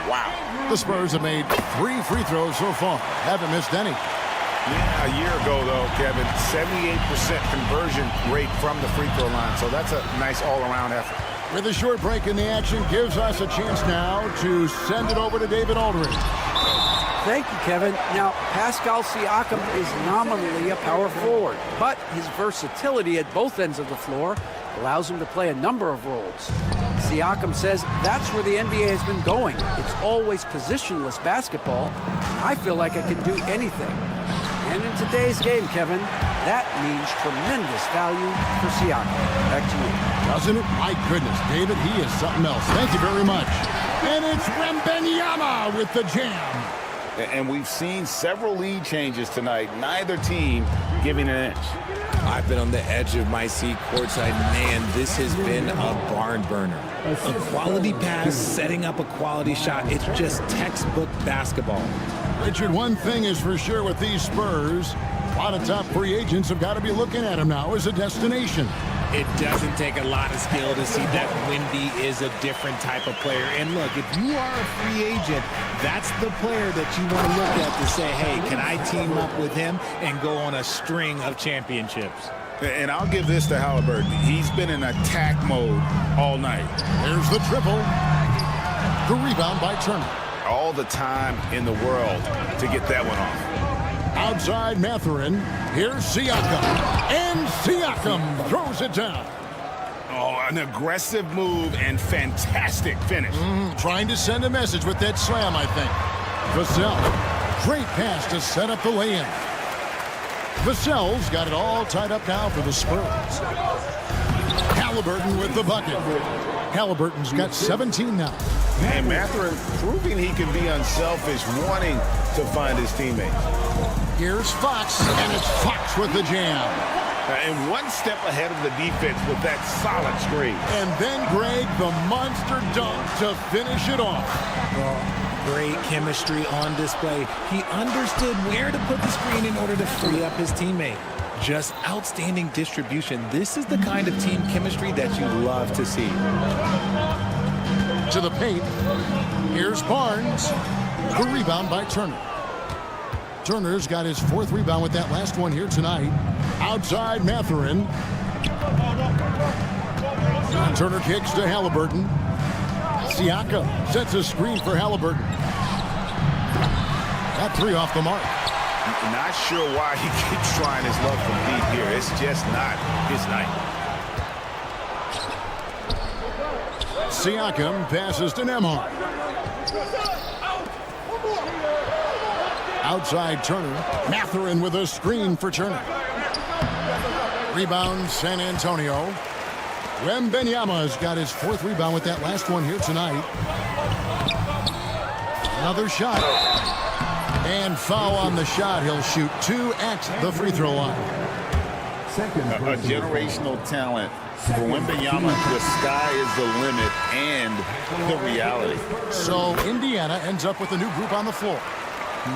Wow. The Spurs have made 3 free throws so far. Haven't missed any. Yeah, a year ago, though, Kevin, 78% conversion rate from the free throw line. So that's a nice all-around effort. With a short break in the action, gives us a chance now to send it over to David Aldridge. Thank you, Kevin. Now, Pascal Siakam is nominally a power forward, but his versatility at both ends of the floor allows him to play a number of roles. Siakam says that's where the NBA has been going. It's always positionless basketball. I feel like I can do anything. And in today's game, Kevin, that means tremendous value for Siakam. Back to you. Doesn't it? My goodness, David, he is something else. Thank you very much. And it's Wembanyama with the jam. And we've seen several lead changes tonight, neither team giving an inch. I've been on the edge of my seat courtside. Man, this has been a barn burner. A quality pass, setting up a quality shot. It's just textbook basketball. Richard, one thing is for sure with these Spurs, a lot of top free agents have got to be looking at them now as a destination. It doesn't take a lot of skill to see that Wemby is a different type of player. And look, if you are a free agent, that's the player that you want to look at to say, hey, can I team up with him and go on a string of championships? And I'll give this to Halliburton. He's been in attack mode all night. There's the triple. The rebound by Turner. All the time in the world to get that one off. Outside Mathurin. Here's Siakam. And Siakam throws it down. Oh, an aggressive move and fantastic finish. Trying to send a message with that slam, I think. Vassell. Great pass to set up the lay-in. Vassell's got it all tied up now for the Spurs. Halliburton with the bucket. Halliburton's got 17 now. And Mathurin proving he can be unselfish, wanting to find his teammates. Here's Fox, and it's Fox with the jam. And one step ahead of the defense with that solid screen. And then, Greg, the monster dunk to finish it off. Great chemistry on display. He understood where to put the screen in order to free up his teammate. Just outstanding distribution. This is the kind of team chemistry that you love to see. To the paint. Here's Barnes. The rebound by Turner. Turner's got his 4th rebound with that last one here tonight. Outside Mathurin. Turner kicks to Halliburton. Siakam sets a screen for Halliburton. Got 3 off the mark. Not sure why he keeps trying his luck from deep here. It's just not his night. Siakam passes to Nembhard. Outside Turner. Mathurin with a screen for Turner. Rebound San Antonio. Wembanyama's got his 4th rebound with that last one here tonight. Another shot. And foul on the shot. He'll shoot 2 at the free throw line. A generational talent. For Wembanyama, the sky is the limit and the reality. So Indiana ends up with a new group on the floor.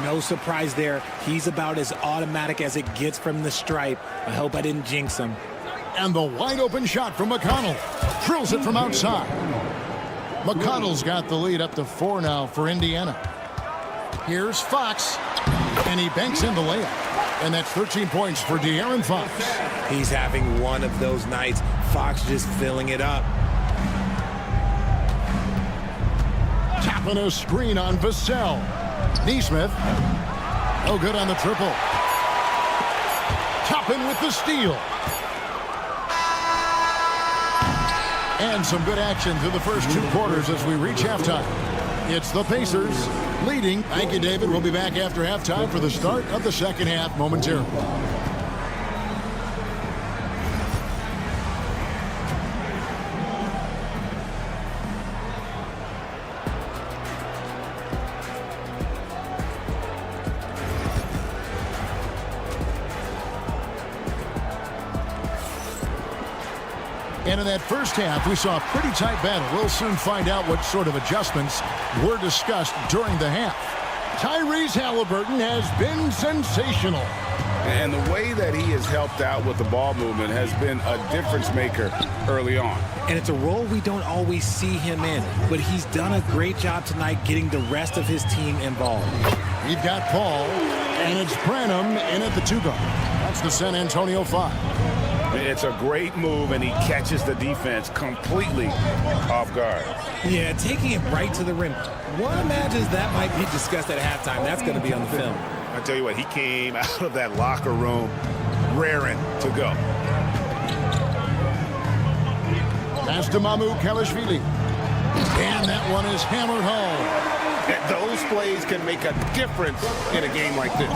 No surprise there. He's about as automatic as it gets from the stripe. I hope I didn't jinx him. And the wide open shot from McConnell. Drills it from outside. McConnell's got the lead up to 4 now for Indiana. Here's Fox. And he banks in the layup. And that's 13 points for De'Aaron Fox. He's having one of those nights. Fox just filling it up. Tapping a screen on Vassell. Neesmith. No good on the triple. Toppin with the steal. And some good action through the first 2 quarters as we reach halftime. It's the Pacers leading. Thank you, David. We'll be back after halftime for the start of the second half momentarily. And in that first half, we saw a pretty tight battle. We'll soon find out what sort of adjustments were discussed during the half. Tyrese Halliburton has been sensational. And the way that he has helped out with the ball movement has been a difference maker early on. And it's a role we don't always see him in, but he's done a great job tonight getting the rest of his team involved. We've got Paul, and it's Branham in at the 2 guard. That's the San Antonio 5. It's a great move, and he catches the defense completely off guard. Yeah, taking it right to the rim. One imagines that might be discussed at halftime. That's going to be on the film. I tell you what, he came out of that locker room raring to go. Pass to Mamu Kelishvili. And that one is hammered home. Those plays can make a difference in a game like this.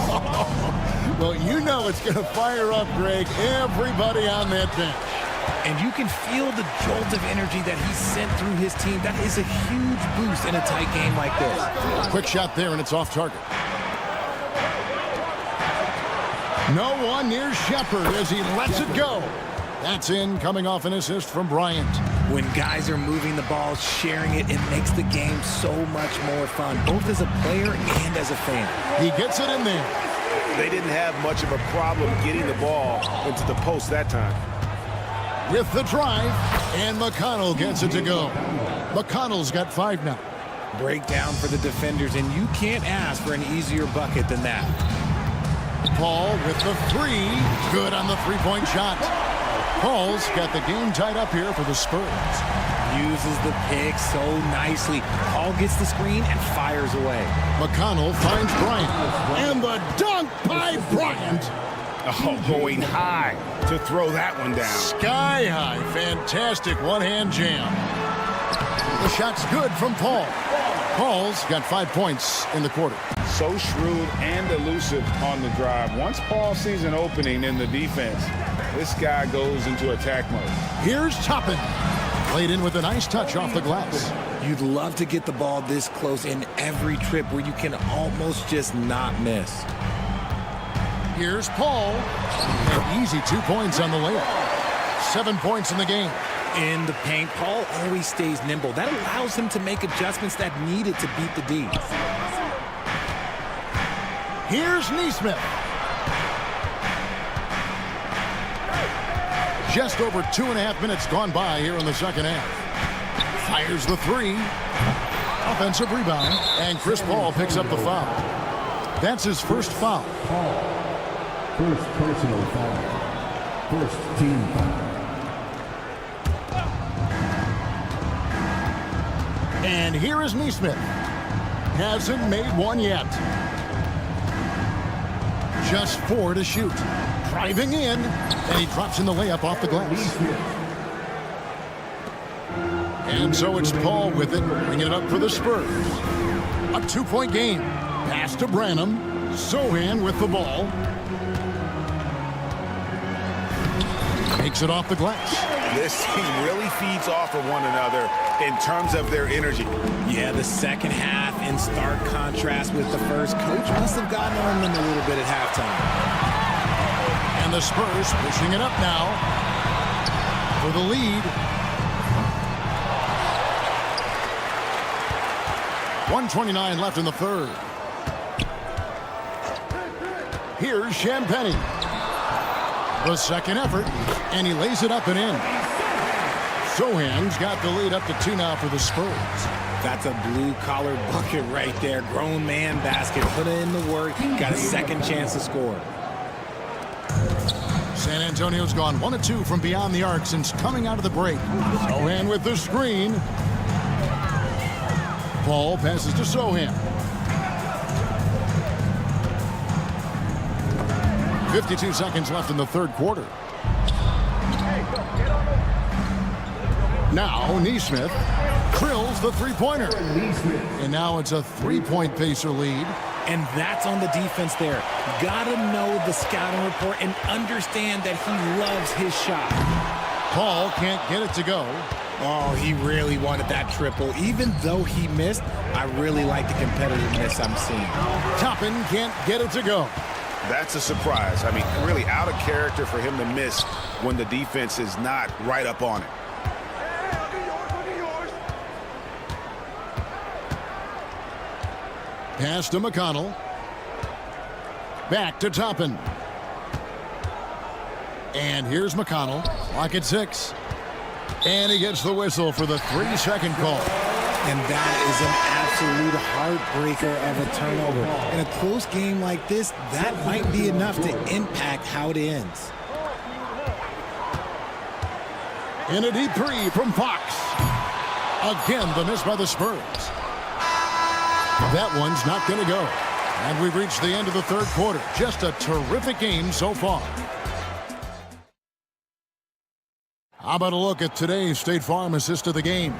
Well, you know it's going to fire up, Greg, everybody on that bench. And you can feel the jolt of energy that he sent through his team. That is a huge boost in a tight game like this. Quick shot there, and it's off target. No one near Shepard as he lets it go. That's in, coming off an assist from Bryant. When guys are moving the ball, sharing it, it makes the game so much more fun, both as a player and as a fan. He gets it in there. They didn't have much of a problem getting the ball into the post that time. With the drive, and McConnell gets it to go. McConnell's got 5 now. Breakdown for the defenders, and you can't ask for an easier bucket than that. Paul with the 3. Good on the three-point shot. Paul's got the game tied up here for the Spurs. Uses the pick so nicely. Paul gets the screen and fires away. McConnell finds Bryant. And the dunk by Bryant. Oh, going high to throw that one down. Sky high. Fantastic one-hand jam. The shot's good from Paul. Paul's got 5 points in the quarter. So shrewd and elusive on the drive. Once Paul sees an opening in the defense, this guy goes into attack mode. Here's Toppin. Played in with a nice touch off the glass. You'd love to get the ball this close in every trip where you can almost just not miss. Here's Paul. An easy 2 points on the layup. 7 points in the game. In the paint, Paul always stays nimble. That allows him to make adjustments that needed to beat the D. Here's Neesmith. Just over 2.5 minutes gone by here in the second half. Fires the 3. Offensive rebound. And Chris Paul picks up the foul. That's his first foul. First personal foul. First team foul. And here is Neesmith. Hasn't made one yet. Just 4 to shoot. Driving in, and he drops in the layup off the glass. And so it's Paul with it, bringing it up for the Spurs. A 2-point game. Pass to Branham. Sohan with the ball. Takes it off the glass. This team really feeds off of one another in terms of their energy. Yeah, the second half in stark contrast with the first. Coach must have gotten on them a little bit at halftime. And the Spurs pushing it up now for the lead. 1:29 left in the third. Here's Champagnie. The second effort, and he lays it up and in. Sohan's got the lead up to 2 now for the Spurs. That's a blue-collar bucket right there. Grown man basket. Put in the work. Got a second chance to score. San Antonio's gone 1 of 2 from beyond the arc since coming out of the break. Sohan with the screen. Paul passes to Sohan. 52 seconds left in the third quarter. Now Neesmith drills the three-pointer. And now it's a 3-point Pacer lead. And that's on the defense there. Gotta know the scouting report and understand that he loves his shot. Paul can't get it to go. Oh, he really wanted that triple. Even though he missed, I really like the competitiveness I'm seeing. Toppin can't get it to go. That's a surprise. I mean, really out of character for him to miss when the defense is not right up on it. Pass to McConnell. Back to Toppin. And here's McConnell. Clock at 6. And he gets the whistle for the 3-second call. And that is an absolute heartbreaker of a turnover. In a close game like this, that might be enough to impact how it ends. In a deep 3 from Fox. Again, the miss by the Spurs. That one's not going to go. And we've reached the end of the third quarter. Just a terrific game so far. How about a look at today's State Farm assist of the game?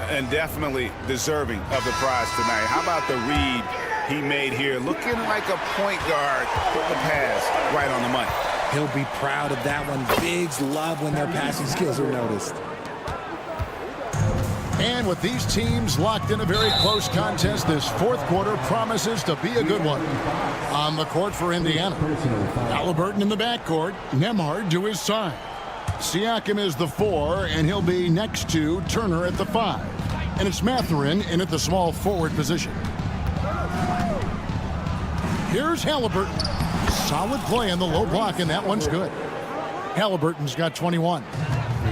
And definitely deserving of the prize tonight. How about the read he made here? Looking like a point guard. Put the pass right on the money. He'll be proud of that one. Bigs love when their passing skills are noticed. And with these teams locked in a very close contest, this fourth quarter promises to be a good one. On the court for Indiana, Halliburton in the backcourt, Nembhard to his side. Siakam is the 4, and he'll be next to Turner at the 5. And it's Mathurin in at the small forward position. Here's Halliburton. Solid play in the low block, and that one's good. Halliburton's got 21.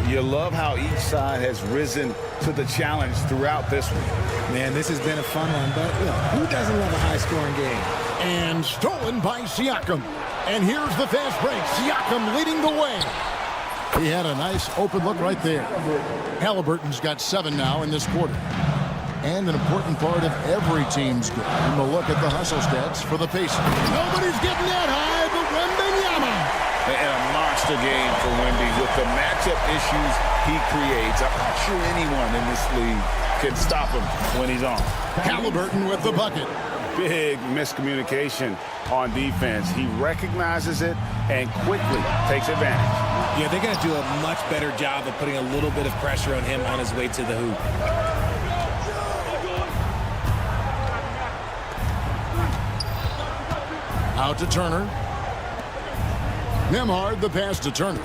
You love how each side has risen to the challenge throughout this one. Man, this has been a fun one, but look, who doesn't love a high-scoring game? And stolen by Siakam. And here's the fast break. Siakam leading the way. He had a nice open look right there. Halliburton's got 7 now in this quarter. And an important part of every team's game. A look at the hustle stats for the Pacers. Nobody's getting that high, but Wembanyama. And a monster game for Wemby with the matchup issues he creates. I'm not sure anyone in this league can stop him when he's on. Halliburton with the bucket. Big miscommunication on defense. He recognizes it and quickly takes advantage. Yeah, they're going to do a much better job of putting a little bit of pressure on him on his way to the hoop. Out to Turner. Nembhard the pass to Turner.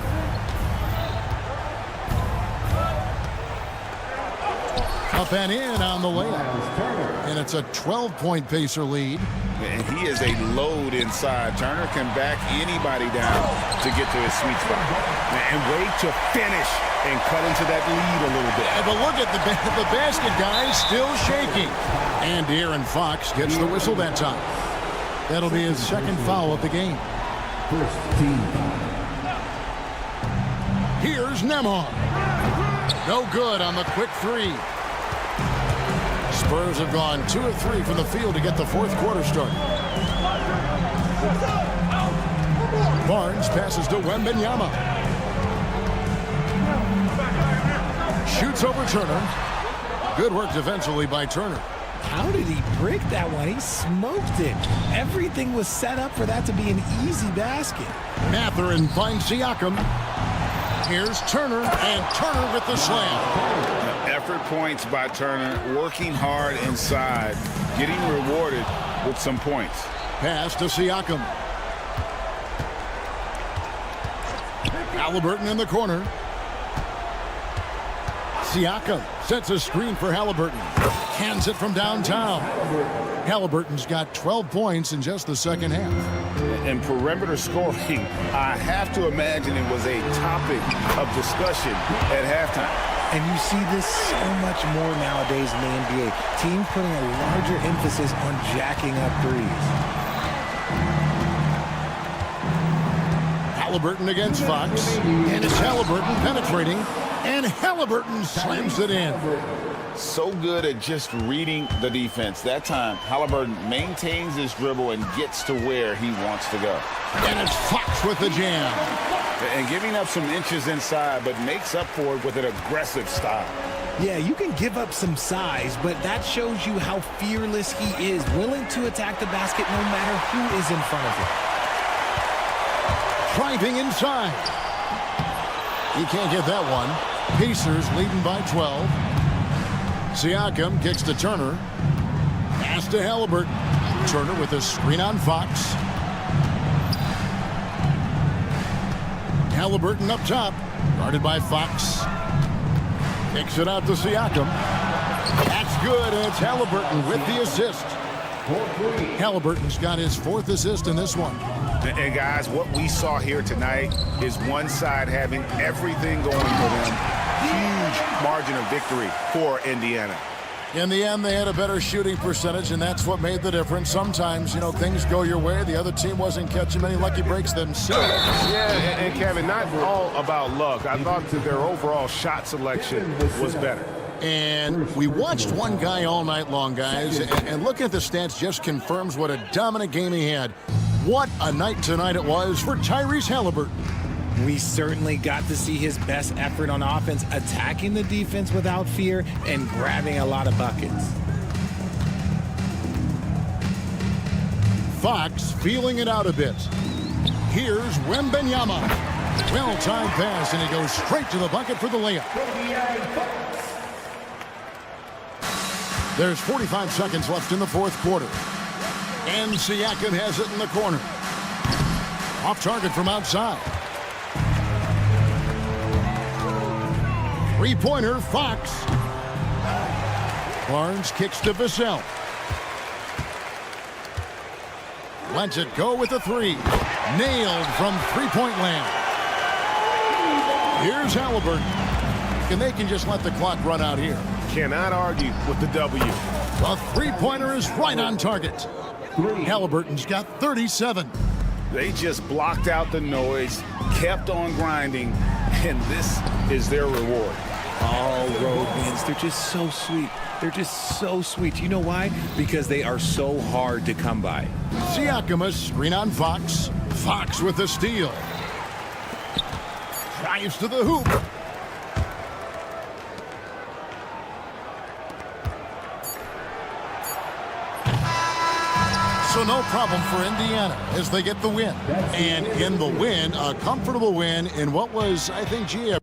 Up and in on the layup. And it's a 12-point Pacer lead. And he is a load inside. Turner can back anybody down to get to his sweet spot. And wait to finish and cut into that lead a little bit. But look at the basket guy still shaking. And De'Aaron Fox gets the whistle that time. That'll be his second foul of the game. First team. Here's Nembhard. No good on the quick 3. Spurs have gone 2 of 3 from the field to get the fourth quarter started. Barnes passes to Wembanyama. Shoots over Turner. Good work defensively by Turner. How did he break that one? He smoked it. Everything was set up for that to be an easy basket. Mathurin finds Siakam. Here's Turner, and Turner with the slam. Effort points by Turner, working hard inside, getting rewarded with some points. Pass to Siakam. Halliburton in the corner. Siakam sets a screen for Halliburton. Hands it from downtown. Halliburton's got 12 points in just the second half. And perimeter scoring, I have to imagine it was a topic of discussion at halftime. And you see this so much more nowadays in the NBA. Teams putting a larger emphasis on jacking up threes. Halliburton against Fox. And it's Halliburton penetrating. And Halliburton slams it in. So good at just reading the defense. That time, Halliburton maintains his dribble and gets to where he wants to go. And it's Fox with the jam. And giving up some inches inside, but makes up for it with an aggressive style. Yeah, you can give up some size, but that shows you how fearless he is, willing to attack the basket no matter who is in front of him. Driving inside. He can't get that one. Pacers leading by 12. Siakam kicks to Turner. Pass to Halliburton. Turner with a screen on Fox. Halliburton up top. Guarded by Fox. Kicks it out to Siakam. That's good, and it's Halliburton with the assist. Halliburton's got his 4th assist in this one. And guys, what we saw here tonight is one side having everything going for them. Huge margin of victory for Indiana. In the end, they had a better shooting percentage, and that's what made the difference. Sometimes, you know, things go your way. The other team wasn't catching many lucky breaks themselves. Yeah, and Kevin, not all about luck. I thought that their overall shot selection was better. And we watched one guy all night long, guys, and looking at the stats just confirms what a dominant game he had. What a night tonight it was for Tyrese Halliburton. We certainly got to see his best effort on offense, attacking the defense without fear and grabbing a lot of buckets. Fox feeling it out a bit. Here's Wembanyama. Well-timed pass, and he goes straight to the bucket for the layup. There's 45 seconds left in the fourth quarter. And Siakam has it in the corner. Off target from outside. Three-pointer, Fox. Barnes kicks to Vassell. Lets it go with a three. Nailed from three-point land. Here's Halliburton. And they can just let the clock run out here. Cannot argue with the W. The three-pointer is right on target. Halliburton's got 37. They just blocked out the noise, kept on grinding, and this is their reward. All road wins. They're just so sweet. They're just so sweet. You know why? Because they are so hard to come by. Siakam, a screen on Fox. Fox with the steal. Drives to the hoop. So no problem for Indiana as they get the win. And in the win, a comfortable win in what was, I think, GM.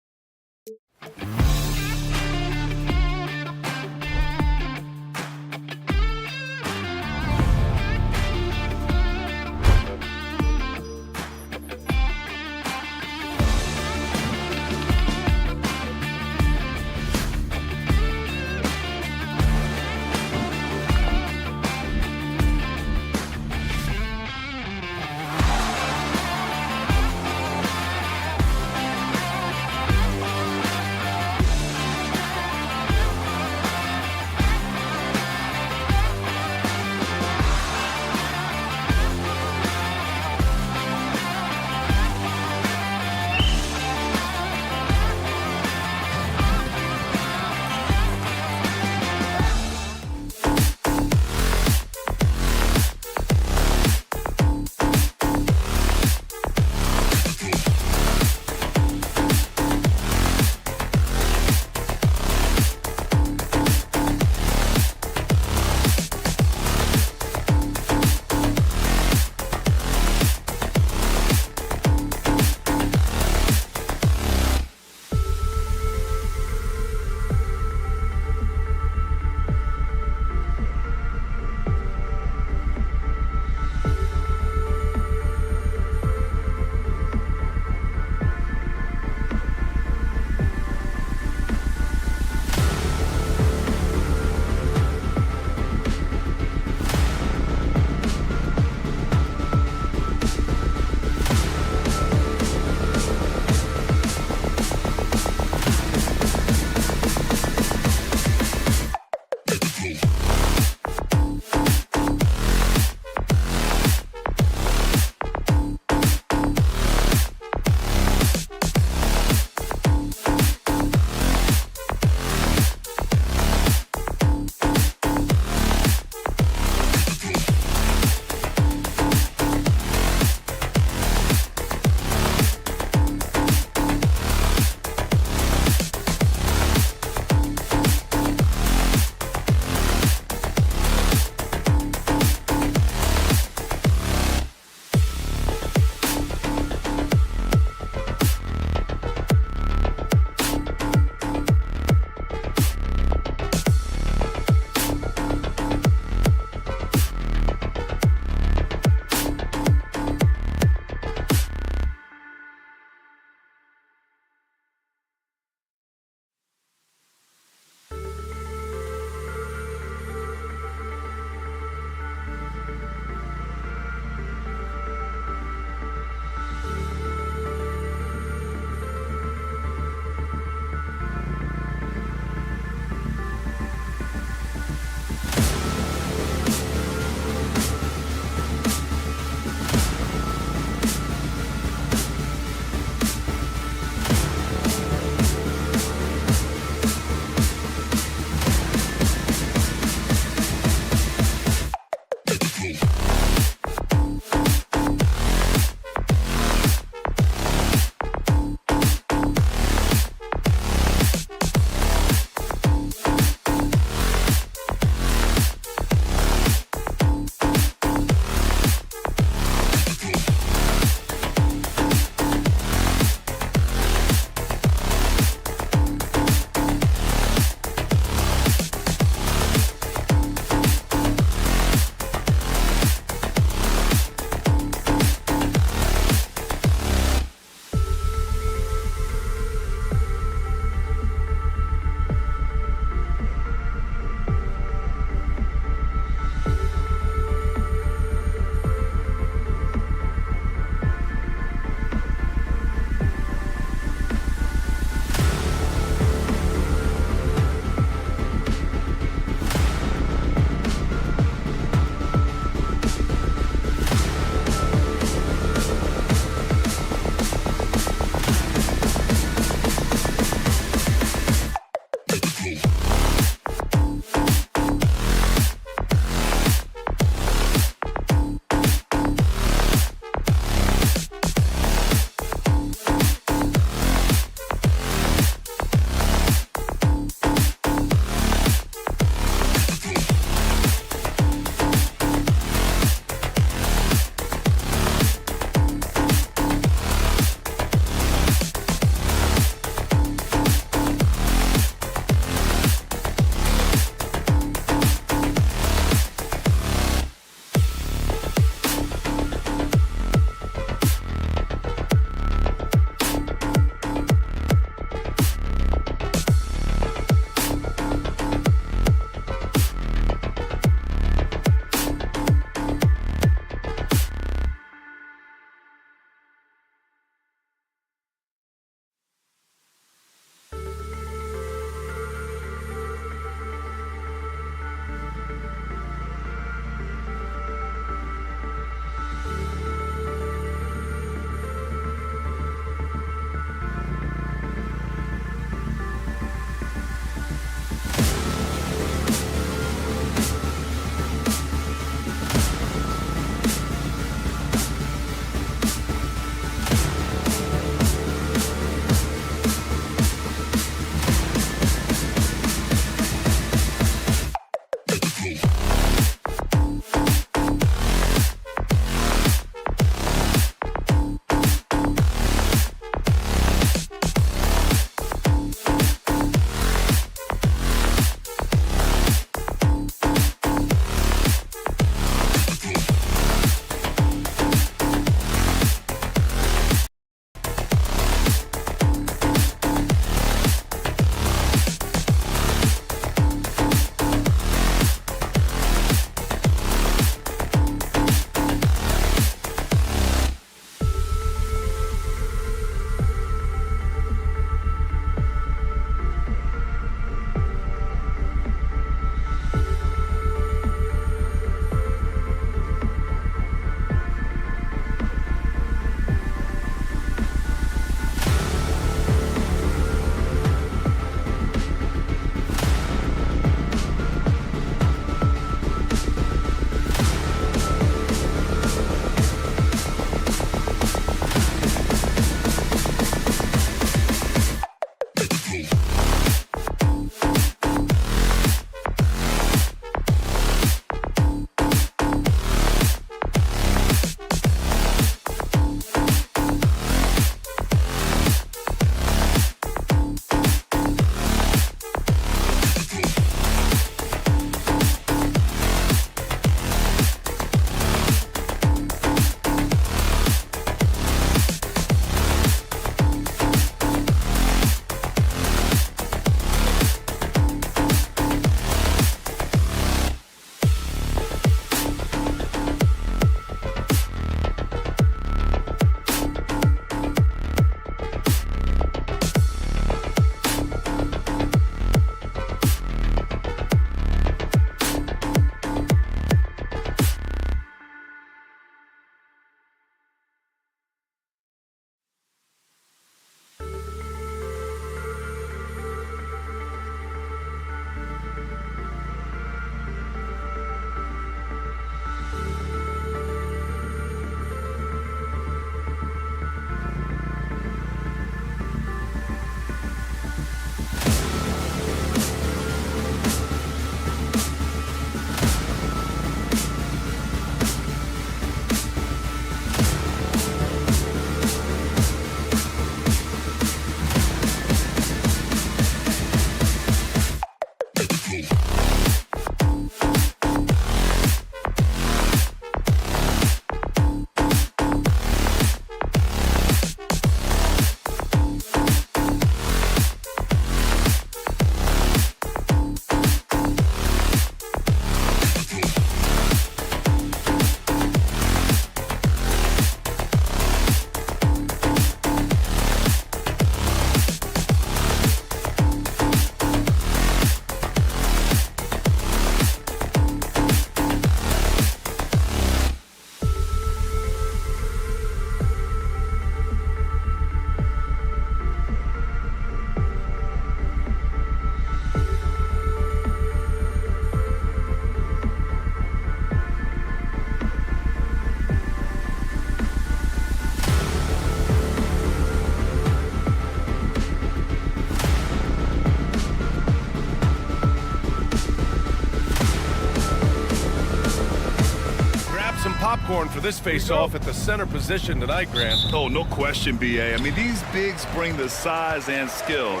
scoring for this face-off at the center position tonight, Grant. Oh, no question, B.A. I mean, these bigs bring the size and skill.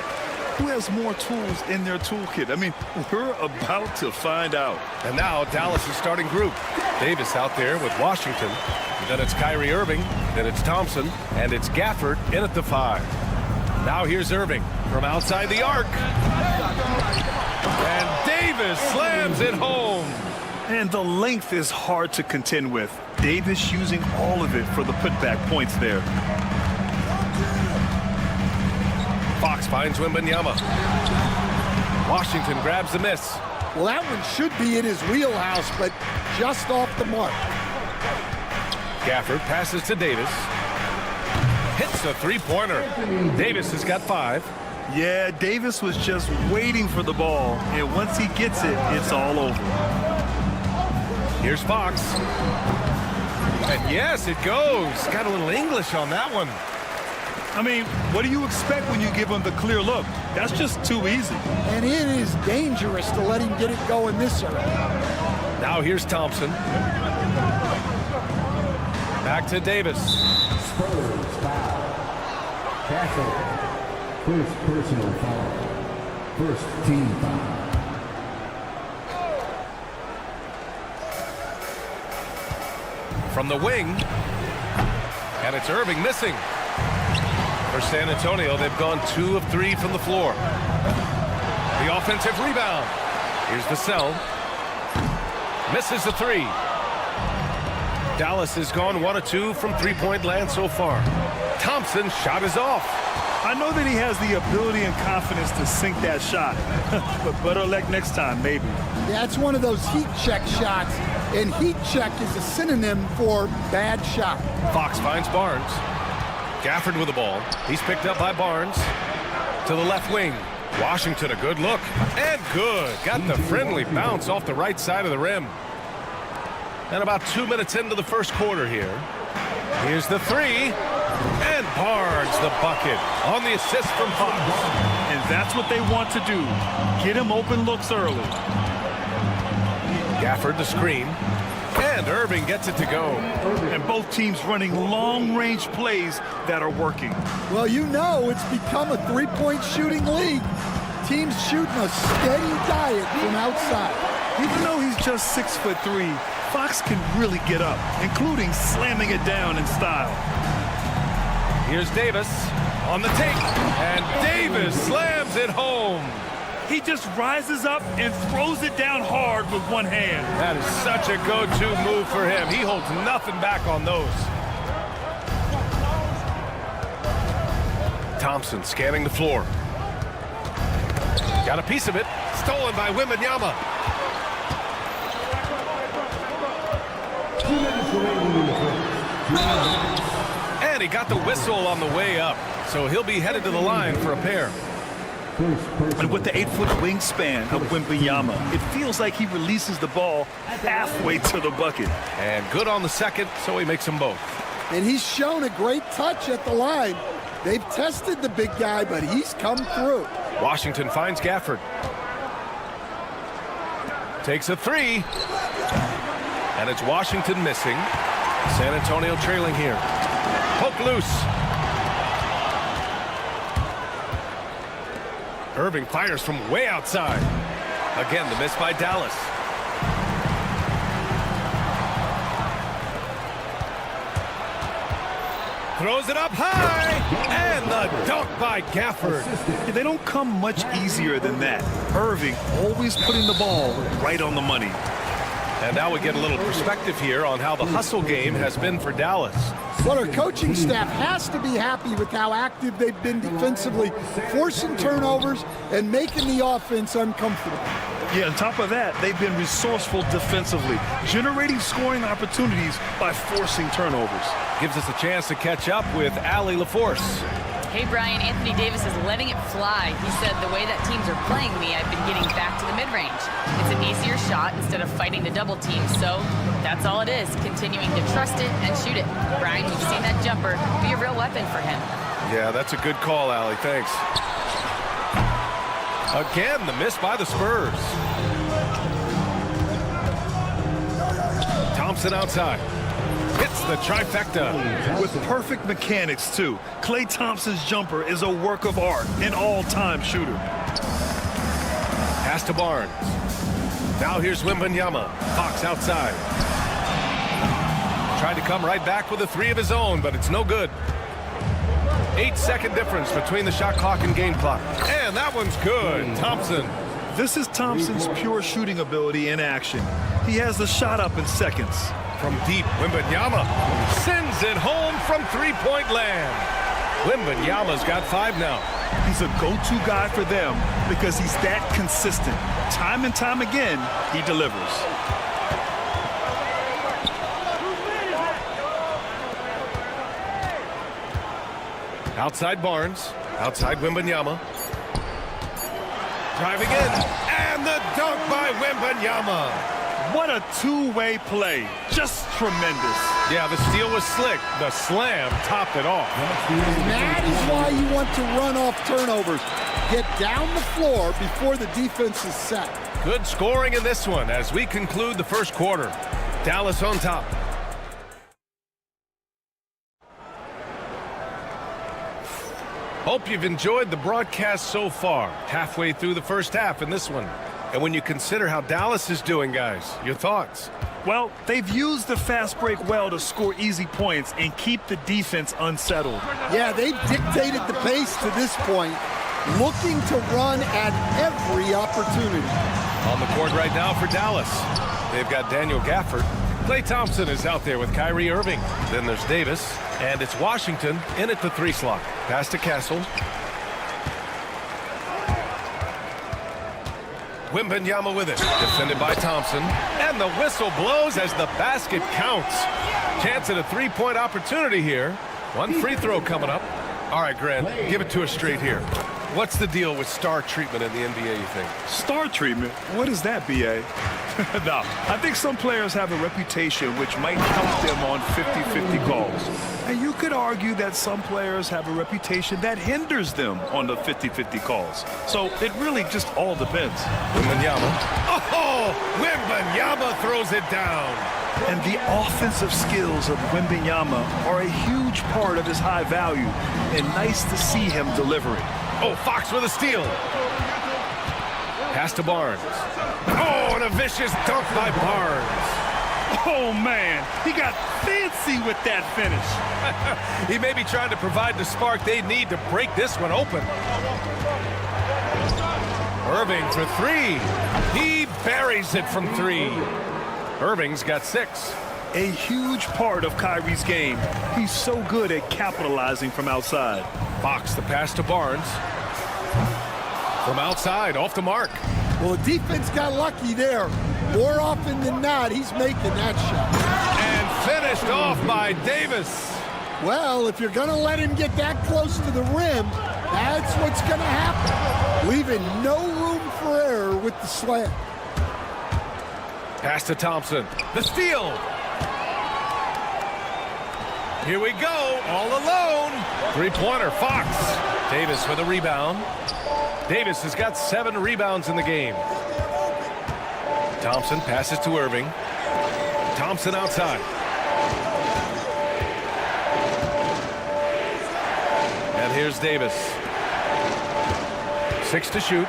Who has more tools in their toolkit? I mean, we're about to find out. And now Dallas' starting group. Davis out there with Washington. Then it's Kyrie Irving. Then it's Thompson. And it's Gafford in at the 5. Now here's Irving from outside the arc. And Davis slams it home. And the length is hard to contend with. Davis using all of it for the putback points there. Fox finds Wembanyama. Washington grabs the miss. Well, that one should be in his wheelhouse, but just off the mark. Gafford passes to Davis. Hits a three-pointer. Davis has got 5. Yeah, Davis was just waiting for the ball, and once he gets it, it's all over. Here's Fox. And yes, it goes. Got a little English on that one. I mean, what do you expect when you give him the clear look? That's just too easy. And it is dangerous to let him get it going this early. Now here's Thompson. Back to Davis. Spurs foul. Castle. First personal foul. First team foul. From the wing. And it's Irving missing. For San Antonio, they've gone 2 of 3 from the floor. The offensive rebound. Here's Vassell. Misses the 3. Dallas has gone 1 of 2 from three-point land so far. Thompson's shot is off. I know that he has the ability and confidence to sink that shot, but better luck next time, maybe. Yeah, it's one of those heat check shots, and heat check is a synonym for bad shot. Fox finds Barnes. Gafford with the ball. He's picked up by Barnes. To the left wing. Washington, a good look. And good. Got the friendly bounce off the right side of the rim. And about 2 minutes into the first quarter here. Here's the 3. And Barnes, the bucket, on the assist from Fox. And that's what they want to do. Get him open looks early. Gafford the screen. And Irving gets it to go. And both teams running long-range plays that are working. Well, you know it's become a three-point shooting league. Teams shooting a steady diet from outside. Even though he's just 6'3", Fox can really get up, including slamming it down in style. Here's Davis on the take. And Davis slams it home. He just rises up and throws it down hard with one hand. That is such a go-to move for him. He holds nothing back on those. Thompson scanning the floor. Got a piece of it. Stolen by Wembanyama. And he got the whistle on the way up. So he'll be headed to the line for a pair. And with the 8-foot wingspan of Wembanyama, it feels like he releases the ball halfway to the bucket. And good on the second, so he makes them both. And he's shown a great touch at the line. They've tested the big guy, but he's come through. Washington finds Gafford. Takes a 3. And it's Washington missing. San Antonio trailing here. Poke loose. Irving fires from way outside. Again, the miss by Dallas. Throws it up high. And the dunk by Gafford. They don't come much easier than that. Irving always putting the ball right on the money. And now we get a little perspective here on how the hustle game has been for Dallas. Well, our coaching staff has to be happy with how active they've been defensively, forcing turnovers and making the offense uncomfortable. Yeah, on top of that, they've been resourceful defensively, generating scoring opportunities by forcing turnovers. Gives us a chance to catch up with Allie LaForce. Hey, Brian, Anthony Davis is letting it fly. He said, the way that teams are playing me, I've been getting back to the mid-range. It's an easier shot instead of fighting the double team. So that's all it is, continuing to trust it and shoot it. Brian, you've seen that jumper be a real weapon for him. Yeah, that's a good call, Allie. Thanks. Again, the miss by the Spurs. Thompson outside. the trifecta. With perfect mechanics, too. Klay Thompson's jumper is a work of art, an all-time shooter. Pass to Barnes. Now here's Wembanyama. Fox outside. Tried to come right back with a three of his own, but it's no good. 8-second difference between the shot clock and game clock. And that one's good. Thompson. This is Thompson's pure shooting ability in action. He has the shot up in seconds. From deep, Wembanyama sends it home from three-point land. Wembanyama's got 5 now. He's a go-to guy for them because he's that consistent. Time and time again, he delivers. Outside Barnes, outside Wembanyama. Driving in, and the dunk by Wembanyama. What a two-way play. Just tremendous. Yeah, the steal was slick. The slam topped it off. That is why you want to run off turnovers. Get down the floor before the defense is set. Good scoring in this one as we conclude the first quarter. Dallas on top. Hope you've enjoyed the broadcast so far. Halfway through the first half in this one. And when you consider how Dallas is doing, guys, your thoughts? Well, they've used the fast break well to score easy points and keep the defense unsettled. Yeah, they've dictated the pace to this point, looking to run at every opportunity. On the court right now for Dallas, they've got Daniel Gafford. Klay Thompson is out there with Kyrie Irving. Then there's Davis, and it's Washington in at the 3 slot. Pass to Castle. Wembanyama with it. Defended by Thompson. And the whistle blows as the basket counts. Chance at a 3-point opportunity here. 1 free throw coming up. All right, Grant, give it to us straight here. What's the deal with star treatment in the NBA, you think? Star treatment? What is that, B.A.? No, I think some players have a reputation which might help them on 50-50 calls. And you could argue that some players have a reputation that hinders them on the 50-50 calls. So it really just all depends. Wembanyama. Oh, Wembanyama throws it down. And the offensive skills of Wembanyama are a huge part of his high value. And nice to see him delivering. Oh, Fox with a steal. Pass to Barnes. Oh, and a vicious dunk by Barnes. Oh, man, he got fancy with that finish. He may be trying to provide the spark they need to break this one open. Irving for 3. He buries it from 3. Irving's got 6. A huge part of Kyrie's game. He's so good at capitalizing from outside. Fox the pass to Barnes. From outside, off the mark. Well, the defense got lucky there. More often than not, he's making that shot. And finished off by Davis. Well, if you're going to let him get that close to the rim, that's what's going to happen. Leaving no room for error with the slam. Pass to Thompson. The steal. Here we go, all alone. 3-pointer, Fox. Davis with a rebound. Davis has got 7 rebounds in the game. Thompson passes to Irving. Thompson outside. And here's Davis. 6 to shoot.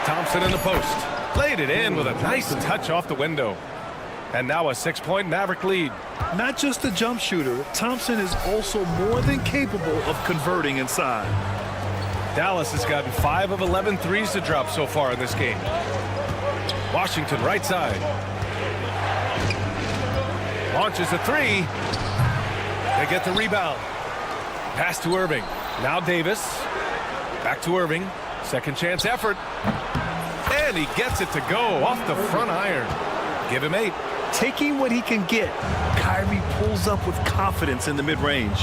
Thompson in the post. Played it in with a nice touch off the window. And now a 6-point Maverick lead. Not just a jump shooter, Thompson is also more than capable of converting inside. Dallas has gotten 5 of 11 threes to drop so far in this game. Washington right side. Launches a 3. They get the rebound. Pass to Irving. Now Davis. Back to Irving. Second chance effort. And he gets it to go off the front iron. Give him 8. Taking what he can get, Kyrie pulls up with confidence in the mid-range.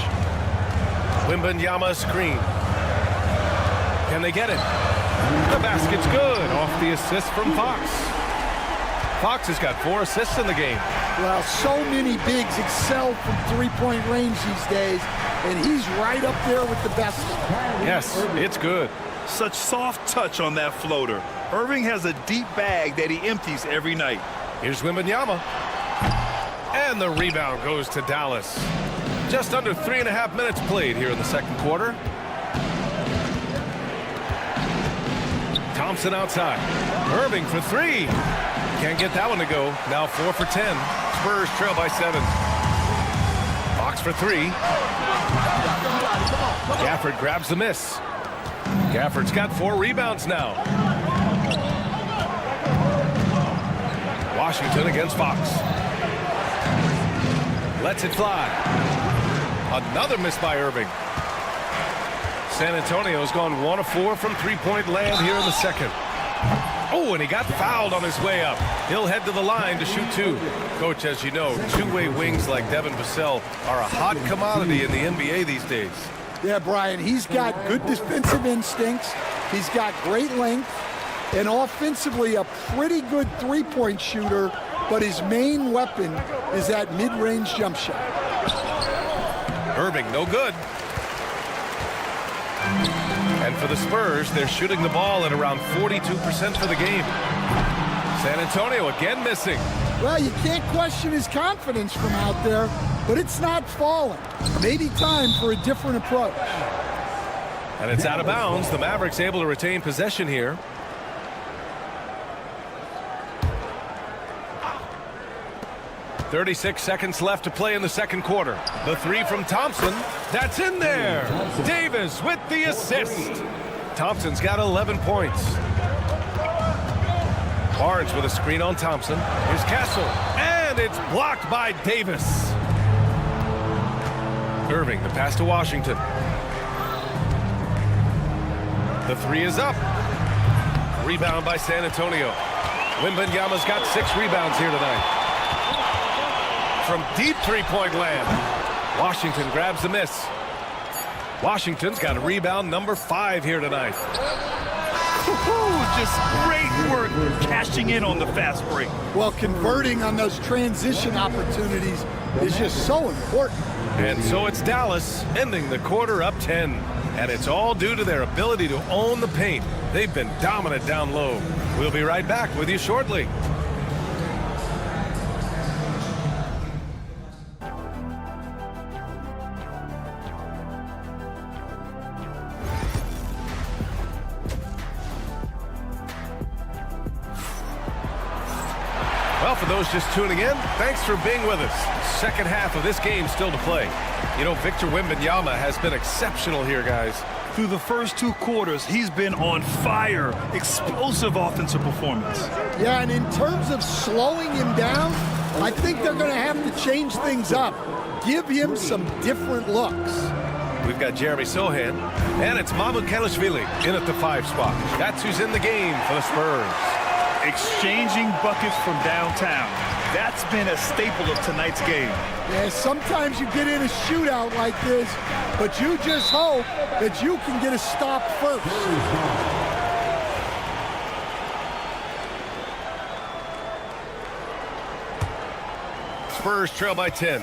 Wembanyama screen. Can they get it? The basket's good off the assist from Fox. Fox has got 4 assists in the game. Well, so many bigs excel from three-point range these days, and he's right up there with the best. Yes, it's good. Such soft touch on that floater. Irving has a deep bag that he empties every night. Here's Wembanyama. And the rebound goes to Dallas. Just under 3.5 minutes played here in the second quarter. Thompson outside. Irving for three. Can't get that one to go. Now 4 for 10. Spurs trail by 7. Fox for three. Gafford grabs the miss. Gafford's got 4 rebounds now. Washington against Fox. Lets it fly. Another miss by Irving. San Antonio's gone 1 of 4 from three-point land here in the second. Oh, and he got fouled on his way up. He'll head to the line to shoot 2. Coach, as you know, two-way wings like Devin Vassell are a hot commodity in the NBA these days. Yeah, Brian, he's got good defensive instincts. He's got great length. And offensively, a pretty good three-point shooter. But his main weapon is that mid-range jump shot. Irving, no good. And for the Spurs, they're shooting the ball at around 42% for the game. San Antonio again missing. Well, you can't question his confidence from out there, but it's not falling. Maybe time for a different approach. And it's out of bounds. The Mavericks able to retain possession here. "36 seconds left to play in the second quarter. The three from Thompson. That's in there. Davis with the assist. Thompson's got 11 points. Barnes with a screen on Thompson. Here's Castle. And it's blocked by Davis. Irving, the pass to Washington. The three is up. Rebound by San Antonio. Wembanyama's got 6 rebounds here tonight. From deep three-point land. Washington grabs the miss. Washington's got a rebound number 5 here tonight. Just great work cashing in on the fast break. Well, converting on those transition opportunities is just so important. And so it's Dallas ending the quarter up 10. And it's all due to their ability to own the paint. They've been dominant down low. We'll be right back with you shortly. Well, for those just tuning in, thanks for being with us. Second half of this game still to play. You know, Victor Wembanyama has been exceptional here, guys. Through the first 2 quarters, he's been on fire. Explosive offensive performance. Yeah, and in terms of slowing him down, I think they're going to have to change things up. Give him some different looks. We've got Jeremy Sohan, and it's Mamukelashvili in at the 5 spot. That's who's in the game for the Spurs. Exchanging buckets from downtown. That's been a staple of tonight's game. Yeah, sometimes you get in a shootout like this, but you just hope that you can get a stop first. Spurs trail by 10.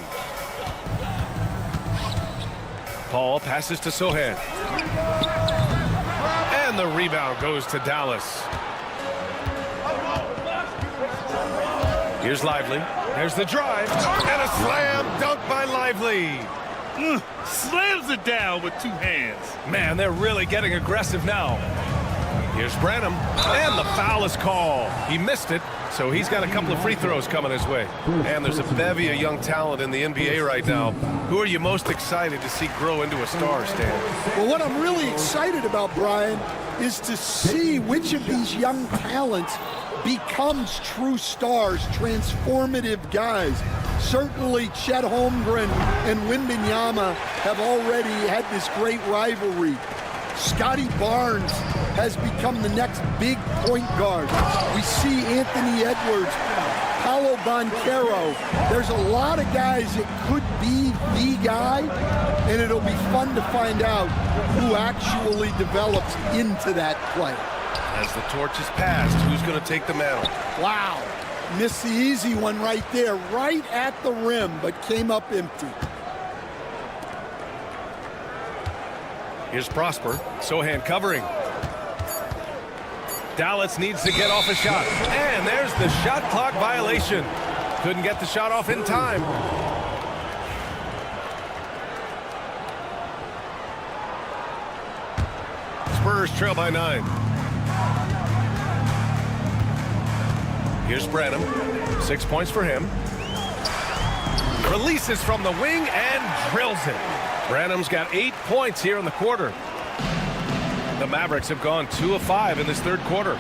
Paul passes to Sohan. And the rebound goes to Dallas. Here's Lively. There's the drive. And a slam dunk by Lively. Slams it down with 2 hands. Man, they're really getting aggressive now. Here's Branham. And the foul is called. He missed it, so he's got a couple of free throws coming his way. And there's a bevy of young talent in the NBA right now. Who are you most excited to see grow into a star, Stan? Well, what I'm really excited about, Brian, is to see which of these young talents becomes true stars, transformative guys. Certainly Chet Holmgren and Wembanyama have already had this great rivalry. Scotty Barnes has become the next big point guard. We see Anthony Edwards, Paolo Banchero. There's a lot of guys that could be the guy, and it'll be fun to find out who actually develops into that play. As the torch is passed, who's going to take the mantle? Wow. Missed the easy one right there, right at the rim, but came up empty. Here's Prosper. Sohan covering. Dallas needs to get off a shot. And there's the shot clock violation. Couldn't get the shot off in time. Spurs trail by 9. Here's Branham. 6 points for him. Releases from the wing and drills it. Branham's got 8 points here in the quarter. The Mavericks have gone 2 of 5 in this third quarter.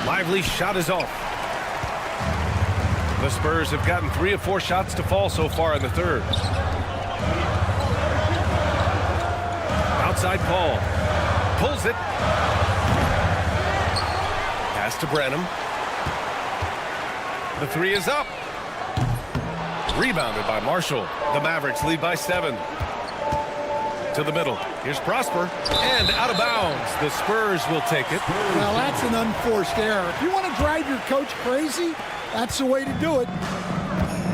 Lively shot is off. The Spurs have gotten 3 of 4 shots to fall so far in the third. Outside Paul. Pulls it. Pass to Branham. The 3 is up. Rebounded by Marshall. The Mavericks lead by 7. To the middle. Here's Prosper. And out of bounds. The Spurs will take it. Well, that's an unforced error. If you want to drive your coach crazy, that's the way to do it.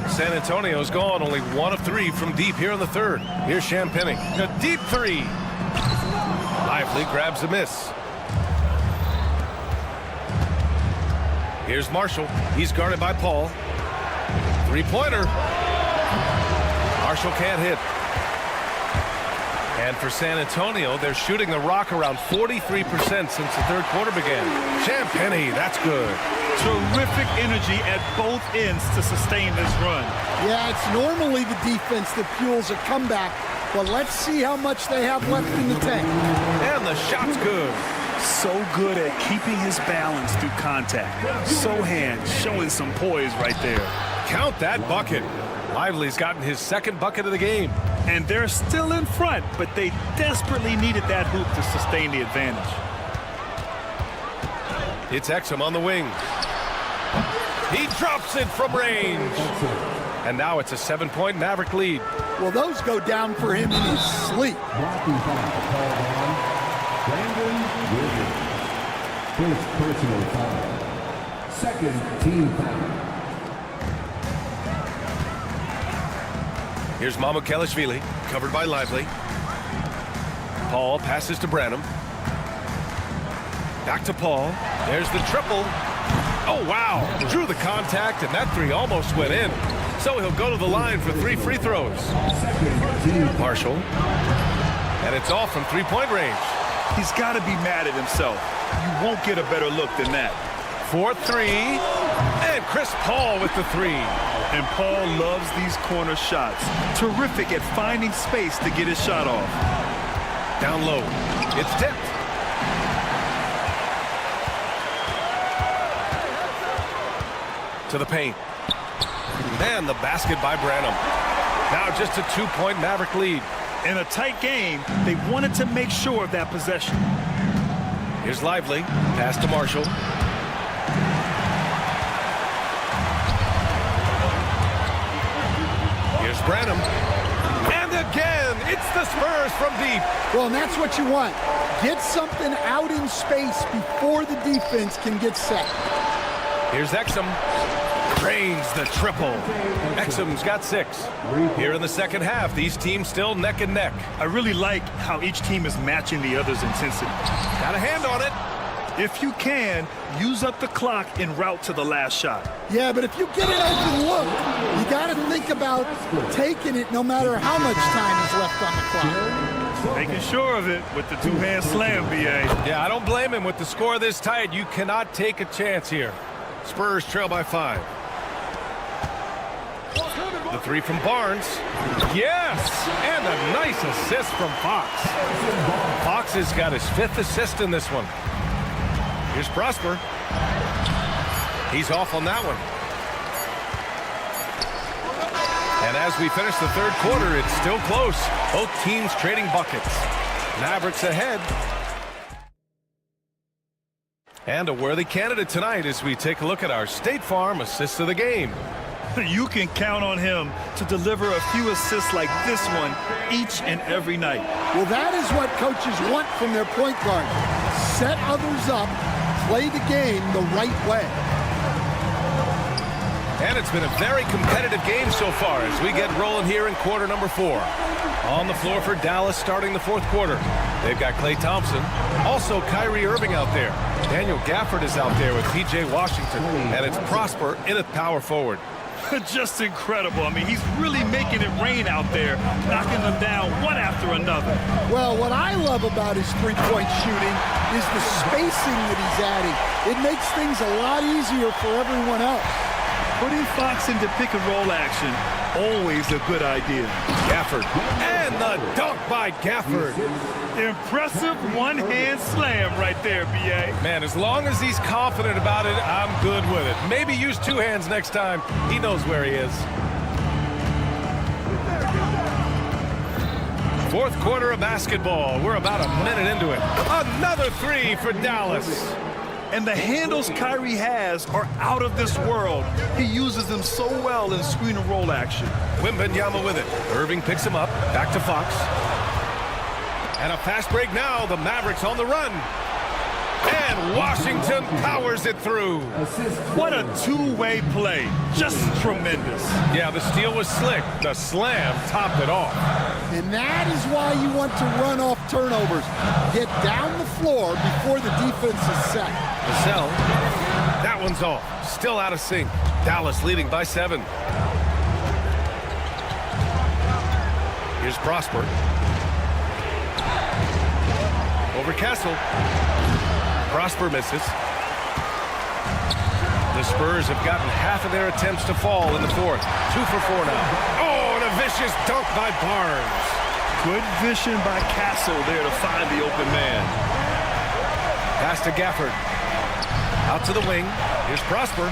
San Antonio's gone only 1 of 3 from deep here in the third. Here's Champagny. A deep 3. Lively grabs a miss. Here's Marshall. He's guarded by Paul. 3-pointer. Marshall can't hit. And for San Antonio, they're shooting the rock around 43% since the third quarter began. Champagny, that's good. Terrific energy at both ends to sustain this run. Yeah, it's normally the defense that fuels a comeback, but let's see how much they have left in the tank. And the shot's good. So good at keeping his balance through contact. Sohan showing some poise right there. Count that bucket. Lively's gotten his second bucket of the game. And they're still in front, but they desperately needed that hoop to sustain the advantage. It's Exum on the wing. He drops it from range. And now it's a 7-point Maverick lead. Well, those go down for him in his sleep. First personal foul. Second team foul. Here's Mamukelashvili, covered by Lively. Paul passes to Branham. Back to Paul. There's the triple. Oh, wow. Drew the contact, and that 3 almost went in. So he'll go to the line for 3 free throws. Marshall. And it's off from 3-point range. He's got to be mad at himself. You won't get a better look than that. 4-3. And Chris Paul with the 3. And Paul loves these corner shots. Terrific at finding space to get his shot off. Down low. It's tipped. To the paint. And the basket by Branham. Now just a 2-point Maverick lead. In a tight game, they wanted to make sure of that possession. Here's Lively. Pass to Marshall. Here's Branham. And again, it's the Spurs from deep. Well, and that's what you want. Get something out in space before the defense can get set. Here's Exum. Drains the triple. Exum's got 6. Here in the second half, these teams still neck and neck. I really like how each team is matching the other's intensity. Got a hand on it. If you can, use up the clock en route to the last shot. Yeah, but if you get an open look, you got to think about taking it no matter how much time is left on the clock. Making sure of it with the 2-hand slam, B.A. Yeah, I don't blame him. With the score this tight, you cannot take a chance here. Spurs trail by 5. The 3 from Barnes. Yes! And a nice assist from Fox. Fox has got his 5th assist in this one. Here's Prosper. He's off on that one. And as we finish the third quarter, it's still close. Both teams trading buckets. Mavericks ahead. And a worthy candidate tonight as we take a look at our State Farm assists of the game. You can count on him to deliver a few assists like this one each and every night. Well, that is what coaches want from their point guard. Set others up, play the game the right way. And it's been a very competitive game so far as we get rolling here in quarter number 4. On the floor for Dallas starting the fourth quarter. They've got Klay Thompson. Also Kyrie Irving out there. Daniel Gafford is out there with P.J. Washington. And it's Prosper in at power forward. Just incredible. I mean, he's really making it rain out there, knocking them down one after another. Well, what I love about his three-point shooting is the spacing that he's adding. It makes things a lot easier for everyone else. Putting Fox into pick-and-roll action, always a good idea. Gafford. And the dunk by Gafford. Impressive one-hand slam right there, B.A. Man, as long as he's confident about it, I'm good with it. Maybe use two hands next time. He knows where he is. Fourth quarter of basketball. We're about a minute into it. Another three for Dallas. And the handles Kyrie has are out of this world. He uses them so well in screen and roll action. Wembanyama with it. Irving picks him up. Back to Fox. And a fast break now. The Mavericks on the run. And Washington powers it through. What a two-way play. Just tremendous. Yeah, the steal was slick. The slam topped it off. And that is why you want to run off turnovers. Get down the floor before the defense is set. Vassell. That one's off. Still out of sync. Dallas leading by 7. Here's Prosper. Over Castle. Prosper misses. The Spurs have gotten half of their attempts to fall in the fourth. 2 for 4 now. Oh, and a vicious dunk by Barnes. Good vision by Castle there to find the open man. Pass to Gafford. Out to the wing. Here's Prosper.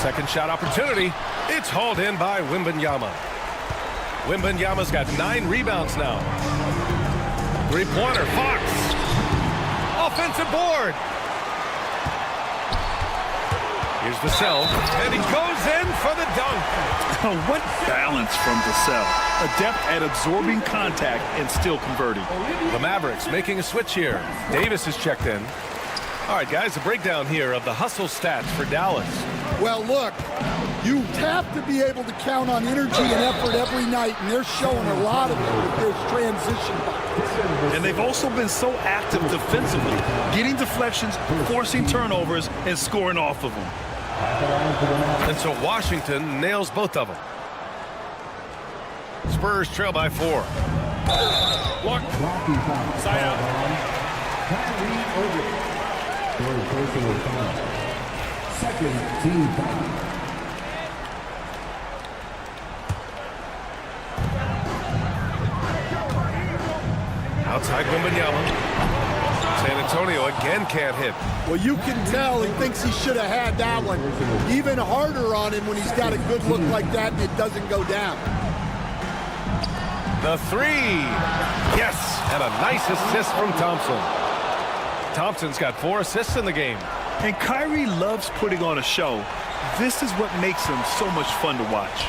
Second shot opportunity. It's hauled in by Wembanyama. Wembanyama's got 9 rebounds now. Three-pointer, Fox. Offensive board. Here's Vassell, and he goes in for the dunk. What balance from Vassell. Adept at absorbing contact and still converting. The Mavericks making a switch here. Davis is checked in. All right, guys, a breakdown here of the hustle stats for Dallas. Well, look, you have to be able to count on energy and effort every night, and they're showing a lot of it with their transition buckets. And they've also been so active defensively, getting deflections, forcing turnovers, and scoring off of them. And so Washington nails both of them. Spurs trail by 4. Block. Side out. Second team foul. Outside Wembanyama. San Antonio again can't hit. Well, you can tell he thinks he should have had that one. Even harder on him when he's got a good look like that and it doesn't go down. The 3. Yes, and a nice assist from Thompson. Thompson's got 4 assists in the game. And Kyrie loves putting on a show. This is what makes him so much fun to watch.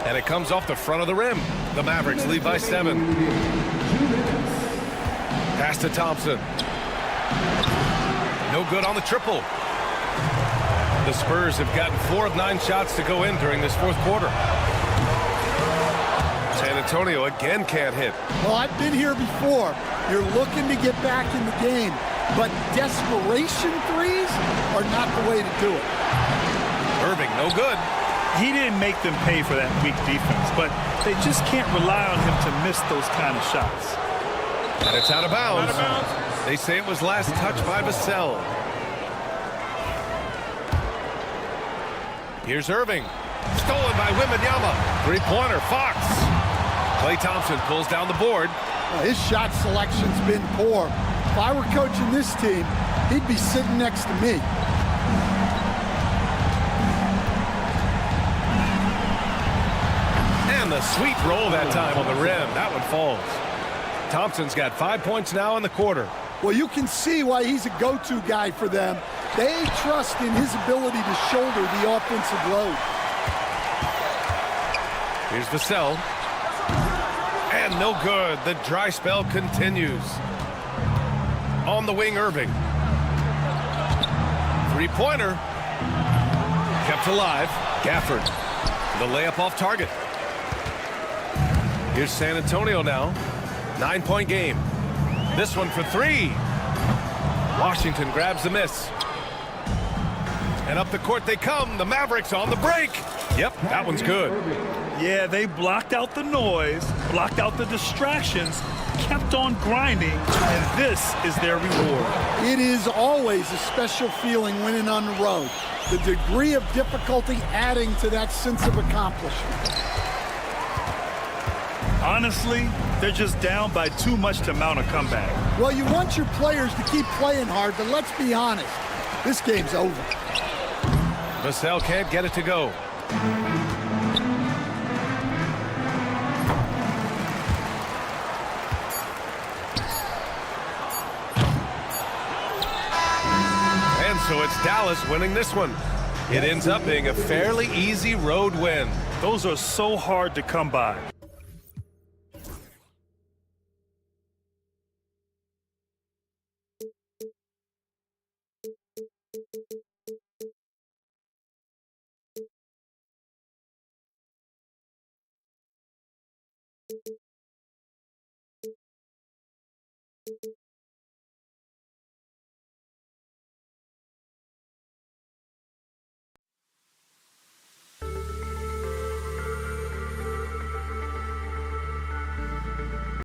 And it comes off the front of the rim. The Mavericks lead by 7. Pass to Thompson. No good on the triple. The Spurs have gotten 4 of 9 shots to go in during this fourth quarter. San Antonio again can't hit. Well, I've been here before. You're looking to get back in the game, but desperation threes are not the way to do it. Irving, no good. He didn't make them pay for that weak defense, but they just can't rely on him to miss those kind of shots. And it's out of bounds. They say it was last touched by Vassell. Here's Irving. Stolen by Wembanyama. Three-pointer, Fox. Klay Thompson pulls down the board. Well, his shot selection's been poor. If I were coaching this team, he'd be sitting next to me. And the sweet roll that time on the rim. That one falls. Thompson's got 5 points now in the quarter. Well, you can see why he's a go-to guy for them. They trust in his ability to shoulder the offensive load. Here's Vassell. And no good. The dry spell continues. On the wing, Irving. Three-pointer. Kept alive. Gafford. The layup off target. Here's San Antonio now. 9-point game. This one for three. Washington grabs the miss. And up the court they come. The Mavericks on the break. Yep, that one's good. Yeah, they blocked out the noise, blocked out the distractions, kept on grinding, and this is their reward. It is always a special feeling winning on the road. The degree of difficulty adding to that sense of accomplishment. Honestly, they're just down by too much to mount a comeback. Well, you want your players to keep playing hard, but let's be honest, this game's over. Vassell can't get it to go. And so it's Dallas winning this one. It ends up being a fairly easy road win. Those are so hard to come by.